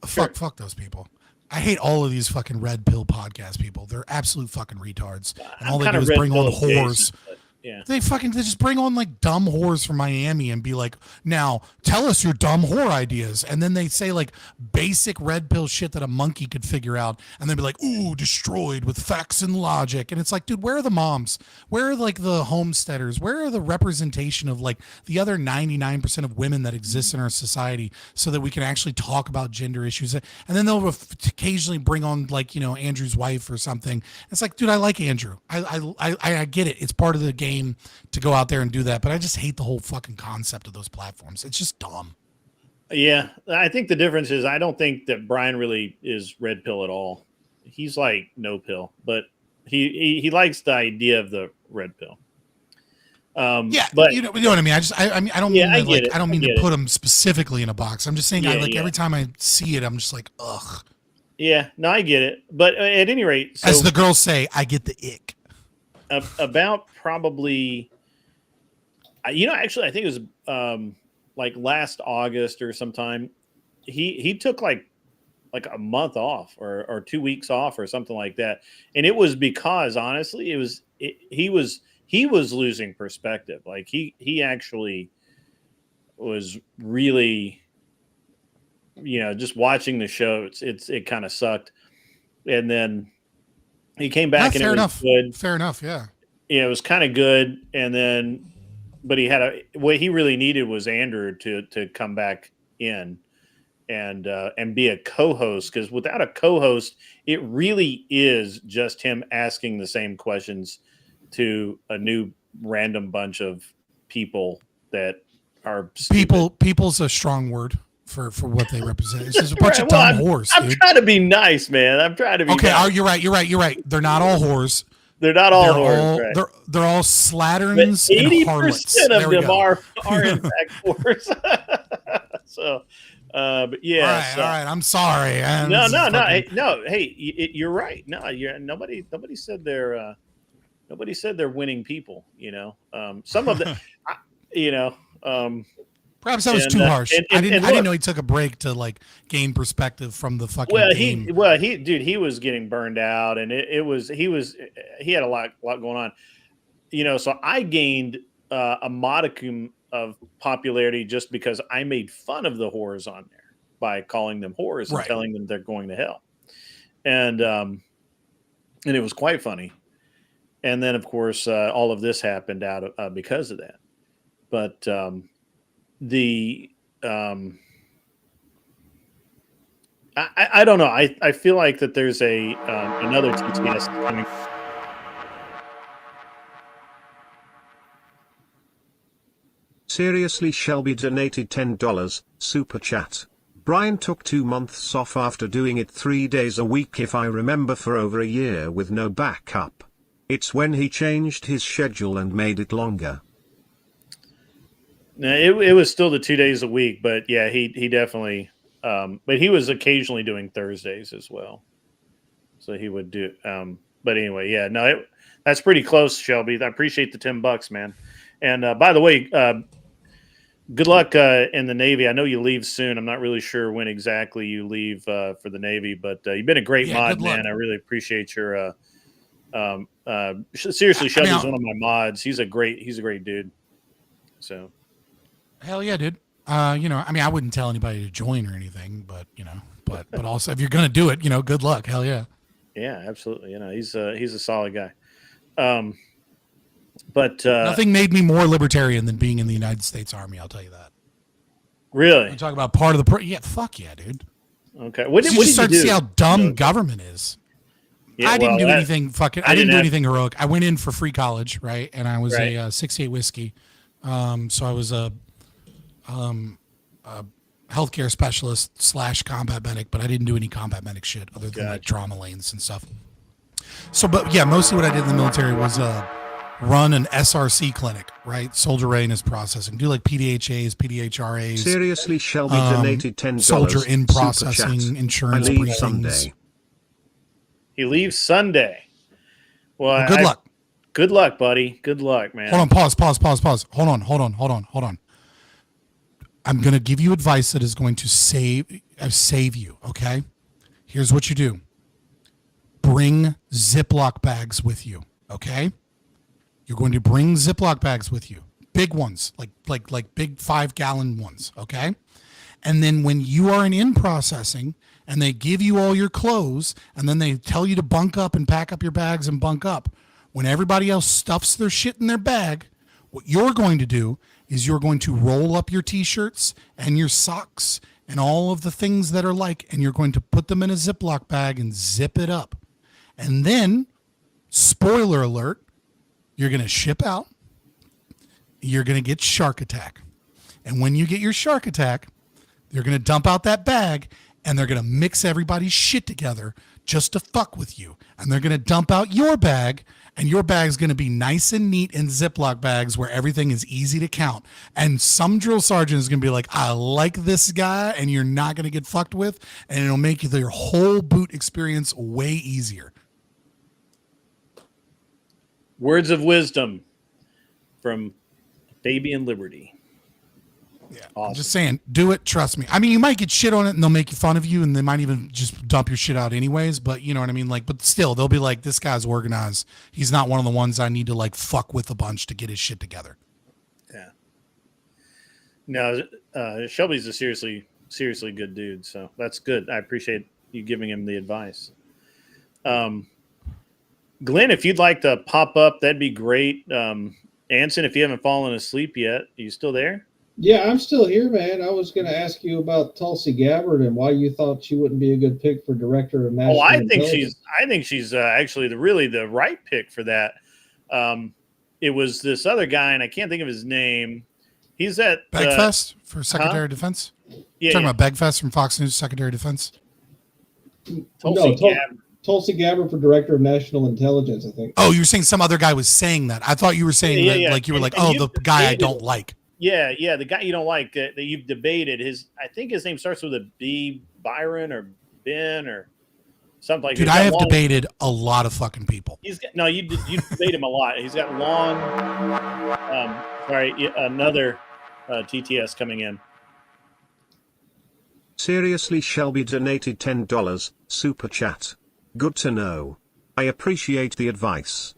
Fuck those people. I hate all of these fucking red pill podcast people. They're absolute fucking retards. And all they do is bring on whores. Yeah. They just bring on like dumb whores from Miami and be like, now tell us your dumb whore ideas. And then they say like basic red pill shit that a monkey could figure out. And they'd be like, ooh, destroyed with facts and logic. And it's like, dude, where are the moms? Where are like the homesteaders? Where are the representation of like the other 99% of women that exist in our society so that we can actually talk about gender issues? And then they'll occasionally bring on like, you know, Andrew's wife or something. It's like, dude, I like Andrew. I get it. It's part of the game to go out there and do that, but I just hate the whole fucking concept of those platforms. It's just dumb. Yeah, I think the difference is I don't think that Brian really is red pill at all. He's like no pill, but he likes the idea of the red pill. Yeah, but you know what I mean. I don't mean I don't mean to put him specifically in a box. I'm just saying every time I see it, I'm just like, ugh. Yeah, no, I get it. But at any rate, so, as the girls say, I get the ick. About probably, actually, I think it was like last August or sometime. He took like a month off or 2 weeks off or something like that, and it was because honestly, he was losing perspective. Like he actually was really, just watching the show. It kind of sucked, and then. He came back and it was good. Fair enough, yeah. Yeah, it was kind of good, and then, but what he really needed was Andrew to come back in, and be a co-host, because without a co-host, it really is just him asking the same questions to a new random bunch of people that are stupid. People's a strong word. For what they represent. It's just a bunch of dumb whores, I'm trying to be nice, man. I'm trying to be okay. nice. Oh, you're right. They're not all whores. They're not all whores. Right. They're all slatterns and harlots. 80% of them are in fact whores. So, but yeah. All right. I'm sorry. No. Hey, you're right. No, nobody said they're winning people. Some of them, Perhaps that was too harsh. I didn't know he took a break to like gain perspective from the fucking game. He was getting burned out, and he had a lot going on. So I gained a modicum of popularity just because I made fun of the whores on there by calling them whores and telling them they're going to hell, and it was quite funny. And then of course all of this happened out of because of that, but. I don't know. I feel like that there's another TTS coming. Seriously, Shelby donated $10 super chat. Brian took 2 months off after doing it 3 days a week, if I remember, for over a year with no backup. It's when he changed his schedule and made it longer. No, it was still the 2 days a week, but yeah, he definitely, but he was occasionally doing Thursdays as well. So he would do, but anyway, yeah, no, that's pretty close, Shelby. I appreciate the $10, man. And by the way, good luck in the Navy. I know you leave soon. I'm not really sure when exactly you leave for the Navy, but you've been a great mod, man. I really appreciate your. Seriously, Shelby's one of my mods. He's a great dude. So. Hell yeah, dude. I wouldn't tell anybody to join or anything, but but also if you're gonna do it, good luck. Hell yeah. Yeah, absolutely. He's a solid guy. But nothing made me more libertarian than being in the United States Army. I'll tell you that. Really? You talk about part of the yeah, fuck yeah, dude. Okay. What did you you start do? to see how dumb government is. Yeah, I didn't do anything fucking. I didn't do anything heroic. I went in for free college, right? And I was a 68 whiskey. So I was a healthcare specialist / combat medic, but I didn't do any combat medic shit other than like trauma lanes and stuff. So, but yeah, mostly what I did in the military was run an SRC clinic, right? Soldier readiness processing, do like PDHAs, PDHRAs. Seriously, Shelby donated $10. Soldier in processing, insurance I leave briefings. Sunday. He leaves Sunday. Well, good luck. Good luck, buddy. Good luck, man. Hold on, pause. Hold on. I'm going to give you advice that is going to save you, okay? Here's what you do. Bring Ziploc bags with you, okay? You're going to bring Ziploc bags with you, big ones, like big 5-gallon ones, okay? And then when you are in processing and they give you all your clothes and then they tell you to bunk up and pack up your bags and bunk up, when everybody else stuffs their shit in their bag, what you're going to do is you're going to roll up your t-shirts and your socks and all of the things that are like, and you're going to put them in a Ziploc bag and zip it up. And then, spoiler alert, you're going to ship out. You're going to get shark attack. And when you get your shark attack, they're going to dump out that bag and they're going to mix everybody's shit together just to fuck with you. And they're going to dump out your bag, and your bag's going to be nice and neat in Ziploc bags where everything is easy to count. And some drill sergeant is going to be like, I like this guy, and you're not going to get fucked with, and it'll make your whole boot experience way easier. Words of wisdom from Fabian Liberty. Yeah, awesome. I'm just saying, do it. Trust me. I mean, you might get shit on it and they'll make fun of you and they might even just dump your shit out anyways. But you know what I mean? Like, but still, they'll be like, this guy's organized. He's not one of the ones I need to like fuck with a bunch to get his shit together. Yeah. No, Shelby's a seriously good dude. So that's good. I appreciate you giving him the advice. Glenn, if you'd like to pop up, that'd be great. Anson, if you haven't fallen asleep yet, are you still there? Yeah, I'm still here, man. I was going to ask you about Tulsi Gabbard and why you thought she wouldn't be a good pick for director of national. Oh, I think intelligence. she's actually really the right pick for that. It was this other guy, and I can't think of his name. He's at Begfest for Secretary of Defense. Yeah, talking about Begfest from Fox News, Secretary of Defense. Tulsi Gabbard for director of national intelligence, I think. Oh, you were saying some other guy was saying that. I thought you were saying like you were like, oh, the guy I don't like. Yeah, the guy you don't like that you've debated. I think his name starts with a B, Byron or Ben or something like that. Dude, I have debated a lot of fucking people. You debate him a lot. He's got long. Another TTS coming in. Seriously, Shelby donated $10 super chat. Good to know. I appreciate the advice.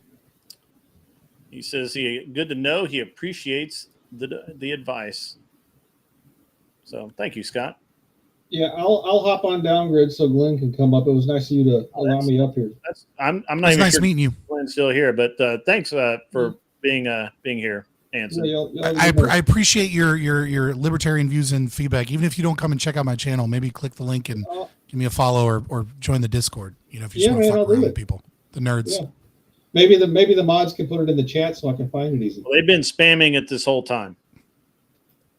He says good to know. He appreciates the advice. So thank you, Scott. Yeah, I'll hop on downgrade so Glenn can come up. It was nice of you to allow me up here. I'm not it's even nice sure meeting you. Glenn's still here, but thanks for being here, Anson. Yeah, I appreciate your libertarian views and feedback. Even if you don't come and check out my channel, maybe click the link and give me a follow or join the Discord. You know, if you just want to fuck around with people, the nerds. Yeah. Maybe the mods can put it in the chat so I can find it easy. Well, they've been spamming it this whole time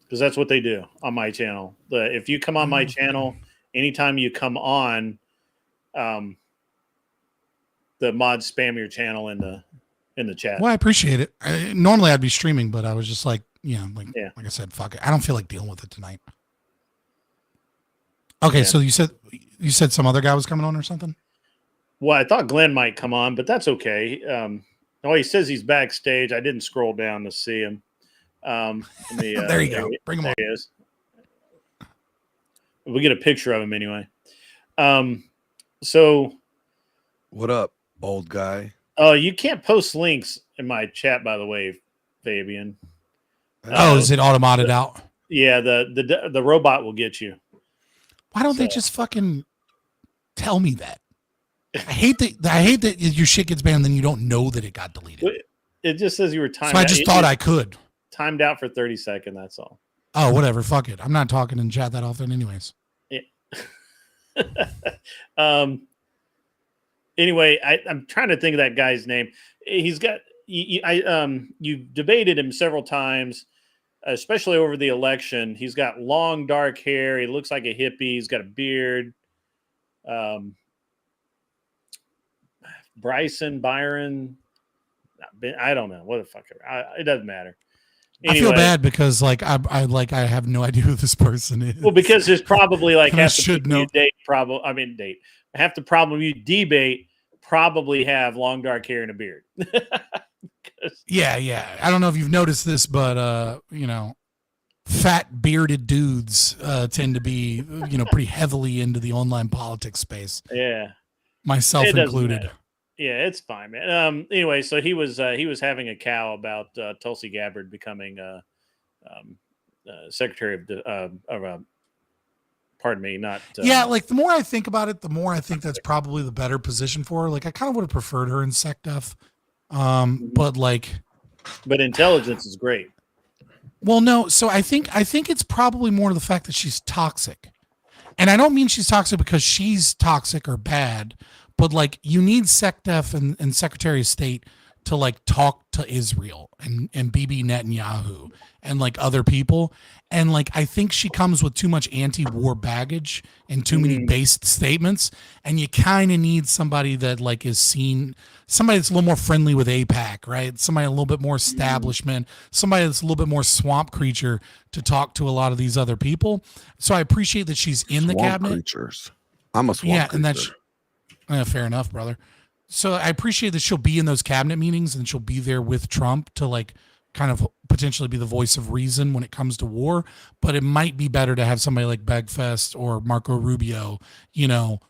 because that's what they do on my channel. If you come on my channel, anytime you come on, the mods spam your channel in the chat. Well, I appreciate it. Normally I'd be streaming, but I was just like, like I said, fuck it. I don't feel like dealing with it tonight. Okay, so you said some other guy was coming on or something? Well, I thought Glenn might come on, but that's okay. He says he's backstage. I didn't scroll down to see him. There you go. Bring him on. He is. We'll get a picture of him anyway. So, what up, old guy? Oh, you can't post links in my chat, by the way, Fabian. Is it automated out? Yeah, the robot will get you. Why don't they just fucking tell me that? I hate that your shit gets banned and then you don't know that it got deleted. It just says you were timed. So I just thought I could. Timed out for 30 seconds, that's all. Oh, whatever. Fuck it. I'm not talking in chat that often anyways. Yeah. Anyway, I'm trying to think of that guy's name. He's got you've debated him several times, especially over the election. He's got long dark hair. He looks like a hippie. He's got a beard. Byron. I don't know what the fuck. It doesn't matter. Anyway, I feel bad because I have no idea who this person is. Well, because there's probably half the problem you debate probably have long dark hair and a beard. Yeah. I don't know if you've noticed this, but fat bearded dudes tend to be pretty heavily into the online politics space. Yeah, myself included. Yeah, it's fine, man. Anyway, so he was having a cow about Tulsi Gabbard becoming Secretary of pardon me, not Yeah, like the more I think about it, the more I think that's probably the better position for her. Like I kind of would have preferred her in SecDef. But like, but intelligence is great. well, no. So I think it's probably more the fact that she's toxic, and I don't mean she's toxic because she's toxic or bad, but like you need SecDef and Secretary of State to like talk to Israel and Bibi Netanyahu and like other people. And like, I think she comes with too much anti-war baggage and too many based statements. And you kind of need somebody that like is seen, somebody that's a little more friendly with AIPAC, right? Somebody a little bit more establishment, somebody that's a little bit more swamp creature to talk to a lot of these other people. So I appreciate that she's in the cabinet. Creatures. I'm a swamp creature. And that's fair enough, brother. So I appreciate that she'll be in those cabinet meetings and she'll be there with Trump to like kind of potentially be the voice of reason when it comes to war. But it might be better to have somebody like Begfest or Marco Rubio, you know,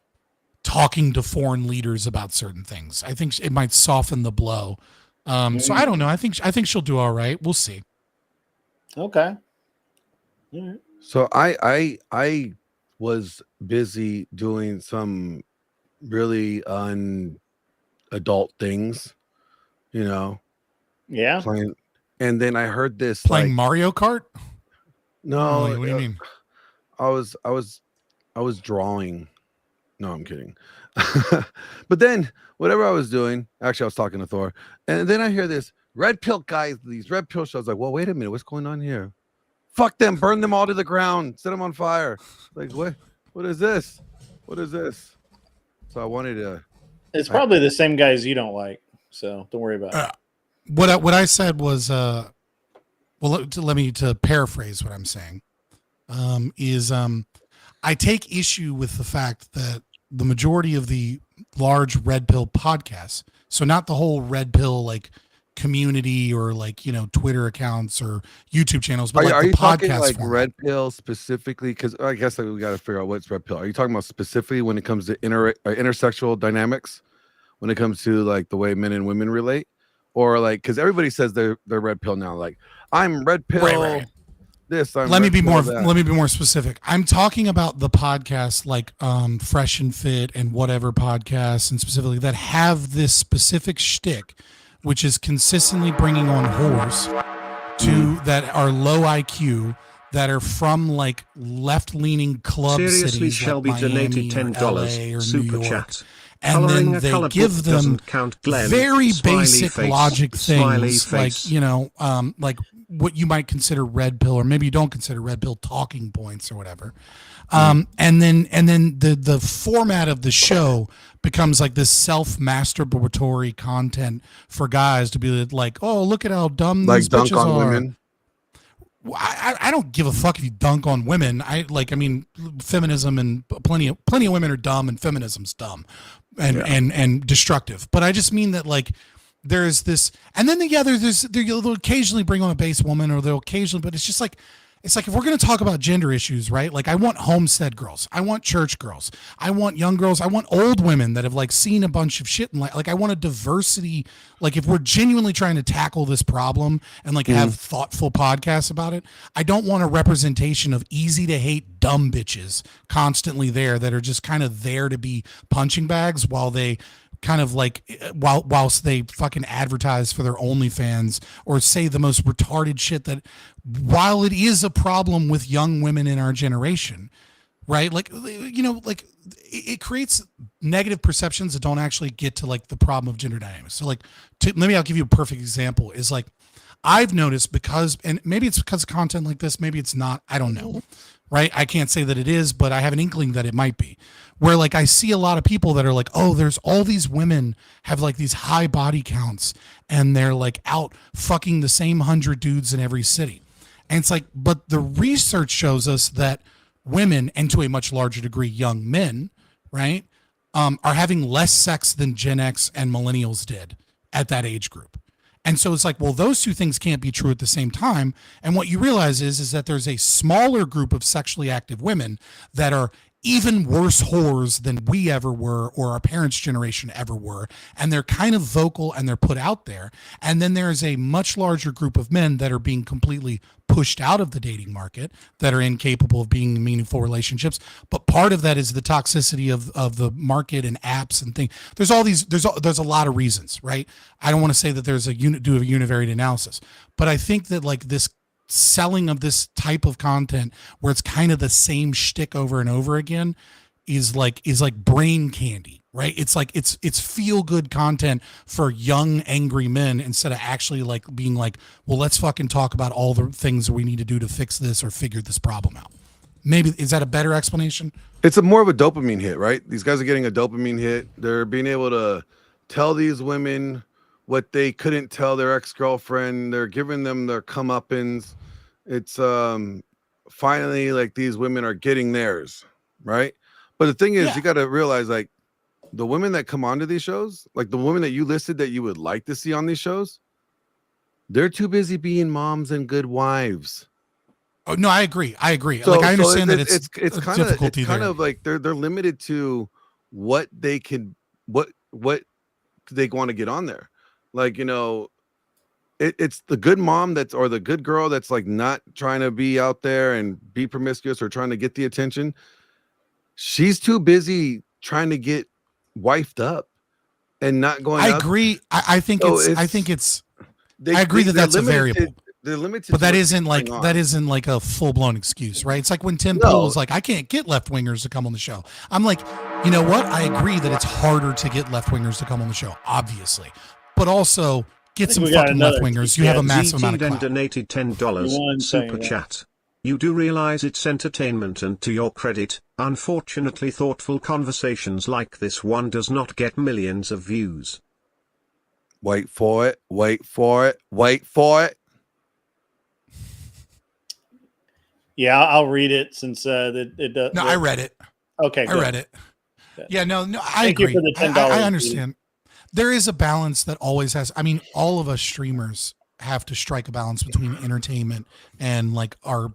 talking to foreign leaders about certain things. I think it might soften the blow. So I don't know. I think she'll do all right. We'll see. Okay. So I was busy doing some really adult things, you know. Yeah. Playing, and then I heard this Playing like, Mario Kart. No, what do you mean? I was drawing. No, I'm kidding. But then whatever I was doing, actually I was talking to Thor, and then I hear this red pill guys, these red pill shows. Like, well, wait a minute, what's going on here? Fuck them, burn them all to the ground, set them on fire. Like, what is this? What is this? So I wanted to. It's probably the same guys you don't like, so don't worry about it. What I said was, well, let me paraphrase what I'm saying, I take issue with the fact that the majority of the large red pill podcasts, so not the whole red pill like community or like, you know, Twitter accounts or YouTube channels, but are like you the talking podcast like format. red pill specifically? Because I guess we got to figure out what's red pill. Are you talking about specifically when it comes to intersexual dynamics, when it comes to like the way men and women relate, or like because everybody says they're red pill now, like I'm red pill. Right. This I'm let me be more that. Let me be more specific. I'm talking about the podcasts like Fresh and Fit and whatever podcasts, and specifically that have this specific shtick, which is consistently bringing on whores that are low IQ, that are from like left-leaning club Seriously, cities Shelby like Miami donated or LA $10 or super New York. chat. And Coloring then a they colour give book them doesn't count, Glenn. very Smiley basic face. logic Smiley things, face. like, you know, like what you might consider red pill, or maybe you don't consider red pill talking points or whatever. And then the format of the show becomes like this self-masturbatory content for guys to be like, oh, look at how dumb Like these dunk bitches on are. women. I don't give a fuck if you dunk on women. I mean, feminism and plenty of women are dumb, and feminism's dumb and destructive. But I just mean that like there's this, and then they'll occasionally bring on a base woman, or they'll occasionally, but it's just like, it's like if we're going to talk about gender issues, right? Like I want homestead girls, I want church girls, I want young girls, I want old women that have like seen a bunch of shit, and like I want a diversity. Like if we're genuinely trying to tackle this problem and like have thoughtful podcasts about it, I don't want a representation of easy to hate dumb bitches constantly there that are just kind of there to be punching bags while they kind of like whilst they fucking advertise for their OnlyFans or say the most retarded shit that, while it is a problem with young women in our generation, right? Like, you know, like it creates negative perceptions that don't actually get to like the problem of gender dynamics. So like, maybe I'll give you a perfect example is like, I've noticed because, and maybe it's because of content like this, maybe it's not, I don't know. Right. I can't say that it is, but I have an inkling that it might be, where like I see a lot of people that are like, oh, there's all these women have like these high body counts and they're like out fucking the same 100 dudes in every city. And it's like, but the research shows us that women, and to a much larger degree, young men, right, are having less sex than Gen X and millennials did at that age group. And so it's like, well, those two things can't be true at the same time. And what you realize is that there's a smaller group of sexually active women that are even worse whores than we ever were or our parents' generation ever were. And they're kind of vocal and they're put out there. And then there's a much larger group of men that are being completely pushed out of the dating market, that are incapable of being in meaningful relationships. But part of that is the toxicity of the market and apps and things. There's all these, there's a lot of reasons, right? I don't want to say that there's a univariate analysis, but I think that like this selling of this type of content where it's kind of the same shtick over and over again is like brain candy, right? It's like it's feel good content for young angry men instead of actually like being like, well, let's fucking talk about all the things we need to do to fix this or figure this problem out. Maybe, is that a better explanation? It's more of a dopamine hit, right? These guys are getting a dopamine hit. They're being able to tell these women what they couldn't tell their ex-girlfriend. They're giving them their comeuppance. It's finally like these women are getting theirs, right? But the thing is, you got to realize like the women that come onto these shows, like the women that you listed that you would like to see on these shows, they're too busy being moms and good wives. Oh no, I agree. So, like I understand that it's kind of like they're limited to what they can, what they want to get on there. Like, you know, it's the good mom that's, or the good girl that's like not trying to be out there and be promiscuous or trying to get the attention. She's too busy trying to get wifed up and not going. I agree. I think so it's. I agree that that's limited, a variable. They're limited, but that isn't like a full blown excuse, right? It's like when Tim Pool is like, I can't get left wingers to come on the show. I'm like, you know what? I agree that it's harder to get left wingers to come on the show, obviously, but also get some fucking left wingers. You have a massive amount of clout. Donated $10 super chat. You do realize it's entertainment, and to your credit, unfortunately thoughtful conversations like this one does not get millions of views. Wait for it. Wait for it. Wait for it. Yeah, I'll read it since it does. No, I read it. Okay, I read it. Yeah, no, I agree. Thank you for the $10. I understand. There is a balance that always has. I mean, all of us streamers have to strike a balance between entertainment and like our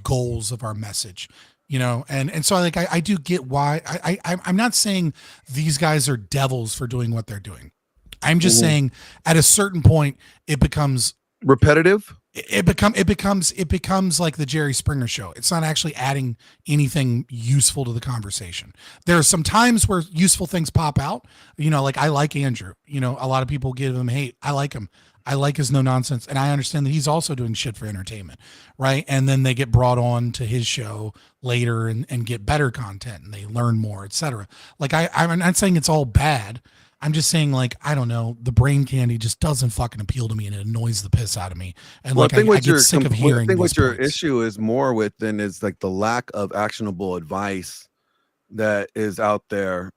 goals of our message, you know. And so like I do get why I'm not saying these guys are devils for doing what they're doing. I'm just saying at a certain point it becomes repetitive. It becomes like the Jerry Springer show. It's not actually adding anything useful to the conversation. There are some times where useful things pop out. You know, like I like Andrew. You know, a lot of people give him hate. I like him. I like his no nonsense, and I understand that he's also doing shit for entertainment, right? And then they get brought on to his show later and get better content, and they learn more, etc. Like I'm not saying it's all bad. I'm just saying, like, I don't know, the brain candy just doesn't fucking appeal to me, and it annoys the piss out of me. And well, like, I get sick of hearing. I think what your issue is more with than is like the lack of actionable advice that is out there,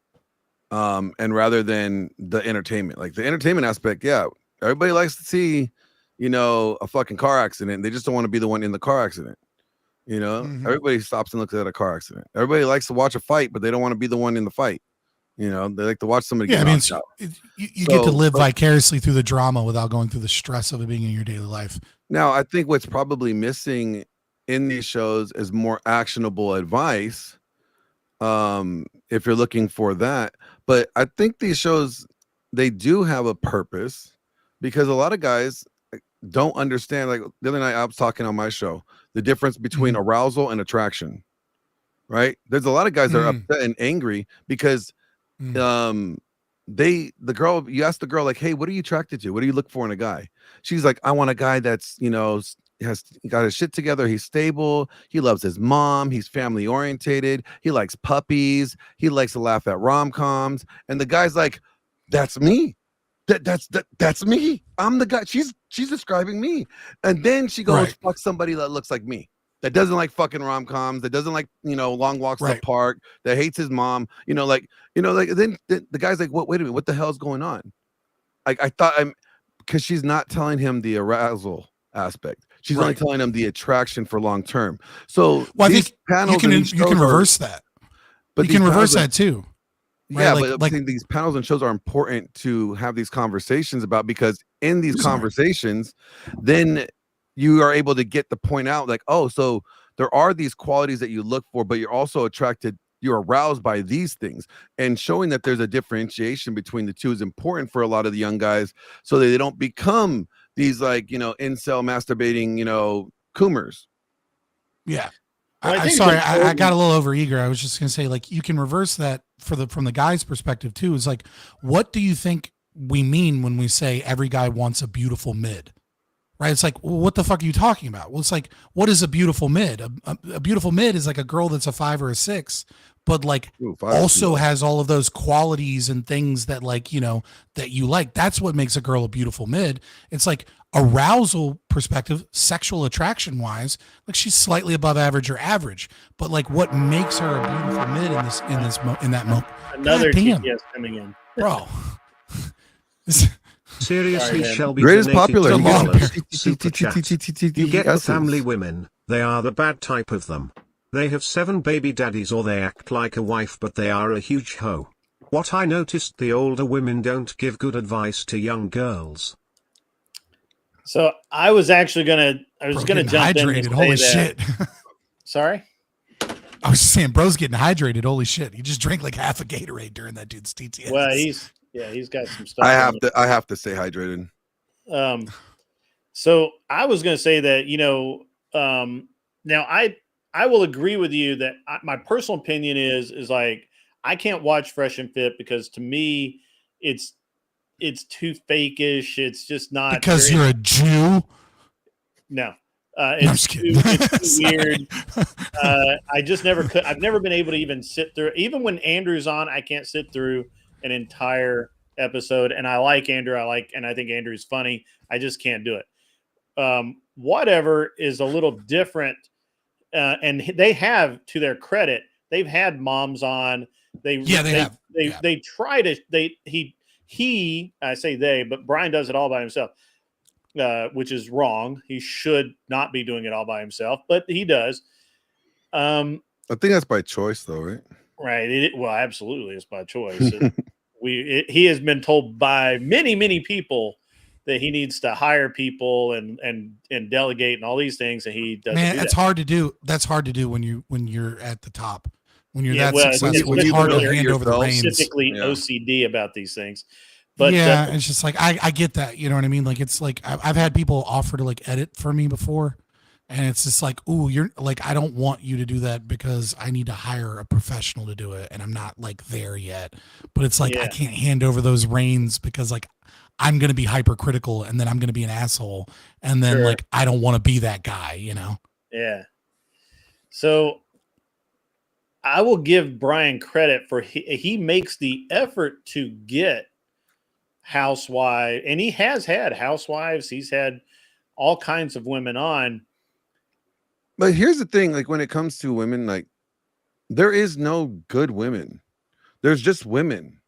and rather than the entertainment, like the entertainment aspect. Yeah, everybody likes to see, you know, a fucking car accident. They just don't want to be the one in the car accident. You know, everybody stops and looks at a car accident. Everybody likes to watch a fight, but they don't want to be the one in the fight. You know, they like to watch somebody get knocked out. You get to live vicariously through the drama without going through the stress of it being in your daily life. Now, I think what's probably missing in these shows is more actionable advice, if you're looking for that. But I think these shows, they do have a purpose, because a lot of guys don't understand. Like the other night I was talking on my show, the difference between arousal and attraction, right? There's a lot of guys that are upset and angry because the girl, you ask the girl, like, hey, what are you attracted to? What do you look for in a guy? She's like, I want a guy that's, you know, has got his shit together. He's stable. He loves his mom. He's family orientated. He likes puppies. He likes to laugh at rom-coms. And the guy's like, that's me. That's me. I'm the guy. She's describing me. And then she goes, fuck somebody that looks like me, that doesn't like fucking rom-coms, that doesn't like, you know, long walks to the park, that hates his mom, you know, like then the guy's like, wait a minute, what the hell's going on? Like, I thought because she's not telling him the arousal aspect. She's only telling him the attraction for long term. So I think you can reverse that. But you can reverse that too. Right? Yeah, but I think these panels and shows are important to have these conversations about, because in these conversations, then you are able to get the point out, like, oh, so there are these qualities that you look for, but you're also attracted you're aroused by these things. And showing that there's a differentiation between the two is important for a lot of the young guys, so that they don't become these like, incel masturbating, coomers. Yeah. Well, I think Sorry, it's I got a important. little over eager. I was just gonna say, like, you can reverse that from the guy's perspective too. Is like, what do you think we mean when we say every guy wants a beautiful mid? Right? It's like, well, what the fuck are you talking about? Well, it's like, what is a beautiful mid? A beautiful mid is like a girl that's a 5 or a 6, but like also has all of those qualities and things that like, that you like. That's what makes a girl a beautiful mid. It's like arousal perspective, sexual attraction wise, like she's slightly above average or average, but like what makes her a beautiful mid in that moment? Another God damn, TPS coming in. bro. Seriously, Sorry, Shelby Greatest donated popular. $2 super chat. You get the family women, they are the bad type of them. They have 7 baby daddies or they act like a wife but they are a huge hoe. What I noticed, the older women don't give good advice to young girls. So I was actually gonna jump in and hydrated. say Holy that. shit. Sorry? I was just saying, bro's getting hydrated. Holy shit. He just drank like half a Gatorade during that dude's TTS. Well, he's got some stuff. I have to stay hydrated. So I was going to say that, now I will agree with you that my personal opinion is like, I can't watch Fresh and Fit because to me, it's too fakish. It's just not because you're a Jew. No. It's too weird. I just never could. I've never been able to even sit through. Even when Andrew's on, I can't sit through an entire episode. And I like Andrew. And I think Andrew's funny. I just can't do it. Whatever is a little different. And they have, to their credit, they've had moms on. They try to. I say they, but Brian does it all by himself. Which is wrong. He should not be doing it all by himself, but he does. I think that's by choice, though, right? Right. Well, absolutely, it's by choice. He has been told by many, many people that he needs to hire people and delegate and all these things, and he doesn't. Man, that's hard to do. That's hard to do when you're at the top. When you're successful, it's hard to hand over the reins. Specifically OCD about these things. But it's just like I get that, you know what I mean? Like it's like I've had people offer to like edit for me before, and it's just like, ooh, you're like, I don't want you to do that because I need to hire a professional to do it, and I'm not like there yet. But it's like I can't hand over those reins because like I'm gonna be hypercritical, and then I'm gonna be an asshole, and then like I don't want to be that guy, Yeah. So I will give Brian credit for he makes the effort to get housewife, and he has had housewives. He's had all kinds of women on. But here's the thing, like when it comes to women, like there is no good women. There's just women.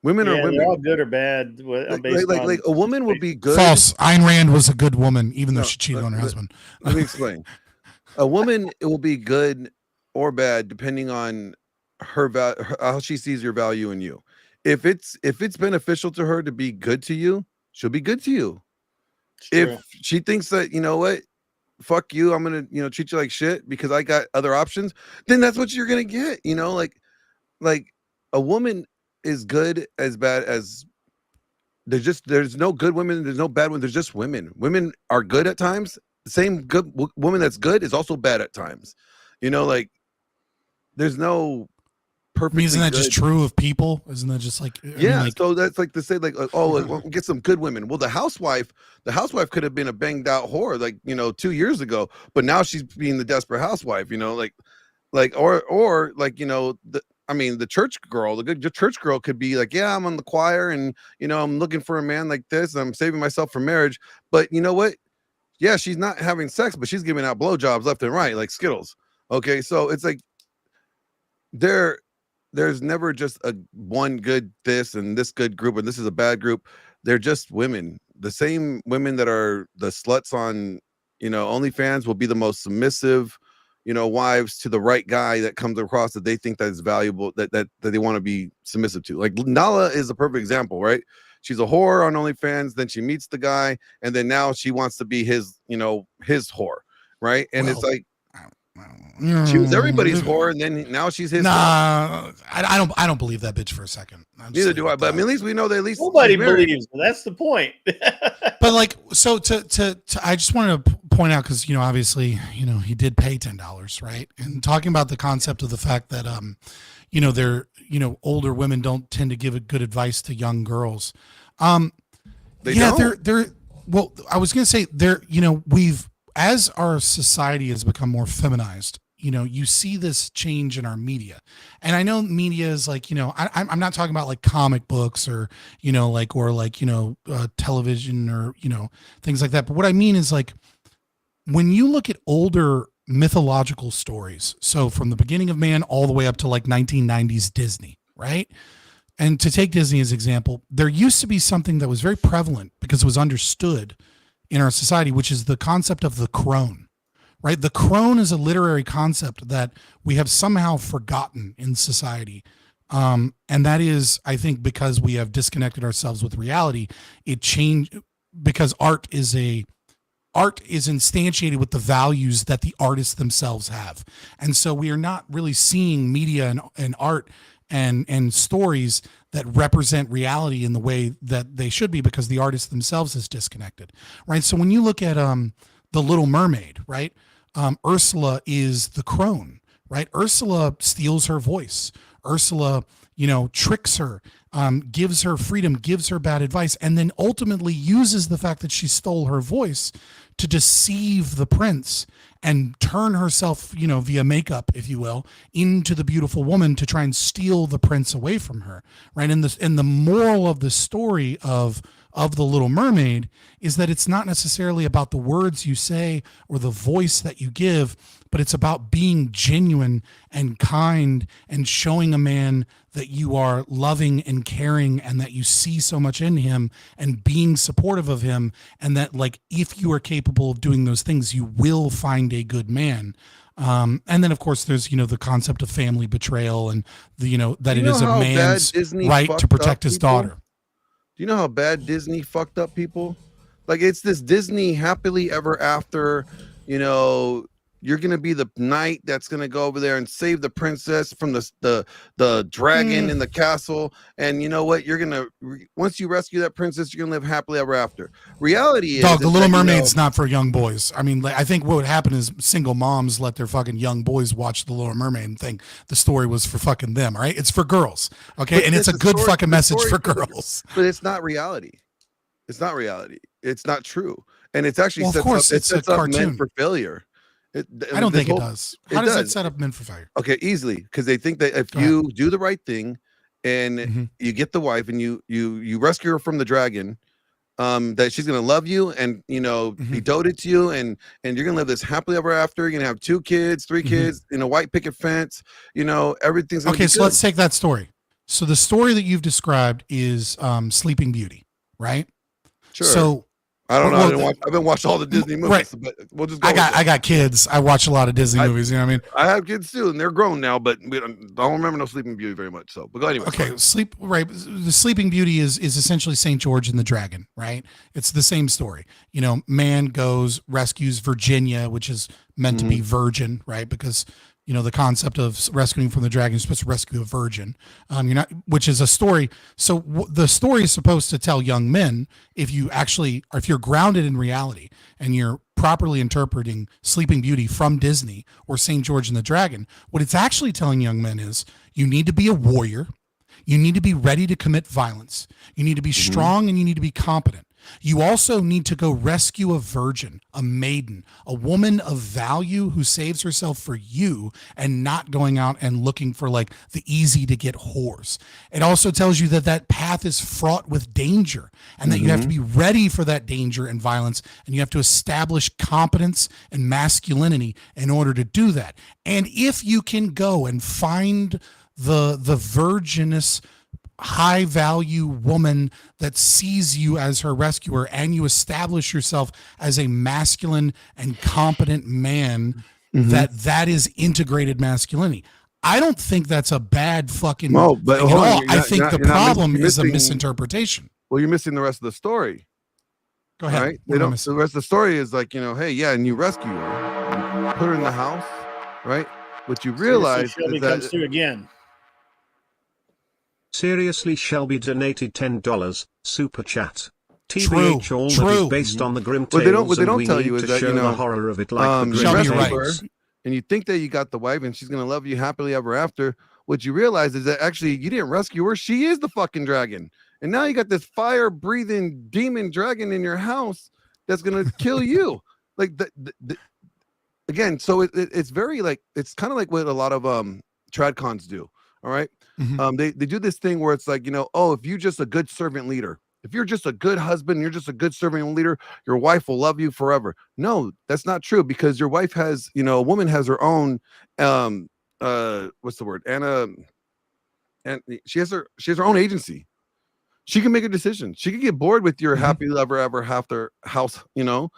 Women are women. They're all good or bad. Like a woman would be good. False. Ayn Rand was a good woman, even though she cheated on her husband. Let me explain. A woman, it will be good or bad depending on her how she sees your value in you. If it's beneficial to her to be good to you, she'll be good to you. If she thinks that, you know what, fuck you, I'm gonna treat you like shit because I got other options, then that's what you're gonna get. Like a woman is good as bad as there's no good women, there's no bad women, there's just women. Women are good at times. The same good woman that's good is also bad at times. Like there's no perfectly Isn't that good. just true of people? Isn't that just like so that's like to say like we'll get some good women. Well, the housewife could have been a banged out whore 2 years ago, but now she's being the desperate housewife. The church girl, the good church girl could be like, yeah, I'm on the choir and I'm looking for a man like this. I'm saving myself for marriage, but you know what? Yeah, she's not having sex, but she's giving out blowjobs left and right like Skittles. Okay, so it's like there's never just a one good this and this good group and this is a bad group. They're just women. The same women that are the sluts on, OnlyFans will be the most submissive, wives to the right guy that comes across that they think that is valuable, that they want to be submissive to. Like Nala is a perfect example, right? She's a whore on OnlyFans, then she meets the guy, and then now she wants to be his whore, right? And it's like, She was everybody's whore, and then now she's his. Nah, I don't believe that bitch for a second. Neither do I. But I mean, at least we know that at least Nobody believes. That's the point. But like, so to I just wanted to point out, because obviously he did pay $10, right? And talking about the concept of the fact that they're older women don't tend to give a good advice to young girls. They're well, I was gonna say we've, as our society has become more feminized, you see this change in our media. And I know media is like, I'm not talking about like comic books or, television or, things like that. But what I mean is like, when you look at older mythological stories, so from the beginning of man all the way up to like 1990s Disney, right? And to take Disney as example, there used to be something that was very prevalent because it was understood in our society, which is the concept of the crone. Right? The crone is a literary concept that we have somehow forgotten in society. And that is, I think, because we have disconnected ourselves with reality. It changed because art is instantiated with the values that the artists themselves have. And so we are not really seeing media and art and stories that represent reality in the way that they should be, because the artists themselves is disconnected. Right? So when you look at The Little Mermaid, right? Ursula is the crone, right? Ursula steals her voice. Ursula, tricks her, gives her freedom, gives her bad advice, and then ultimately uses the fact that she stole her voice to deceive the prince and turn herself, via makeup, if you will, into the beautiful woman to try and steal the prince away from her, right? And the moral of the story of The Little Mermaid is that it's not necessarily about the words you say or the voice that you give, but it's about being genuine and kind and showing a man that you are loving and caring and that you see so much in him and being supportive of him. And that, like, if you are capable of doing those things, you will find a good man. And then of course there's, the concept of family betrayal and that it is a man's right to protect his daughter. Do you know how bad Disney fucked up people? Like, it's this Disney happily ever after, you're going to be the knight that's going to go over there and save the princess from the dragon in the castle. And you know what? You're going to, once you rescue that princess, you're going to live happily ever after. Reality is, The Little Mermaid's not for young boys. I mean, I think what would happen is single moms let their fucking young boys watch The Little Mermaid and think the story was for fucking them, right? It's for girls. Okay. And it's a good fucking message for girls. But it's not reality. It's not reality. It's not true. And it's actually of course, it's a cartoon. Men for failure. I don't think it does. How does it set up men for failure? Okay, easily, because they think that if you do the right thing and you get the wife and you rescue her from the dragon, that she's gonna love you and be doted to you and you're gonna live this happily ever after. You're gonna have 2 kids, 3 kids in a white picket fence. Everything's gonna be so good. let's take that story. So the story that you've described is Sleeping Beauty, right? Sure. So I don't know. I've been watching all the Disney movies, right. But we'll just go. I got kids. I watch a lot of Disney movies. You know what I mean? I have kids too, and they're grown now, but I don't remember no Sleeping Beauty very much. So, but go anyway. Okay, the Sleeping Beauty is essentially St. George and the Dragon, right? It's the same story. Man goes, rescues Virginia, which is meant to be virgin, right? Because the concept of rescuing from the dragon, you're supposed to rescue a virgin. Which is a story. So the story is supposed to tell young men, if you're grounded in reality and you're properly interpreting Sleeping Beauty from Disney or St. George and the Dragon, what it's actually telling young men is you need to be a warrior. You need to be ready to commit violence. You need to be strong and you need to be competent. You also need to go rescue a virgin, a maiden, a woman of value who saves herself for you and not going out and looking for like the easy to get whores. It also tells you that path is fraught with danger and that you have to be ready for that danger and violence, and you have to establish competence and masculinity in order to do that. And if you can go and find the virginous high value woman that sees you as her rescuer and you establish yourself as a masculine and competent man, that is integrated masculinity. I don't think that's a bad fucking thing at all. I think the problem is a misinterpretation. Well, you're missing the rest of the story. Go ahead. Right? The rest of the story is like, hey, yeah, and you rescue her, you put her in the house, right? What you Seriously, realize Shelby is that comes through again. Seriously, Shelby donated $10 super chat. True, TBH, all that is true. based on the grim what tales, they and don't we tell need you is to that, show you the know, horror of it like the you grim Shelby, mess you're with right. her, and you think that you got the wife and she's gonna love you happily ever after. What you realize is that actually you didn't rescue her. She is the fucking dragon, and now you got this fire-breathing demon dragon in your house that's gonna kill you. Like again, so it's very like, it's kind of like what a lot of tradcons do. All right. Mhm. They do this thing where it's like, you know, oh, if you're just a good servant leader, if you're just a good husband, you're just a good servant leader, your wife will love you forever. No, that's not true, because your wife has, you know, a woman has her own what's the word? And she has her own agency. She can make a decision. She can get bored with your happy ever after house, you know.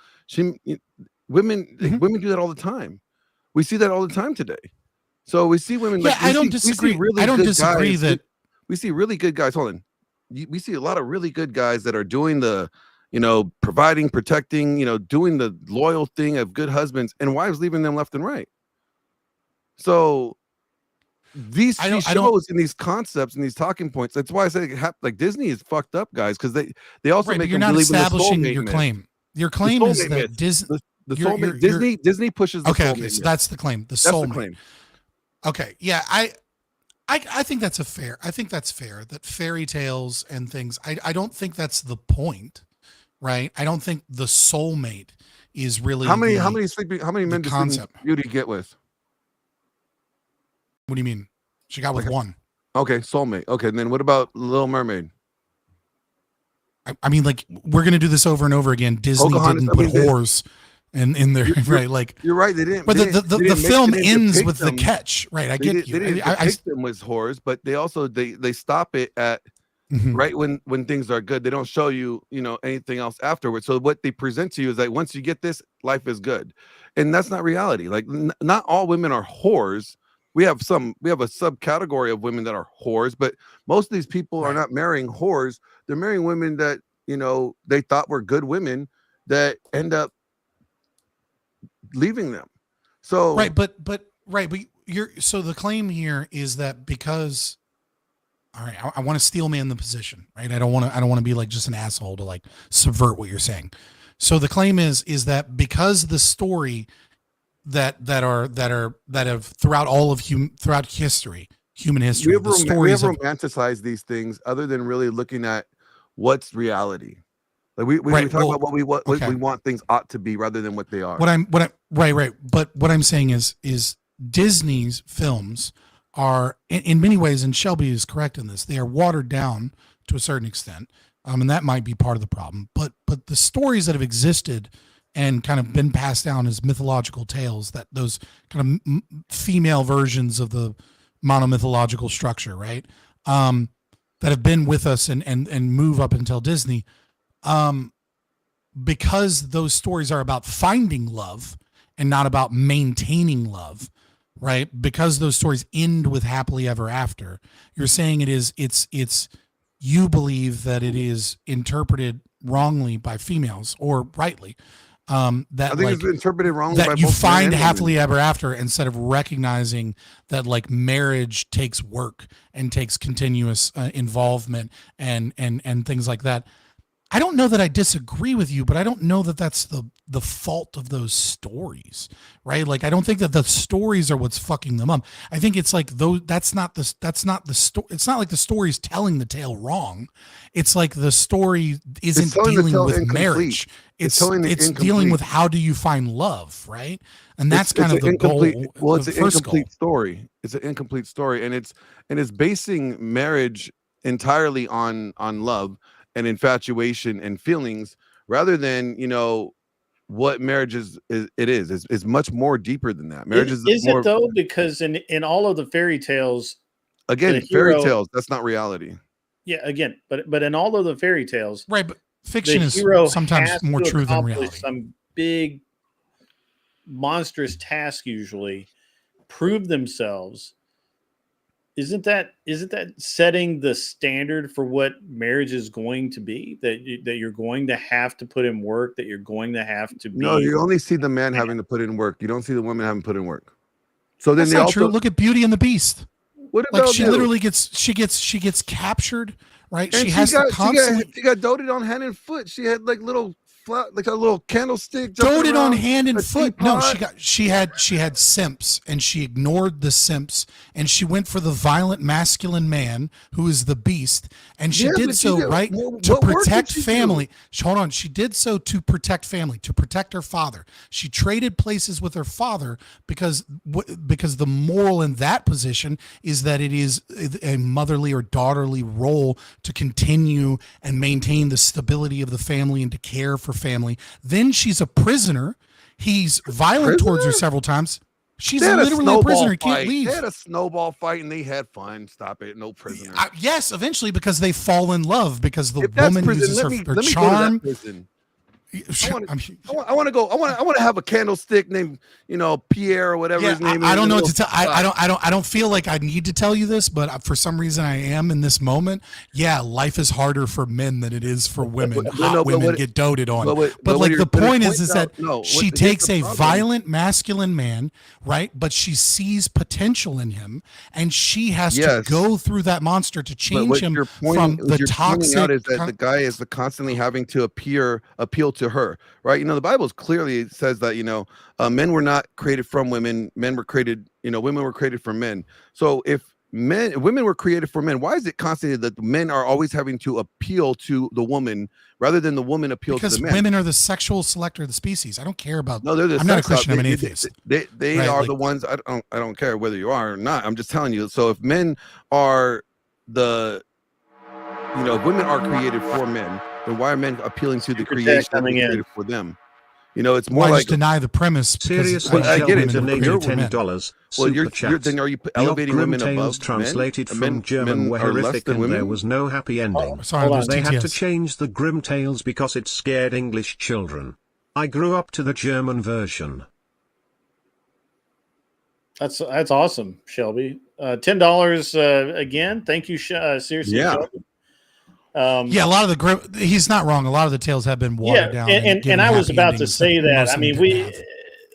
Women do that all the time. We see that all the time today. So we see women like, I don't disagree. really I don't good disagree guys. that We see really good guys. Hold on. We see a lot of really good guys that are doing the, you know, providing, protecting, you know, doing the loyal thing of good husbands, and wives leaving them left and right. So these shows and these concepts and these talking points. That's why I say like Disney is fucked up, guys, because they also make you're them not believe in the establishing soulmate your myth. claim. Your claim is soulmate that myth. Disney. The soulmate Disney pushes the soulmate myth. So that's the claim. The That's soulmate. the claim. Okay, yeah, I think that's fair. I think that's fair, that fairy tales and things. I don't think that's the point, right? I don't think the soulmate is really how many men does Sleeping Beauty get with? What do you mean? She got with one. Okay, soulmate. Okay, and then what about Little Mermaid? I mean, like, we're gonna do this over and over again. Disney didn't put whores in there, right? Like, you're right. They didn't. But the film ends with them. the catch, right? I They get you. They didn't depict them as whores, but they also they stop it at right when things are good. They don't show you, you know, anything else afterwards. So what they present to you is like, once you get this, life is good, and that's not reality. Like, not all women are whores. We have a subcategory of women that are whores, but most of these people are not marrying whores. They're marrying women that, you know, they thought were good women that end up leaving them. So but you're, so the claim here is that because, all right, I want to steel man the position, right? I don't want to be like just an asshole to like subvert what you're saying. So the claim is that because the story that have throughout all of human history, we have romanticized these things other than really looking at what's reality. Like we talk about what we want things ought to be rather than what they are. But what I'm saying is Disney's films are in many ways, and Shelby is correct in this, they are watered down to a certain extent. And that might be part of the problem. But the stories that have existed and kind of been passed down as mythological tales, that those kind of female versions of the monomythological structure, right? That have been with us and move up until Disney. Because those stories are about finding love and not about maintaining love, right? Because those stories end with happily ever after. You're saying it's you believe that it is interpreted wrongly by females, or rightly. That I think it's interpreted wrongly by that you both find men and happily women. ever after, instead of recognizing that like marriage takes work and takes continuous involvement and things like that. I don't know that I disagree with you, but I don't know that that's the fault of those stories, right? Like, I don't think that the stories are what's fucking them up. I think it's like, though, that's not the story. It's not like the story's telling the tale wrong. It's like the story isn't dealing with marriage. It's dealing with how do you find love, right? And that's kind of the goal. Well, it's an incomplete story. It's an incomplete story, and it's basing marriage entirely on love and infatuation and feelings, rather than, you know, what marriage is much more deeper than that. Marriage is more, it though, because in all of the fairy tales, again, fairy tales, that's not monstrous. Yeah, again, but in all of the fairy tales, right? But fiction is sometimes more true than reality. Some big monstrous task, usually prove themselves. Isn't that setting the standard for what marriage is going to be? That you're going to have to put in work, that you're going to have to be. No, you only see the man having to put in work. You don't see the woman having to put in work. So then That's they not also true. Look at Beauty and the Beast. what Like about she Nell? literally gets captured, right? And She has to constantly she got doted on hand and foot. She had like little like a little candlestick jumping doted on around, hand and a foot. No, teapot. she had simps, and she ignored the simps, and she went for the violent masculine man who is the beast, and she Yeah, did but so did- right what to work did protect she do? family. Hold on, she did so to protect family, to protect her father. She traded places with her father because the moral in that position is that it is a motherly or daughterly role to continue and maintain the stability of the family and to care for family. Then she's a prisoner. He's violent towards her Prisoner? several times. She's They had literally a prisoner. Can't fight. leave. They had a snowball fight and they had fun. Stop it. No prisoner. Yes, eventually because they fall in love because the If that's woman prison, uses her let me go to charm. that prison. I I'm- want to go. I want to have a candlestick named, Pierre or whatever Yeah, his name is. I don't know a what to tell. little I don't feel like I need to tell you this, but for some reason I am in this moment. Yeah, life is harder for men than it is for women. Hot women get doted on. But like the point is that she takes a violent masculine man, right? But she sees potential in him, and she has to go through that monster to change him from the toxic. Out is that the guy is constantly having to appeal to her, right? The Bible clearly says that men were not created from women. Men were created, women were created from men. So if women were created for men, why is it constantly that the men are always having to appeal to the woman rather than the woman appeal to the man? Because women are the sexual selector of the species. I don't care about. No, they're the I'm not a Christian. I'm an atheist. They right? are the ones. I don't care whether you are or not. I'm just telling you. So if men are if women are created for men, then why are men appealing to the creation that was created for them? It's more like just deny the premise. Seriously, I get it. donated $10. Well, Super chat. then are you elevating women above translated men? from German, were are less horrific, than and women? there was no happy ending. Sorry, They had to TTS. change the Grimm tales because it scared English children. I grew up to the German version. That's awesome, Shelby. $10 again. Thank you, seriously, Yeah. Shelby. Yeah, a lot of the he's not wrong. A lot of the tales have been watered down. And I was about to say that. I mean,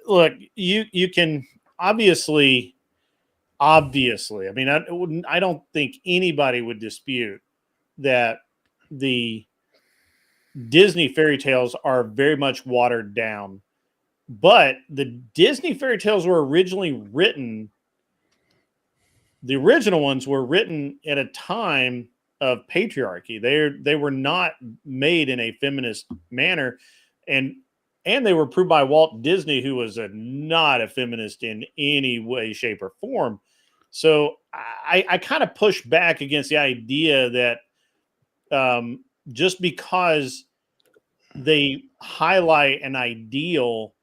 look, you can obviously. I mean, I don't think anybody would dispute that the Disney fairy tales are very much watered down, but the Disney fairy tales were originally written. The original ones were written at a time of patriarchy. They were not made in a feminist manner, and they were proved by Walt Disney, who was not a feminist in any way, shape, or form. So I kind of push back against the idea that just because they highlight an ideal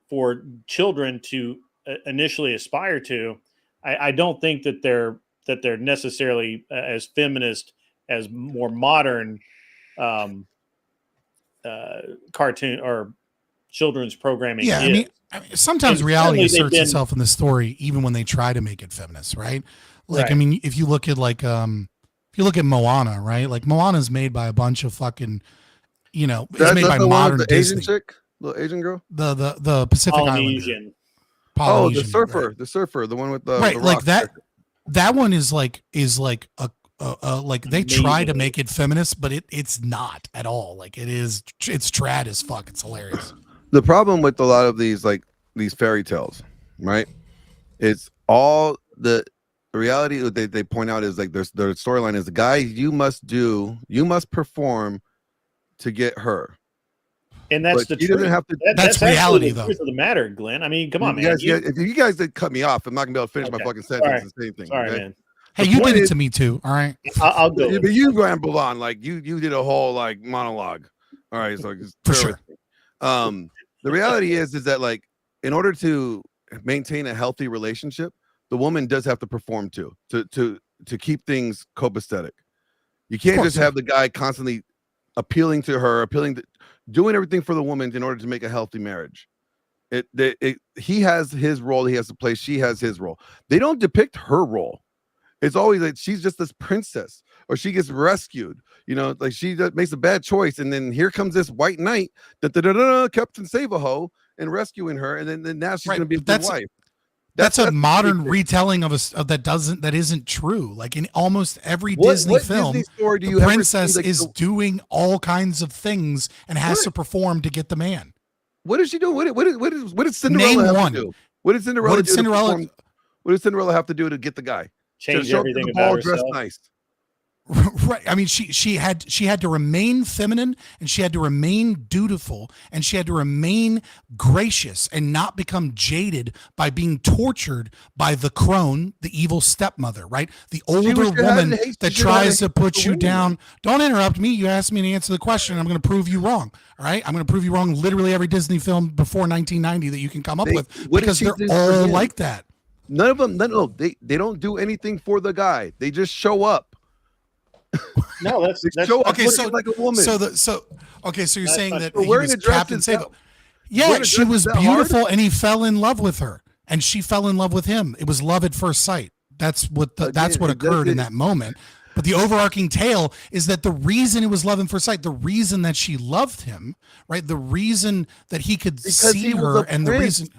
for children to initially aspire to, I don't think that they're necessarily as feminist as more modern cartoon or children's programming. Yeah, is. I mean, sometimes And reality certainly asserts itself in the story, even when they try to make it feminist, right? Like, Right. I mean, if you look at Moana, right? Like Moana's made by a bunch of fucking, it's made by the one modern with the Disney. Asian chick, the Asian girl. The Pacific Polynesian. Islander. Oh, Polynesian, the surfer, the one with the right, the like rock. that. That one is like a like they try to Amazing. make it feminist, but it's not at all. Like it's trad as fuck. It's hilarious. The problem with a lot of these fairy tales, right? It's all the reality that they point out is like their storyline is the guy you must perform to get her. And that's But the he truth. doesn't have to. That's actually reality, the though. truth of the matter, Glenn. I mean, come on, man. If you guys did cut me off, I'm not gonna be able to finish my Okay. fucking sentence. Sorry. And say anything. Sorry, okay? man. Hey, The you point did it is- to me too. All right. I'll go. But you rambled on like you did a whole like monologue. All right, so just For bear sure. with me. The reality is that like in order to maintain a healthy relationship, the woman does have to perform too to keep things copacetic. You can't course, just have the guy constantly appealing to her, doing everything for the woman in order to make a healthy marriage. He has his role he has to play. She has his role. They don't depict her role. It's always like she's just this princess, or she gets rescued. Like she makes a bad choice, and then here comes this white knight, Captain Save-A-Ho, and rescuing her, and then now she's Right, gonna be a but good that's- wife. That's a modern retelling of that isn't true. Like in almost every Disney film, Disney story do the you ever princess see, like, is doing all kinds of things and has to perform to get the man. What is she doing? What did Cinderella Name have one. to do? What did Cinderella What do? did Cinderella? What did Cinderella have to do to get the guy? Change Show up to everything the about ball herself. dressed nice. Right. I mean, she had to remain feminine, and she had to remain dutiful, and she had to remain gracious and not become jaded by being tortured by the crone, the evil stepmother, right? The older woman that tries to put you down. Don't interrupt me. You asked me to answer the question. I'm going to prove you wrong. All right. I'm going to prove you wrong. Literally every Disney film before 1990 that you can come up with, because they're all like that. None of them. No, they don't do anything for the guy. They just show up. No, that's okay. So like a woman. So you're saying that he wearing was a dress Captain is Sable. that- Yeah, wearing a she dress was is that beautiful, hard? and he fell in love with her, and she fell in love with him. It was love at first sight. That's what occurred in that moment. But the overarching tale is that the reason it was love at first sight, the reason that she loved him, right? The reason that he could see her, and the reason.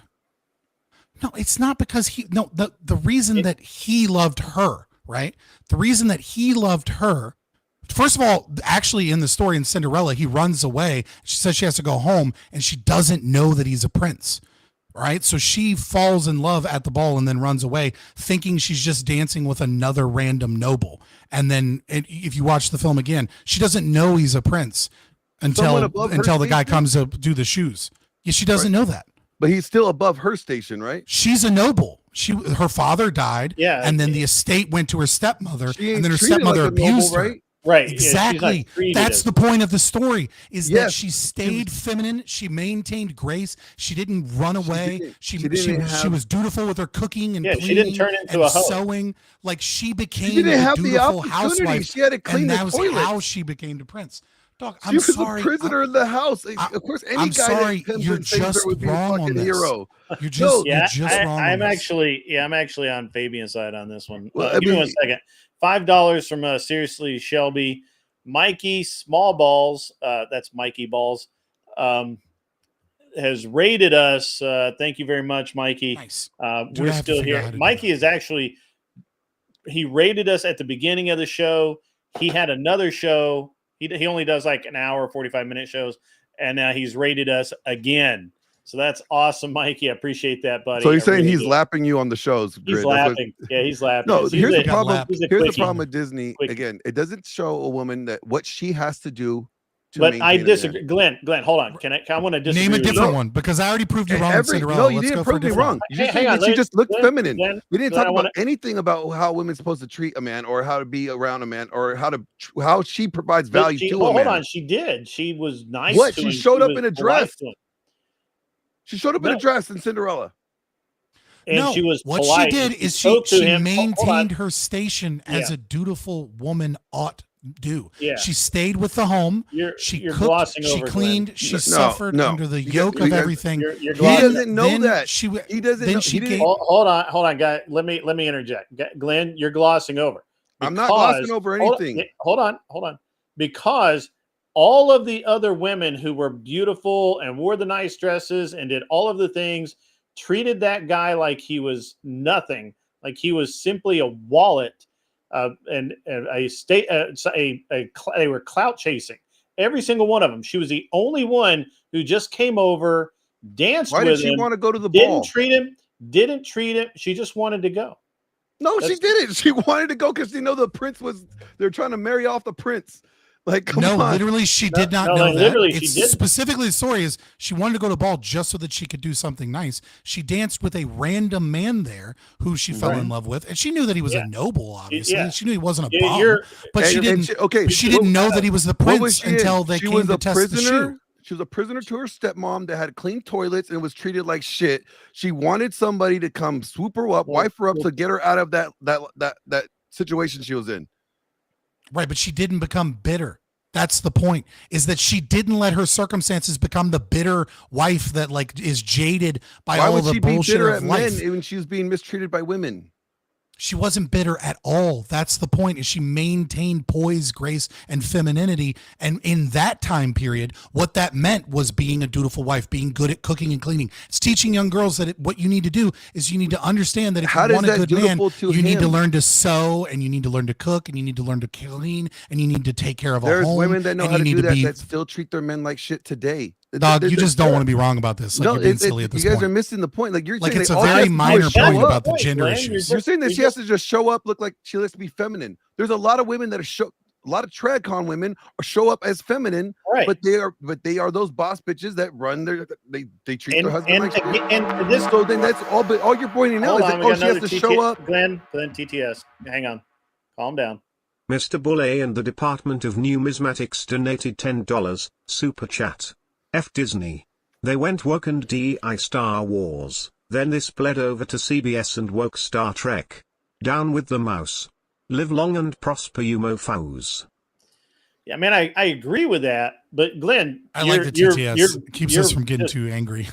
No, it's not because the reason that he loved her, right? The reason that he loved her, first of all, actually in the story in Cinderella, he runs away. She says she has to go home, and she doesn't know that he's a prince, right? So she falls in love at the ball and then runs away, thinking she's just dancing with another random noble. And then if you watch the film again, she doesn't know he's a prince until the guy comes to do the shoes. Yeah, she doesn't know that. But he's still above her station, right? She's a noble. Her father died, and then the estate went to her stepmother, and then her stepmother abused her. Right. Exactly. Yeah, that's the point of the story, is that she stayed feminine. She maintained grace. She didn't run away. She was dutiful with her cooking and cleaning, she didn't turn into a hoe. sewing. Like she became She didn't have the dutiful opportunity. housewife. She had to clean and the that was toilet. how she became the prince. Dog, She was a prisoner in the house. Of course, any I'm guy sorry, that comes you're and saves her just would be a wrong on fucking this. hero. You're just wrong. I'm actually on Fabian's side on this one. Well, Give me 1 second. $5 from Seriously Shelby. Mikey Small Balls, that's Mikey Balls, has rated us. Thank you very much, Mikey. Nice. We're still here. Mikey is actually, he rated us at the beginning of the show. He had another show. He only does like an hour, 45-minute shows, and now he's rated us again. So that's awesome, Mikey. I appreciate that, buddy. So you're saying he's lapping you on the shows? He's laughing. Yeah, he's laughing. No, here's the problem. Here's the problem with Disney. Again, it doesn't show a woman that what she has to do. But I disagree, Glenn. Hold on. I want to disagree. Name a different one, because I already proved you wrong. Cinderella. No, you didn't prove me wrong. She just looked feminine. We didn't talk about anything about how women's supposed to treat a man, or how to be around a man, or how she provides value to a man. Hold on, she did. She was nice. What? To she him. showed up in a dress. She showed up in a dress in Cinderella. And she was what polite. she did is she maintained her station as a dutiful woman ought do. Yeah. She stayed with the home. She cooked. She cleaned. She suffered under the yoke of everything. He doesn't know that. He doesn't. Hold on, guys. Let me interject. Glenn, you're glossing over. I'm not glossing over anything. Hold on. Because all of the other women who were beautiful and wore the nice dresses and did all of the things treated that guy like he was nothing, like he was simply a wallet. And they were clout chasing, every single one of them. She was the only one who just came over, danced with him. Why did she want to go to the ball? Didn't treat him. She just wanted to go. No, she didn't. She wanted to go because the prince was. They're trying to marry off the prince. Like, come on. Literally, she did not know that. Literally, she did. Specifically, the story is she wanted to go to the ball just so that she could do something nice. She danced with a random man there who she fell in love with, and she knew that he was a noble. Obviously, she knew he wasn't a bum, but she didn't. She didn't know that he was the prince until they came to test the shoe. She was a prisoner to her stepmom that had clean toilets and was treated like shit. She wanted somebody to come swoop her up, wife her up, to get her out of that situation she was in. Right, but she didn't become bitter. That's the point, is that she didn't let her circumstances become the bitter wife that like is jaded by all the bullshit of life. Men when she was being mistreated by women? She wasn't bitter at all. That's the point, is she maintained poise, grace, and femininity. And in that time period, what that meant was being a dutiful wife, being good at cooking and cleaning. It's teaching young girls that what you need to do is you need to understand that if you want a good man, you need to learn to sew, and you need to learn to cook, and you need to learn to clean, and you need to take care of a home. There's women that know how to do that that still treat their men like shit today. Dog, you just don't want to be wrong about this. Like, no, you're being silly at this you guys point. are missing the point. Like, you're like, saying it's a very minor point about the gender issues. You're saying that she has to just show up, look like she likes to be feminine. There's a lot of women that are a lot of tradcon women show up as feminine, right? But they are those boss bitches that run they treat their husband like shit. And this, so then that's all you're pointing out is that she has to show up. Glenn, TTS, hang on, calm down. Mr. Boulay and the Department of Numismatics donated $10 super chat. F Disney. They went woke and DI Star Wars. Then this bled over to CBS and woke Star Trek. Down with the mouse. Live long and prosper, you mofos. Yeah, I mean, I agree with that, but Glenn, I like the TTS. It keeps us from getting too angry.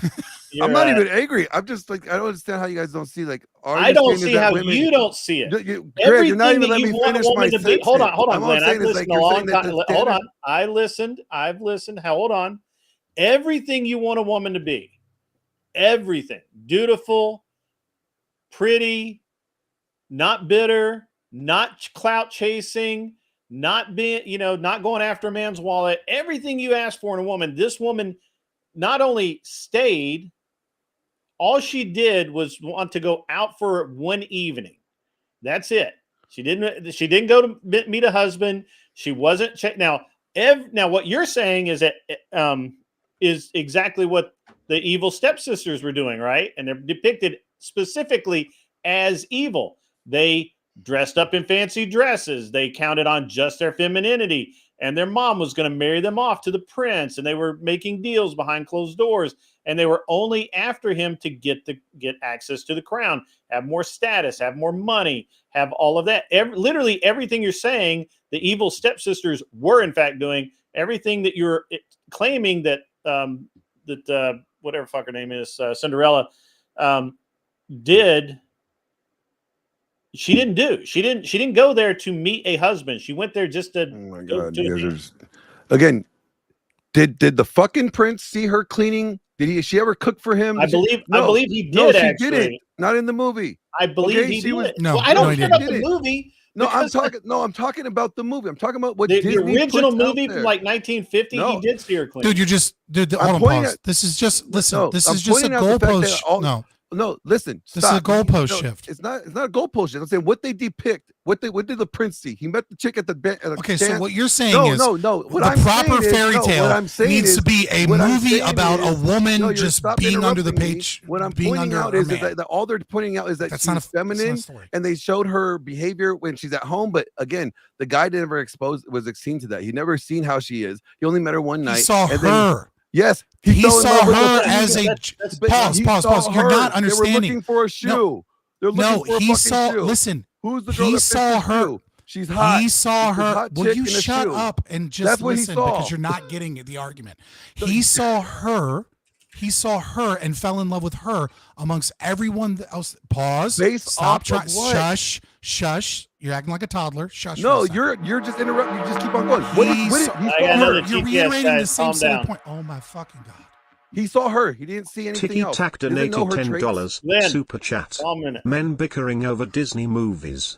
I'm not even angry. I'm just like, I don't understand how you guys don't see, like, I don't see how you don't see it. Greg, you're not even letting me finish my sentence. Hold on, Glenn. I've listened a long time. Hold on. I've listened. Hold on. Everything you want a woman to be. Everything. Dutiful, pretty, not bitter, not clout chasing, not being, not going after a man's wallet. Everything you ask for in a woman, this woman not only stayed, all she did was want to go out for one evening. That's it. She didn't go to meet a husband. She wasn't now what you're saying is that is exactly what the evil stepsisters were doing, right? And they're depicted specifically as evil. They dressed up in fancy dresses. They counted on just their femininity, and their mom was going to marry them off to the prince, and they were making deals behind closed doors, and they were only after him to get access to the crown, have more status, have more money, have all of that. Literally everything you're saying, the evil stepsisters were in fact doing. Everything that you're claiming that whatever fuck her name is, Cinderella, did. She didn't do. She didn't go there to meet a husband. She went there just to. Oh my God! Again, did the fucking prince see her cleaning? Did she ever cook for him? I believe he did. No, she actually didn't. Not in the movie. I believe he did. No, I don't care about the movie. No, I'm talking about the movie. I'm talking about what the Disney original puts movie out there. from like 1950. No. He did see her clean. Dude, hold on, pause. This is just this is just a goalpost. No, listen. This is a goalpost shift. It's not a goalpost shift. I'm saying what they depict. What did the prince see? He met the chick at the okay, so what you're saying is no. The proper fairy tale needs to be a movie about a woman just being under the page. What I'm pointing out is that all they're pointing out is that she's feminine, and they showed her behavior when she's at home. But again, the guy never was seen to that. He never seen how she is. He only met her one night. He saw her. Yes, he saw her as a pause. You're not understanding. They were looking for a shoe. They're looking for a fucking shoe. Listen. Who's the girl he that saw her. Shoe? She's hot. He saw her. Will you shut shoe. up and just listen because you're not getting the argument. He saw her. He saw her and fell in love with her amongst everyone else. Pause. Stop trying. Shush. You're acting like a toddler. Shush. No, you're just interrupting. You just keep on going. You're reiterating the same point. Oh my fucking God. He saw her. He didn't see anything else. Tiki Tac donated $10 super chat. Men bickering over Disney movies.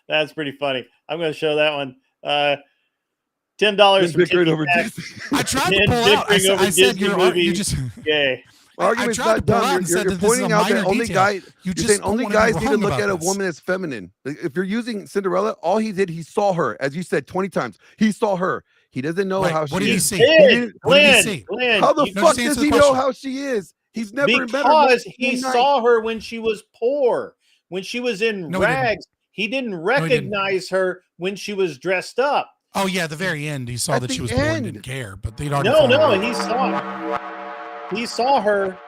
That's pretty funny. I'm going to show that one. $10 bickering over Disney. I tried to pull out. I said you're just gay. Argument's not done. You're pointing out that only guys. You're saying only guys need to look at a woman as feminine. If you're using Cinderella, all he did, he saw her, as you said 20 times. He saw her. He doesn't know how she is. What did he see? Glenn, how the fuck does he know how she is? He's never met her. Because he saw her when she was poor, when she was in rags. He didn't recognize her when she was dressed up. Oh yeah, the very end, he saw that she was poor and didn't care. But they'd already he saw her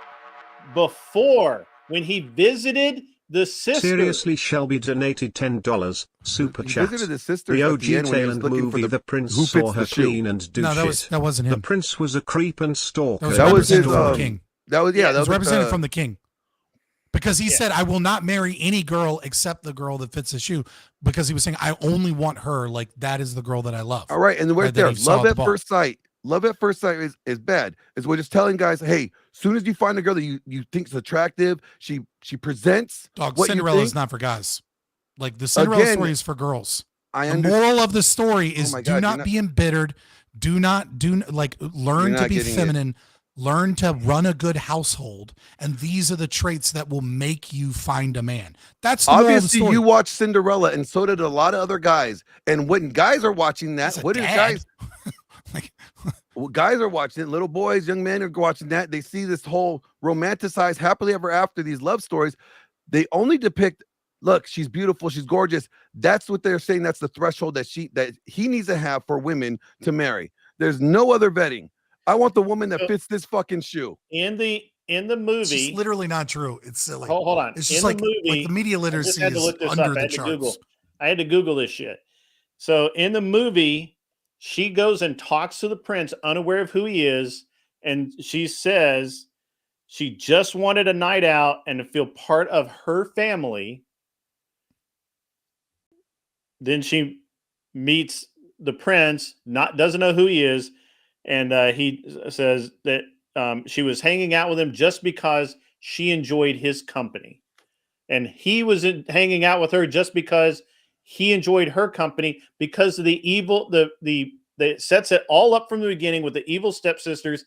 before when he visited the sister. Seriously, Shelby donated $10 super chat. Visited his sister. The OG Tale movie, the prince saw her clean and do shit. That wasn't him. The prince was a creep and stalker. That was his king. That was it was represented from the king. Because he said, I will not marry any girl except the girl that fits the shoe. Because he was saying, I only want her. Like, that is the girl that I love. All right. And then Right, there, that he saw love at at the bar. first sight. Love at first sight is bad. Is we're just telling guys, hey, soon as you find a girl that you think is attractive, she presents Dog, what Cinderella you is think. not for guys. Like, the Cinderella Again, story is for girls. I The understand. moral of the story is my do God, not be embittered. Do not learn You're to not be getting it. feminine. Learn to run a good household. And these are the traits that will make you find a man. That's the moral of the Obviously, story. you watched Cinderella, and so did a lot of other guys. And when guys are watching that, As a what is dad. guys? Like, Well, guys are watching it. Little boys, young men are watching that. They see this whole romanticized, happily ever after, these love stories. They only depict, look, she's beautiful, she's gorgeous. That's what they're saying. That's the threshold that he needs to have for women to marry. There's no other vetting. I want the woman that fits this fucking shoe. In the it's movie, just literally not true. It's silly. hold on. It's just In like, the movie, the media I just literacy had to is look this under up. the I had to charts. Google. I had to Google this shit. So in the movie, she goes and talks to the prince, unaware of who he is, and she says she just wanted a night out and to feel part of her family. Then she meets the prince, doesn't know who he is, and he says that she was hanging out with him just because she enjoyed his company, and he was hanging out with her just because he enjoyed her company because of the evil. That sets it all up from the beginning with the evil stepsisters,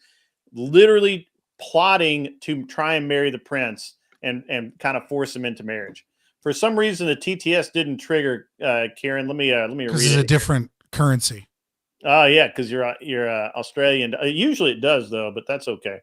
literally plotting to try and marry the prince and kind of force him into marriage. For some reason, the TTS didn't trigger, Karen. Let me read it. Because it's a different currency. Oh yeah, because you're Australian. Usually it does though, but that's okay.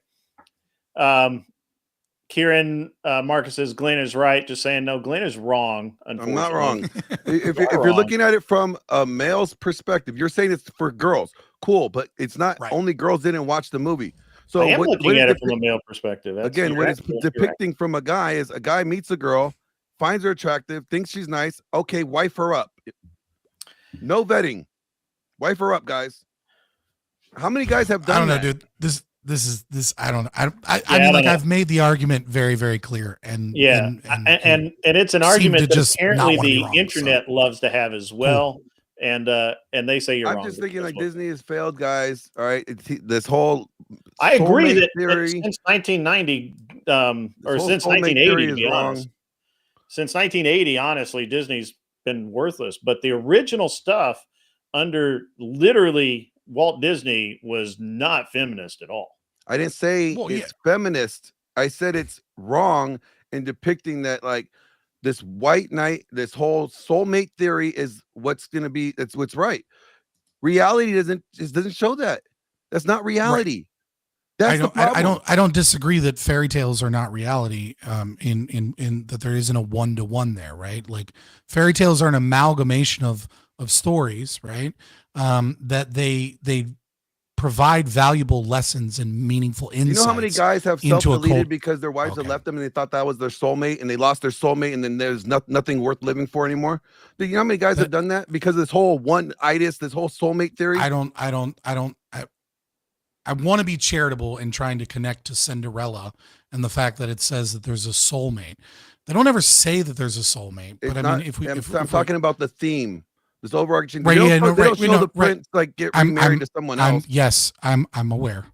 Kieran Marcus says Glenn is right. Just saying, no, Glenn is wrong. I'm not wrong. If You're you're wrong. looking at it from a male's perspective, you're saying it's for girls. Cool, but it's not. Right. Only girls didn't watch the movie. So I am looking at it from depict- a male perspective. again, what it's depicting from a guy is a guy meets a girl, finds her attractive, thinks she's nice. Okay, wife her up. No vetting. Wife her up, guys. How many guys have done I don't know, that? dude. This. I don't know. I mean, like, I've made the argument very, very clear, and and it's an argument to that just not apparently wanna be the wrong, internet loves to have as well. And they say you're I'm wrong. just thinking like Disney has failed, guys. All right, this whole I agree soulmate that theory, since 1990, or whole since soulmate 1980, theory to is be wrong. honest. Since 1980, honestly, Disney's been worthless. But the original stuff under literally Walt Disney was not feminist at all. I didn't say it's feminist. I said it's wrong in depicting that like this white knight, this whole soulmate theory is what's going to be. That's what's right. Reality doesn't show that. That's not reality. Right. That's the problem. I don't disagree that fairy tales are not reality. In that there isn't a 1-to-1 there, right? Like fairy tales are an amalgamation of stories, right? That they provide valuable lessons and meaningful insights. You know how many guys have self-deleted because their wives had left them and they thought that was their soulmate and they lost their soulmate and then there's nothing worth living for anymore? Do you know how many guys have done that because of this whole one-itis, this whole soulmate theory? I want to be charitable in trying to connect to Cinderella and the fact that it says that there's a soulmate. They don't ever say that there's a soulmate, but I mean, I'm talking about the theme, this overarching. Right, they don't show the prince like get remarried to someone else. Yes, I'm aware.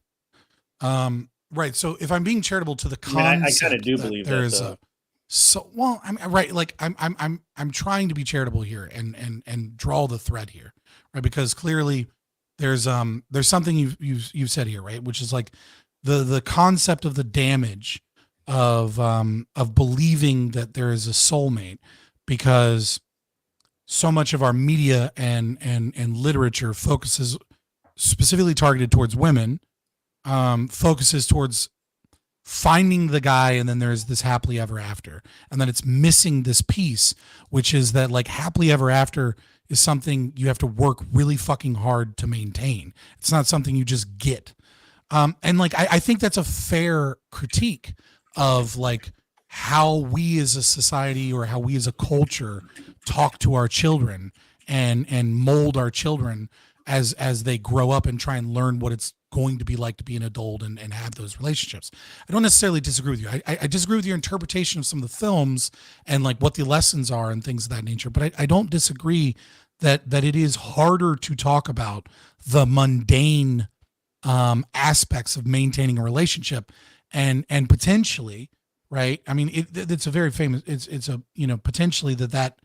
Right. So if I'm being charitable to the concept, I kind of do believe there that, is though. I'm right. Like I'm trying to be charitable here and draw the thread here, right? Because clearly there's something you've said here, right? Which is like the concept of the damage of believing that there is a soulmate, because so much of our media and literature focuses specifically targeted towards women, focuses towards finding the guy, and then there's this happily ever after, and then it's missing this piece, which is that like happily ever after is something you have to work really fucking hard to maintain. It's not something you just get. And like I think that's a fair critique of like how we as a society or how we as a culture talk to our children and mold our children as they grow up and try and learn what it's going to be like to be an adult and have those relationships. I don't necessarily disagree with you. I disagree with your interpretation of some of the films and like what the lessons are and things of that nature. But I don't disagree that it is harder to talk about the mundane aspects of maintaining a relationship and potentially, right? I mean, it's a very famous, it's a, potentially that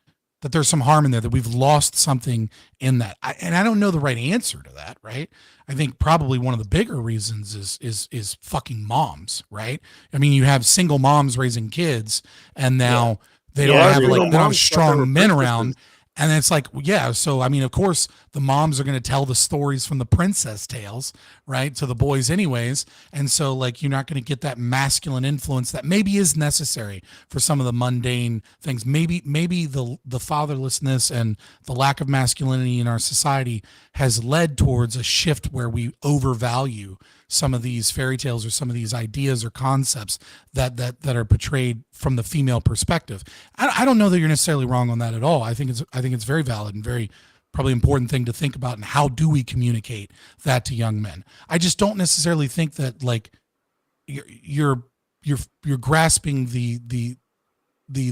there's some harm in there, that we've lost something in that. And I don't know the right answer to that, right? I think probably one of the bigger reasons is fucking moms, right? I mean, you have single moms raising kids, and now they don't have they don't have strong men around. And it's like, yeah. So, I mean, of course, the moms are going to tell the stories from the princess tales, right, to the boys anyways. And so, like, you're not going to get that masculine influence that maybe is necessary for some of the mundane things. Maybe the fatherlessness and the lack of masculinity in our society has led towards a shift where we overvalue some of these fairy tales or some of these ideas or concepts that are portrayed from the female perspective. I don't know that you're necessarily wrong on that at all. I think it's very valid and very probably important thing to think about. And how do we communicate that to young men? I just don't necessarily think that like you're grasping the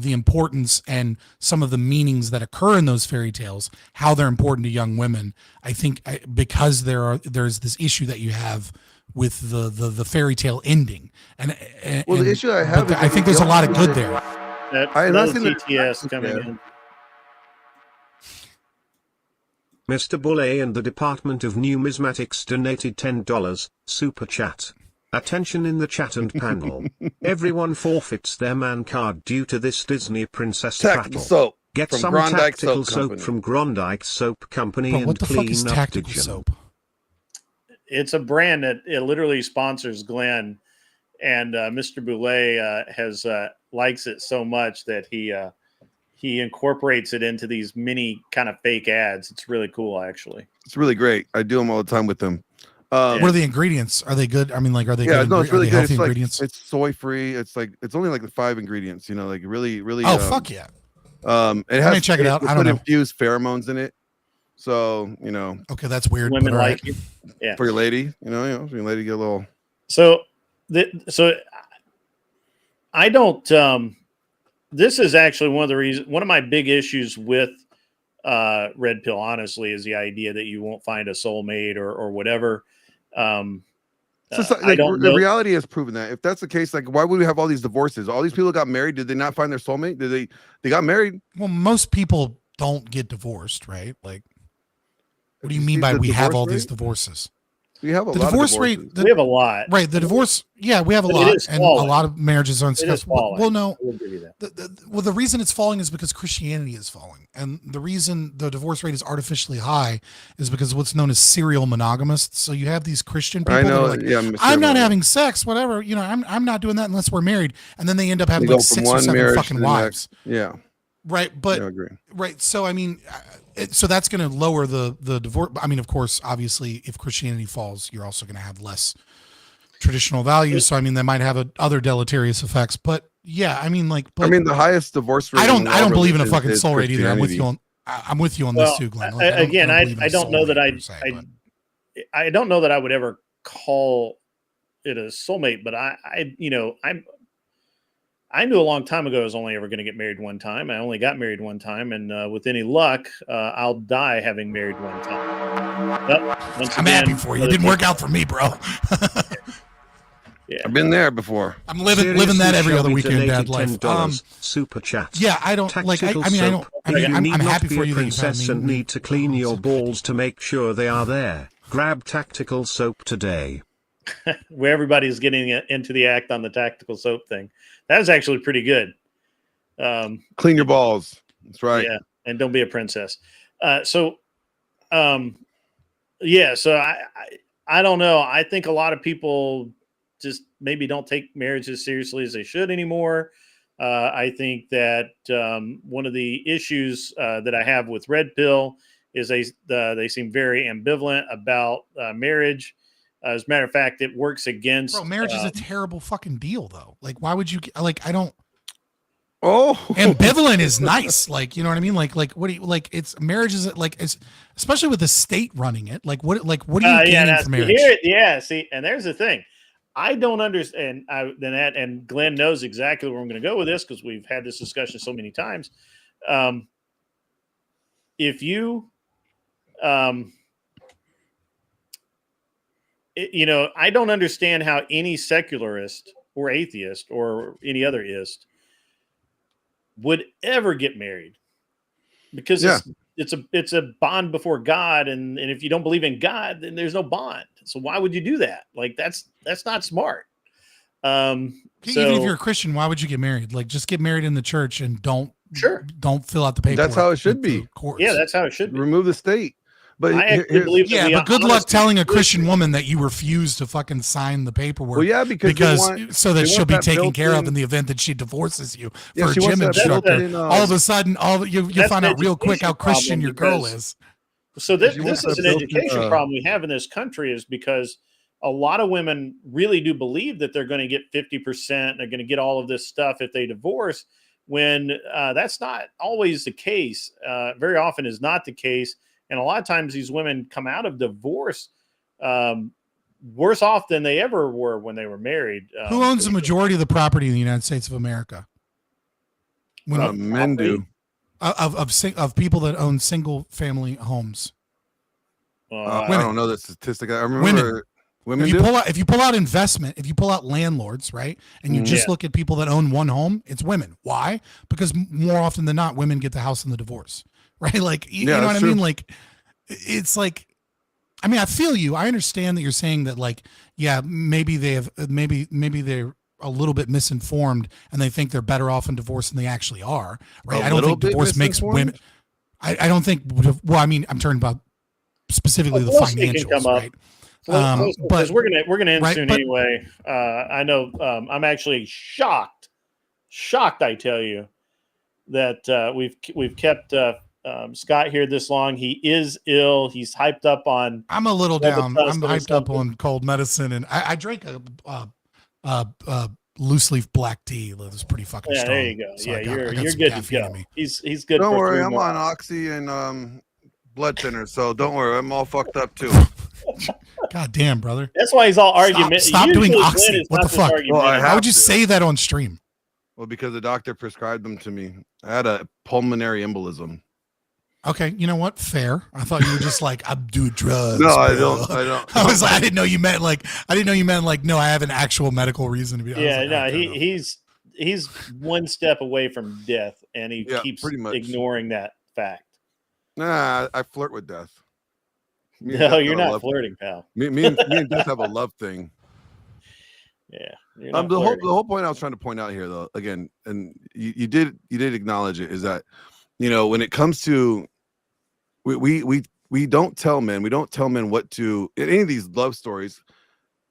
importance and some of the meanings that occur in those fairy tales, how they're important to young women. I think because there's this issue that you have with the fairy tale ending, and the issue I have, I think there's a lot of good there. I TTS coming in. Mr. Boulay and the Department of Numismatics donated $10 super chat. Attention in the chat and panel. Everyone forfeits their man card due to this Disney princess Tactical prattle. soap. Get from some Grondike tactical Soap soap Company. from Grondike Soap Company Bro, and what the fuck is clean up tactical digital. soap? It's a brand that it literally sponsors Glenn, and Mr. Boulay has likes it so much that he incorporates it into these mini kind of fake ads. It's really cool, actually. It's really great. I do them all the time with them. What are the ingredients? Are they good? I mean, like, are they Yeah, good? no, it's really good. Healthy It's like ingredients? it's soy free. It's only like the 5 ingredients. Like really. Oh, fuck yeah! It has. Let me check it out. I don't know. Infused pheromones in it, so Okay, that's weird. Women but all right. like it. Yeah. for your lady, for your lady get a little. So I don't. This is actually one of my big issues with Red Pill, honestly, is the idea that you won't find a soulmate or whatever. I don't know. The reality has proven that. If that's the case, like, why would we have all these divorces? All these people got married. Did they not find their soulmate? Did they got married? Well, most people don't get divorced, right? Like, what do you mean by we have all these divorces? We have a lot divorce of rate. We have a lot, right? The divorce, yeah, we have a But lot, it is and falling. a lot of marriages are It is unsuccessful. falling. Well, no, I will give you that. the reason it's falling is because Christianity is falling, and the reason the divorce rate is artificially high is because of what's known as serial monogamists. So you have these Christian people I know. that are like, I'm not having sex, whatever. I'm not doing that unless we're married, and then they end up having like 6 or 7 fucking wives. Yeah. Right, but I agree. Right, so I mean, so that's going to lower the divorce. I mean, of course, obviously, if Christianity falls, you're also going to have less traditional values. So I mean, that might have other deleterious effects. But yeah, I mean, like, but, the highest divorce rate. I don't believe in a fucking soul rate either. I'm with you on this too, Glenn. Like, I don't know that I don't know that I would ever call it a soulmate, but I knew a long time ago I was only ever going to get married one time. I only got married one time, and with any luck, I'll die having married one time. But I'm happy for you. It didn't work out for me, bro. Yeah, I've been there before. I'm living that every other weekend, dad life. Super chat. Yeah, I don't like. I'm happy for you that you've had princess and need to clean your balls to make sure they are there. Grab tactical soap today. where everybody's getting into the act on the tactical soap thing. That was actually pretty good. Clean your balls. That's right. Yeah, and don't be a princess. So I don't know. I think a lot of people just maybe don't take marriage as seriously as they should anymore. I think that one of the issues that I have with Red Pill is they seem very ambivalent about marriage. As a matter of fact, it works against. Bro, marriage is a terrible fucking deal, though. Like, why would you like? I don't. Oh, Ambivalent is nice. Like, you know what I mean? Like what do you like? It's marriage is like, it's especially with the state running it. Like what are you gaining from marriage? See, and there's the thing. I don't understand. And Glenn knows exactly where I'm going to go with this because we've had this discussion so many times. If you, I don't understand how any secularist or atheist or any other ist would ever get married, because it's a bond before God, and if you don't believe in God, then there's no bond. So why would you do that? Like that's not smart. Even if you're a Christian, why would you get married? Like, just get married in the church and don't fill out the paperwork. That's how it should be. Yeah, that's how it should be. Remove the state. But I actually believe that but good luck telling a Christian woman that you refuse to fucking sign the paperwork. Well, yeah, because so that she'll be taken care of in the event that she divorces you for a gym instructor. All of a sudden, you find out real quick how Christian your girl is. So this is an education problem we have in this country, is because a lot of women really do believe that they're going to get 50%. They're going to get all of this stuff if they divorce, when that's not always the case. Very often is not the case. And a lot of times these women come out of divorce worse off than they ever were when they were married. Who owns the majority of the property in the United States of America? Men do. Of people that own single family homes. I don't know that statistic. I remember women if you pull out investment, if you pull out landlords, right, and you just look at people that own one home, it's women. Why? Because more often than not, women get the house in the divorce. Right? Like, you know what I mean? Like, it's like, I mean, I feel you. I understand that you're saying that, like, yeah, maybe they're a little bit misinformed and they think they're better off in divorce than they actually are. Right? I don't think divorce makes women. I don't think. Well, I mean, I'm talking about specifically the financials, right? But we're gonna end soon anyway. I know. I'm actually shocked. I tell you that we've kept. Scott here this long. He is ill. He's hyped up on. I'm a little down. I'm hyped up on cold medicine, and I drank a loose leaf black tea. It was pretty fucking strong. There you go. So you're good to go. He's good. Don't worry, I'm on oxy and blood thinner, so don't worry. I'm all fucked up too. God damn, brother. That's why he's all argument. Stop doing oxy. What the fuck? How would you say that on stream? Well, because the doctor prescribed them to me. I had a pulmonary embolism. Okay, you know what? Fair. I thought you were just like, I do drugs. No, bro. I don't. I was like, I didn't know you meant like, no, I have an actual medical reason to be. Yeah, no, he's one step away from death, and he keeps ignoring that fact. Nah, I flirt with death. No, you're not flirting, pal. Me and death have a love thing. Yeah. The whole point I was trying to point out here, though, again, and you did acknowledge it, is that, you know, when it comes to we don't tell men what to in any of these love stories.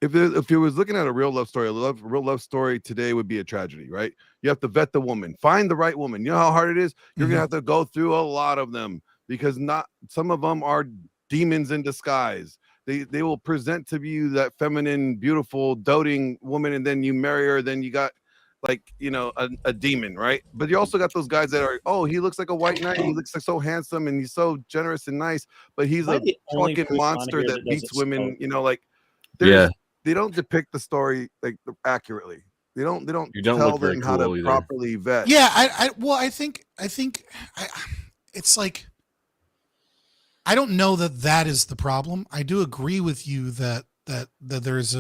If you was looking at a real love story, real love story today would be a tragedy, right? You have to vet the woman, find the right woman. You know how hard it is? You're gonna have to go through a lot of them, because not some of them are demons in disguise. They will present to you that feminine, beautiful, doting woman, and then you marry her, then you got, like, you know, a demon, right? But you also got those guys that are, oh, he looks like a white knight, he looks like so handsome, and he's so generous and nice, but he's a fucking monster that beats women, you know, like, they don't depict the story like accurately. They don't tell them how to properly vet. Yeah, I think it's like, I don't know that is the problem. I do agree with you that there's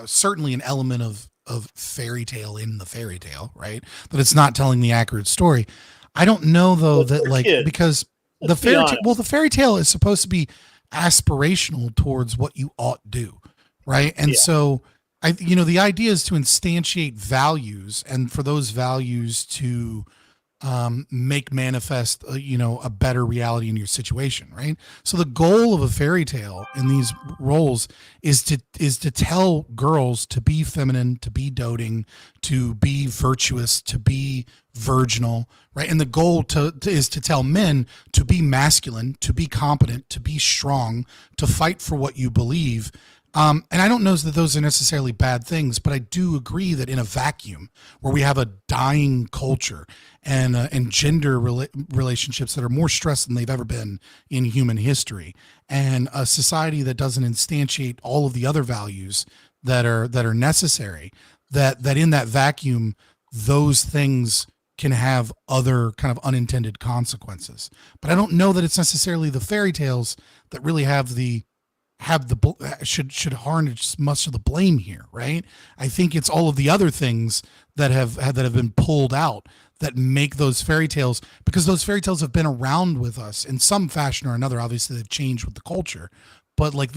certainly an element of fairy tale in the fairy tale, right? But it's not telling the accurate story. I don't know though that, like, because the fairy tale is supposed to be aspirational towards what you ought do, right? And so the idea is to instantiate values, and for those values to make manifest a better reality in your situation, right? So the goal of a fairy tale in these roles is to tell girls to be feminine, to be doting, to be virtuous, to be virginal, right? And the goal is to tell men to be masculine, to be competent, to be strong, to fight for what you believe, And I don't know that those are necessarily bad things, but I do agree that in a vacuum where we have a dying culture and gender relationships that are more stressed than they've ever been in human history, and a society that doesn't instantiate all of the other values that are necessary, that in that vacuum, those things can have other kind of unintended consequences. But I don't know that it's necessarily the fairy tales that really should harness much of the blame here, right? I think it's all of the other things that have been pulled out that make those fairy tales, because those fairy tales have been around with us in some fashion or another. Obviously, they've changed with the culture, but like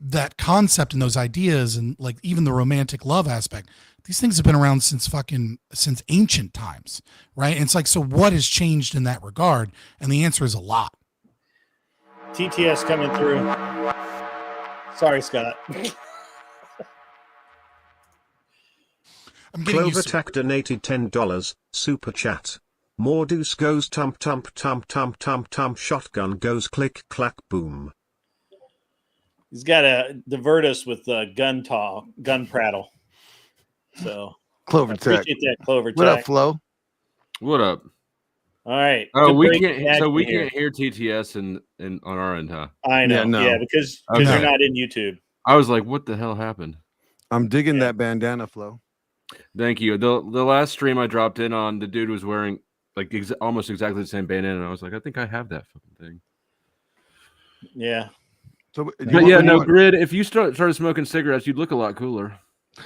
that concept and those ideas and like even the romantic love aspect, these things have been around since ancient times, right? And it's like, so what has changed in that regard? And the answer is a lot. TTS coming through. Sorry, Scott. Clovertack donated $10. Super chat. More deuce goes tump tump tump tump tump tump. Shotgun goes click clack boom. He's got to divert us with gun prattle. So Clovertack. appreciate that, Clovertack. What up, Flo? What up? All right. Oh, we can't. So we can't hear TTS on our end, huh? I know. Yeah, no. Yeah, because Okay. they're not in YouTube. I was like, what the hell happened? I'm digging that bandana, Flo. Thank you. The last stream I dropped in on, the dude was wearing like almost exactly the same bandana, and I was like, I think I have that fucking thing. Yeah. So, But yeah, no, Grid. If you started smoking cigarettes, you'd look a lot cooler.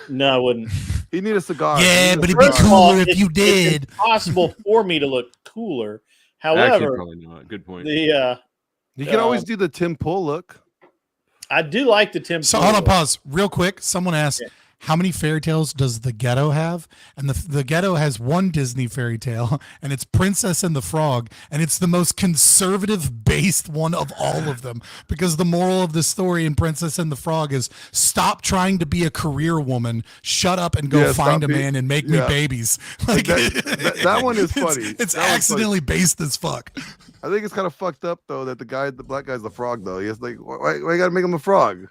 No, I wouldn't. You need a cigar. Yeah, but it'd be First of all, cooler if you did. It's impossible for me to look cooler. Actually, However, probably not. Good point. the You can always do the Tim Pool look. I do like the Tim. So hold on, pause real quick. Someone asked, how many fairy tales does the Ghetto have? And the Ghetto has one Disney fairy tale, and it's Princess and the Frog, and it's the most conservative based one of all of them, because the moral of the story in Princess and the Frog is stop trying to be a career woman, shut up and go find a man and make me babies. Like that one is funny. It's accidentally based as fuck. I think it's kind of fucked up though that the black guy's the frog though. He's like, why you gotta make him a frog?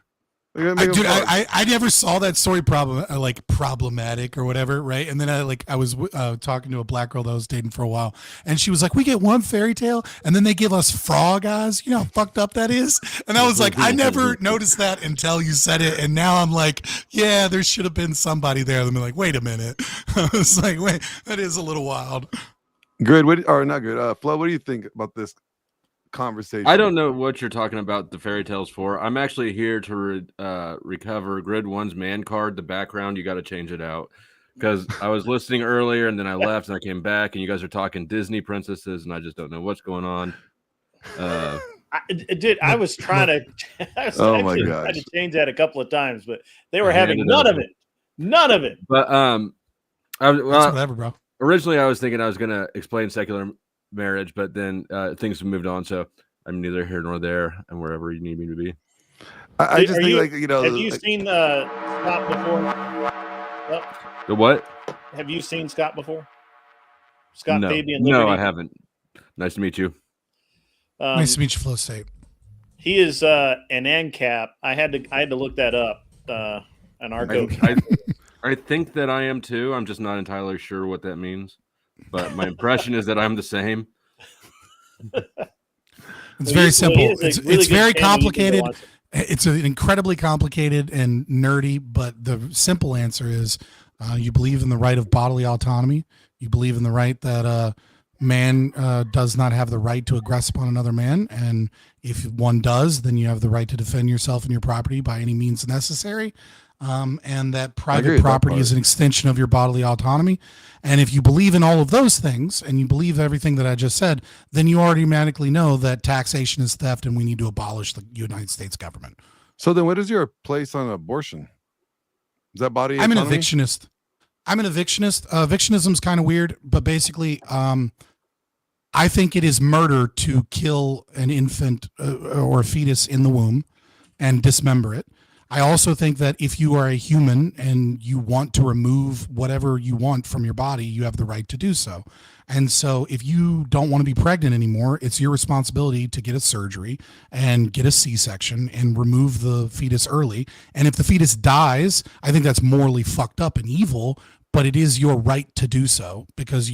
Dude, I never saw that story problematic or whatever, right? And then I was talking to a black girl that I was dating for a while, and she was like, "We get one fairy tale, and then they give us frog eyes. You know how fucked up that is?" And I was like, "I never noticed that until you said it." And now I'm like, "Yeah, there should have been somebody there." I'm like, "Wait a minute." I was like, "Wait, that is a little wild." Good, not good. Flo, what do you think about this conversation? I don't know what you're talking about the fairy tales for. I'm actually here to recover Grid 1's man card. The background, you got to change it out, because I was listening earlier and then I left and I came back and you guys are talking Disney princesses and I just don't know what's going on. I was trying to. My gosh. I had to change that a couple of times, but they were having none of it. None of it. But whatever, bro. Originally, I was thinking I was going to explain secular marriage, but then things have moved on, so I'm neither here nor there, and wherever you need me to be. I just think, have you seen Scott before? The what? Have you seen Scott before? Scott, no. Fabian, no, I haven't. Nice to meet you. Nice to meet you, Flo State. He is an ANCAP. I had to look that up. Anarcho. I think that I am too. I'm just not entirely sure what that means. But my impression is that I'm the same. It's very simple. It's very complicated. It's an incredibly complicated and nerdy, but the simple answer is you believe in the right of bodily autonomy. You believe in the right that man does not have the right to aggress upon another man. And if one does, then you have the right to defend yourself and your property by any means necessary. And that private property is an extension of your bodily autonomy. And if you believe in all of those things and you believe everything that I just said, then you automatically know that taxation is theft and we need to abolish the United States government. So then what is your place on abortion? Is that body I'm autonomy? an evictionist. Evictionism is kind of weird, but basically, I think it is murder to kill an infant or a fetus in the womb and dismember it. I also think that if you are a human and you want to remove whatever you want from your body, you have the right to do so. And so if you don't want to be pregnant anymore, it's your responsibility to get a surgery and get a C-section and remove the fetus early. And if the fetus dies, I think that's morally fucked up and evil, but it is your right to do so because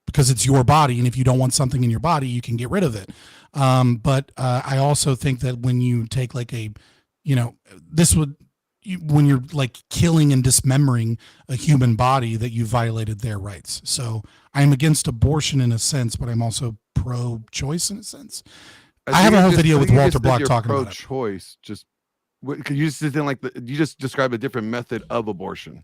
because it's your body. And if you don't want something in your body, you can get rid of it. But I also think that when you take like when you're like killing and dismembering a human body, that you violated their rights. So I'm against abortion in a sense, but I'm also pro-choice in a sense. I have a whole video with Walter Block talking about it. Pro-choice, just because you just didn't like you just described a different method of abortion.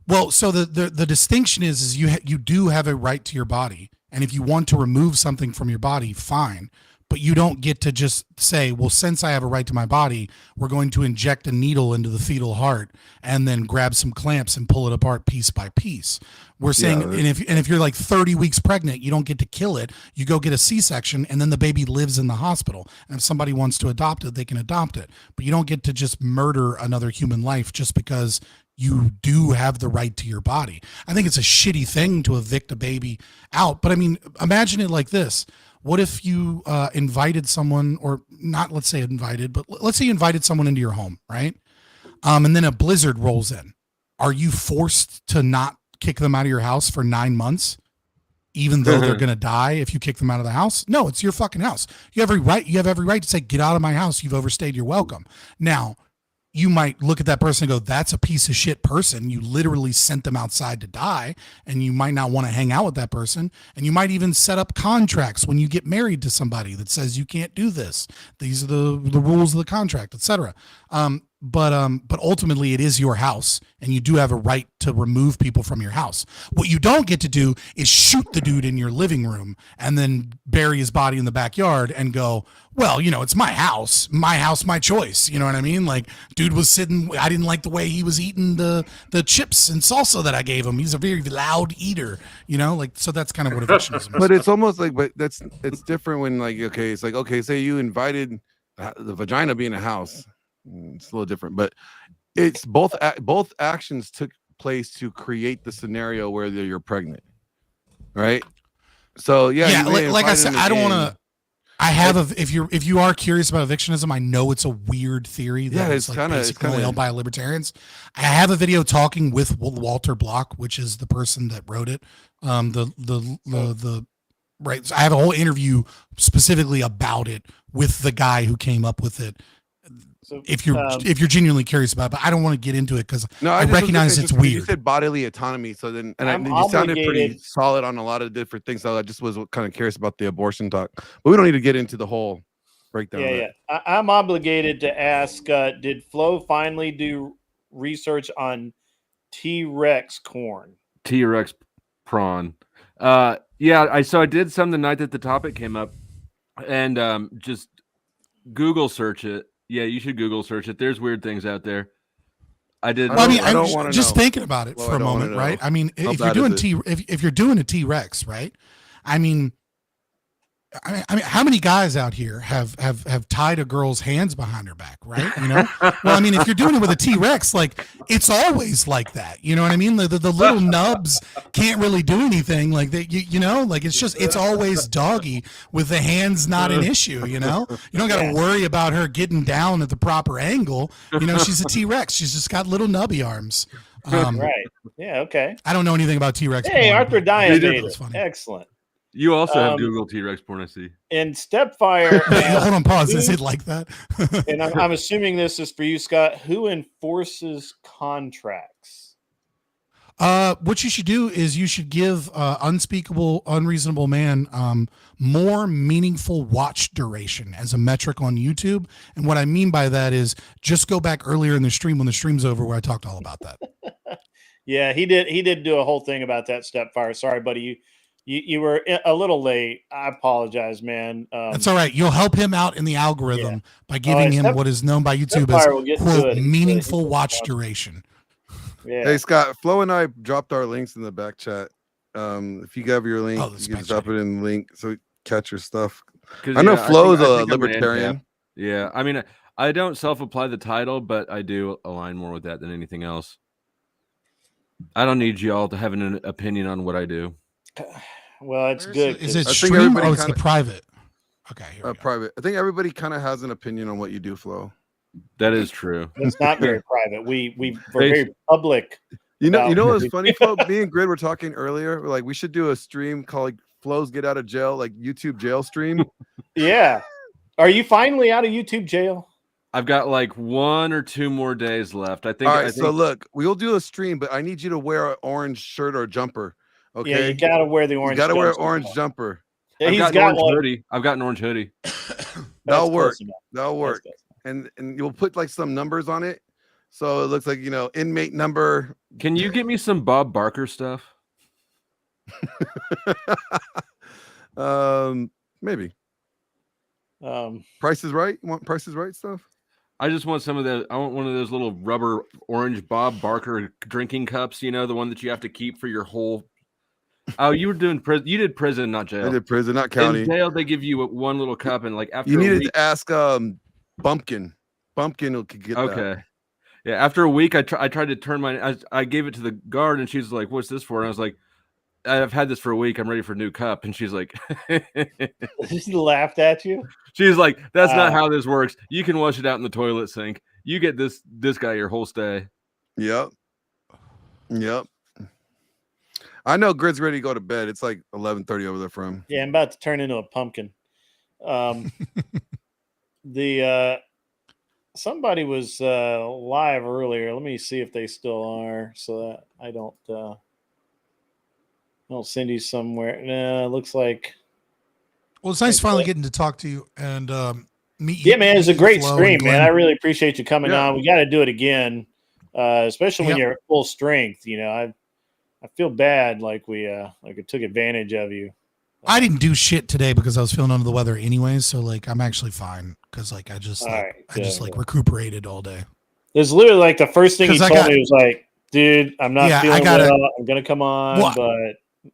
Well, so the distinction is you do have a right to your body, and if you want to remove something from your body, fine. But you don't get to just say, well, since I have a right to my body, we're going to inject a needle into the fetal heart and then grab some clamps and pull it apart piece by piece. We're saying, and if you're like 30 weeks pregnant, you don't get to kill it. You go get a C-section, and then the baby lives in the hospital. And if somebody wants to adopt it, they can adopt it. But you don't get to just murder another human life just because you do have the right to your body. I think it's a shitty thing to evict a baby out. But I mean, imagine it like this. What if you invited someone, or not, let's say invited, but let's say you invited someone into your home, right? And then a blizzard rolls in. Are you forced to not kick them out of your house for 9 months, even though they're going to die if you kick them out of the house? No, it's your fucking house. You have every right. You have every right to say, get out of my house. You've overstayed your welcome. Now, you might look at that person and go, that's a piece of shit person. You literally sent them outside to die, and you might not want to hang out with that person. And you might even set up contracts when you get married to somebody that says you can't do this. These are the rules of the contract, etc. But ultimately it is your house, and you do have a right to remove people from your house. What you don't get to do is shoot the dude in your living room and then bury his body in the backyard and go, well, it's my house, my choice. You know what I mean? Like, dude was sitting, I didn't like the way he was eating the chips and salsa that I gave him. He's a very loud eater, so that's kind of what evictionism is. But it's almost like, it's different when it's like, okay, say you invited the vagina being a house. It's a little different, but it's both actions took place to create the scenario where you're pregnant, right? So like I said, I don't want to. I have if you are curious about evictionism, I know it's a weird theory that it's kind of held by libertarians. I have a video talking with Walter Block, which is the person that wrote it. Right. So I have a whole interview specifically about it with the guy who came up with it. So, if you're genuinely curious about it, but I don't want to get into it because I recognize it's weird. You said bodily autonomy, so then you sounded pretty solid on a lot of different things. So I just was kind of curious about the abortion talk, but we don't need to get into the whole breakdown. Yeah. I'm obligated to ask: did Flo finally do research on T-Rex corn? T-Rex prawn. I did some the night that the topic came up, and just Google search it. Yeah, you should Google search it. There's weird things out there. I did. Well, I don't just thinking about it for a moment, right? I mean, if you're doing a T-Rex, right? I mean, how many guys out here have tied a girl's hands behind her back, right? Well, I mean, if you're doing it with a T-Rex, like, it's always like that. You know what I mean? The little nubs can't really do anything. Like it's always doggy with the hands not an issue. You don't got to worry about her getting down at the proper angle. She's a T-Rex. She's just got little nubby arms. Right. Yeah. Okay. I don't know anything about T-Rex. Hey, Arthur Dias made it. Excellent. You also have Google T-Rex porn, I see. In Stepfire. Hold on, pause. Is it like that? And I'm assuming this is for you, Scott. Who enforces contracts? What you should do is you should give Unspeakable Unreasonable Man more meaningful watch duration as a metric on YouTube. And what I mean by that is just go back earlier in the stream when the stream's over where I talked all about that. Yeah, he did do a whole thing about that, Stepfire. Sorry, buddy. You were a little late. I apologize, man. That's all right. You'll help him out in the algorithm by giving him what is known by YouTube as, quote, meaningful watch duration. Yeah. Hey, Scott, Flo and I dropped our links in the back chat. If you have your link, you can drop it in the link so catch your stuff. I know Flo is a libertarian. Yeah, I mean, I don't self-apply the title, but I do align more with that than anything else. I don't need y'all to have an opinion on what I do. Well, it's Where's good. Is it I think stream? everybody Oh, it's the kinda- private. Okay, here we go. Private. I think everybody kind of has an opinion on what you do, Flo. That is true. It's not very private. We're They- very public. You know about what's what funny, Flo? Me and Grid were talking earlier. We're like, we should do a stream called like Flo's Get Out of Jail, like YouTube jail stream. Yeah. Are you finally out of YouTube jail? I've got like 1 or 2 more days left. I think. All right, I so think look, we'll do a stream, but I need you to wear an orange shirt or jumper. Okay, Yeah, you gotta wear the you orange. gotta wear an jumpsuit orange on. jumper. Yeah, I've he's got an got orange one. hoodie. I've got an orange hoodie. That'll That's work. close enough. That'll work. That's And you'll put like some numbers on it, so it looks like inmate number. Can you get me some Bob Barker stuff? Maybe. good. Price is Right. You want Price is Right stuff? I just want some of the. I want one of those little rubber orange Bob Barker drinking cups. You know, the one that you have to keep for your whole. Oh, you were doing prison. You did prison, not jail. I did prison, not county. In jail, they give you one little cup, and like after You a needed week, to ask Bumpkin. Bumpkin could get that. okay. Yeah, after a week, I tried to turn I gave it to the guard, and she's like, "What's this for?" And I was like, "I've had this for a week. I'm ready for a new cup." And she's like, She laughed at you. "She's like, that's not how this works. You can wash it out in the toilet sink. You get this guy your whole stay." Yep. I know Grid's ready to go to bed. It's like 11:30 over there for him. Yeah, I'm about to turn into a pumpkin. Somebody was live earlier. Let me see if they still are, so that I don't send you somewhere. No, it looks like. Well, it's nice finally getting to talk to you and meet you. Yeah, man, it's a great Flo stream, and man. Glenn. I really appreciate you coming Yeah. on. We got to do it again, especially when Yep. you're at full strength. I feel bad, like it took advantage of you. I didn't do shit today because I was feeling under the weather anyways. So like, I'm actually fine because like I just All right, good. recuperated all day. It's literally like the first thing he 'Cause I told got- me was like, "Dude, I'm not Yeah, I feeling gotta- well. I'm gonna come on, What? but."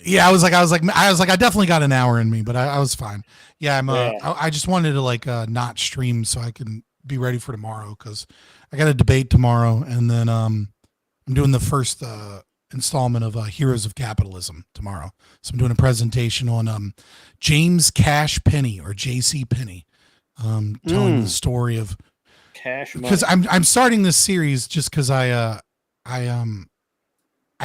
Yeah, I was like, I definitely got an hour in me, but I was fine. Yeah, Yeah. I just wanted to not stream so I can be ready for tomorrow because I got a debate tomorrow, and then I'm doing the first installment of Heroes of Capitalism tomorrow. So I'm doing a presentation on James Cash Penny or J.C. Penny, telling the story of Cash money. because I'm starting this series just because I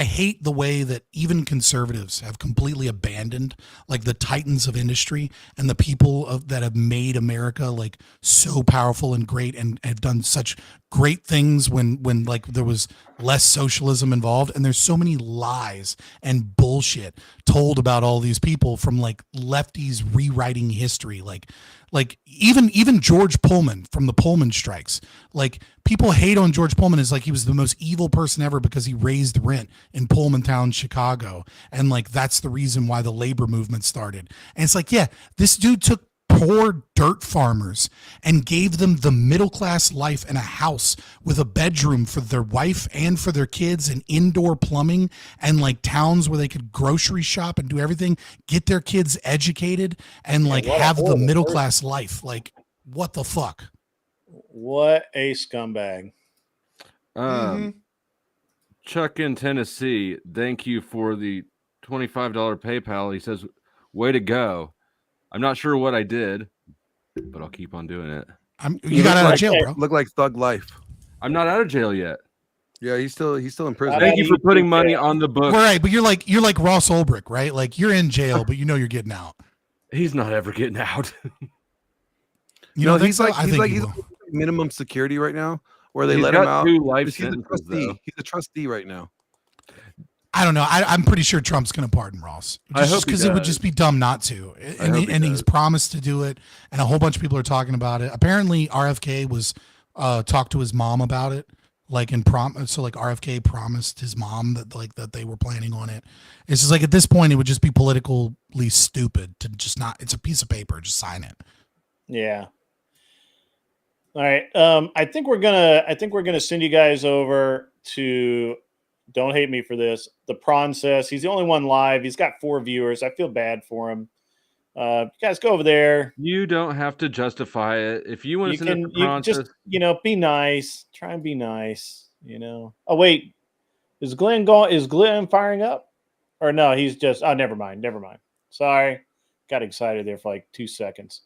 hate the way that even conservatives have completely abandoned like the titans of industry and the people that have made America like so powerful and great and have done such great things when like there was less socialism involved. And there's so many lies and bullshit told about all these people from like lefties rewriting history. Like even George Pullman from the Pullman strikes, like people hate on George Pullman as like he was the most evil person ever because he raised rent in Pullmantown, Chicago. And like, that's the reason why the labor movement started. And it's like, yeah, this dude took poor dirt farmers and gave them the middle-class life and a house with a bedroom for their wife and for their kids and indoor plumbing and like towns where they could grocery shop and do everything, get their kids educated and like what a have the horrible middle-class life. Like, what the fuck? What a scumbag. Chuck in Tennessee, thank you for the $25 PayPal. He says, "Way to go. I'm not sure what I did, but I'll keep on doing it." You got out of jail, bro. Look like Thug Life. I'm not out of jail yet. Yeah, he's still in prison. Thank you for putting money on the book. Right, but you're like Ross Ulbricht, right? Like you're in jail, but you know you're getting out. He's not ever getting out. You know, he's like minimum security right now, where they He's let got him out. 2 life He's a sentences, trustee. though. He's a trustee right now. I don't know. I'm pretty sure Trump's going to pardon Ross. I hope he because it would does. just be dumb not to. And he's promised to do it, and a whole bunch of people are talking about it. Apparently, RFK was talked to his mom about it, like so like RFK promised his mom that they were planning on it. It's just like at this point, it would just be politically stupid to just not. It's a piece of paper, just sign it. Yeah. All right. I think we're gonna send you guys over to. Don't hate me for this. The Process. He's the only one live. He's got 4 viewers. I feel bad for him. You guys go over there. You don't have to justify it. If you want to send it to You Process, just be nice. Try and be nice. Oh wait, Is Glenn firing up? Or no, he's just, oh, never mind. Sorry. Got excited there for like 2 seconds.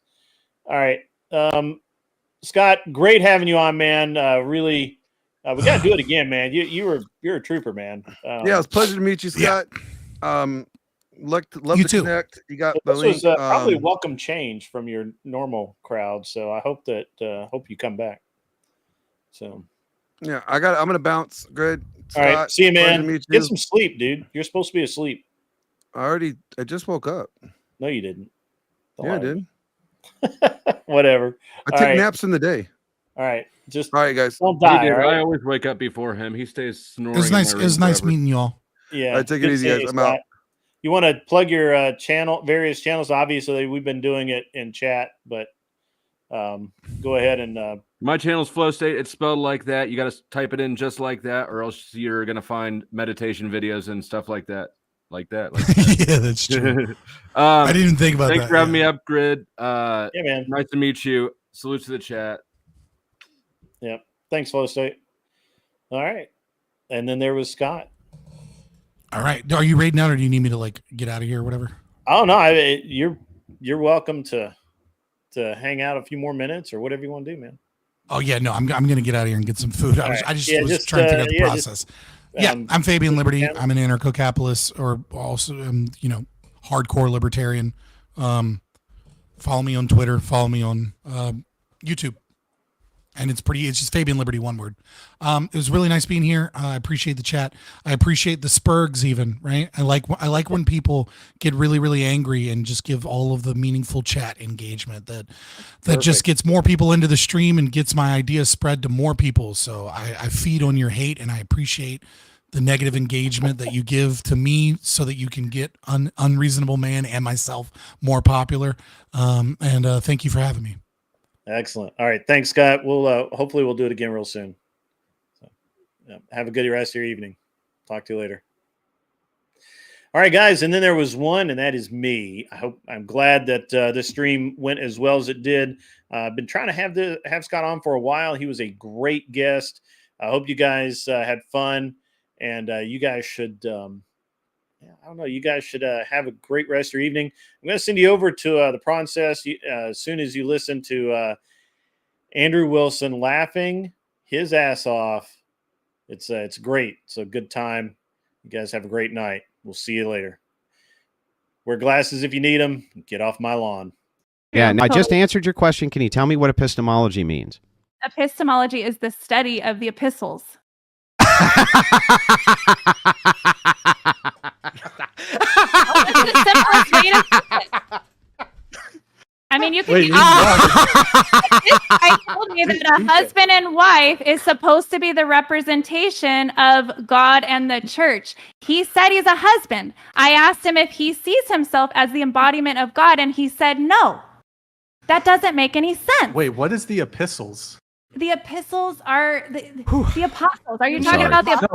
All right. Scott, great having you on, man. Really, we got to do it again, man. You're a trooper, man. Yeah, it's a pleasure to meet you, Scott. Love You to too. connect. You got the This link. was probably a welcome change from your normal crowd, so I hope that hope you come back. So yeah, I'm gonna bounce. Good. All right, see you, pleasure to man. meet Get you. some sleep, dude. You're supposed to be asleep. I just woke up. No, you didn't. Don't Yeah, I lie to did. me. Whatever. I All take right. naps in the day. All right, just All right, guys. don't He die. did. All right. I always wake up before him. He stays snoring. It was nice. in It my was room nice forever. meeting you all. Yeah. All right, take it good easy, seeing guys. you, I'm Scott. out. You want to plug your various channels? Obviously, we've been doing it in chat, but go ahead and. My channel's Flow State. It's spelled like that. You got to type it in just like that, or else you're gonna find meditation videos and stuff like that. Like that. Yeah, that's true. I didn't even think about thanks that. for having yeah. me up, Grid. Yeah, man. Nice to meet you. Salute to the chat. Yep. Thanks, Flow State. All right, and then there was Scott. All right. Are you raiding out, or do you need me to like get out of here or whatever? Oh no, you're welcome to hang out a few more minutes or whatever you want to do, man. Oh yeah, no, I'm gonna get out of here and get some food. I just was trying to figure out the process. I'm Fabian Liberty. I'm an anarcho-capitalist, or also hardcore libertarian. Follow me on Twitter. Follow me on YouTube. And it's just Fabian Liberty, one word. It was really nice being here. I appreciate the chat. I appreciate the spurgs even, right? I like when people get really, really angry and just give all of the meaningful chat engagement that just gets more people into the stream and gets my ideas spread to more people. So I feed on your hate, and I appreciate the negative engagement that you give to me so that you can get Unreasonable Man and myself more popular. And thank you for having me. Excellent. All right. Thanks, Scott. We'll hopefully we'll do it again real soon. So, have a good rest of your evening. Talk to you later. All right, guys. And then there was one, and that is me. I'm glad that this stream went as well as it did. I've been trying to have Scott on for a while. He was a great guest. I hope you guys had fun, and you guys should. I don't know. You guys should have a great rest of your evening. I'm going to send you over to the process as soon as you listen to Andrew Wilson laughing his ass off. It's great. It's a good time. You guys have a great night. We'll see you later. Wear glasses if you need them. Get off my lawn. Yeah, I just answered your question. Can you tell me what epistemology means? Epistemology is the study of the epistles. I mean, you can. I told me that a husband and wife is supposed to be the representation of God and the church. He said he's a husband. I asked him if he sees himself as the embodiment of God, and he said no. That doesn't make any sense. Wait, what is the epistles? The epistles are the apostles. Are you talking about the apostles?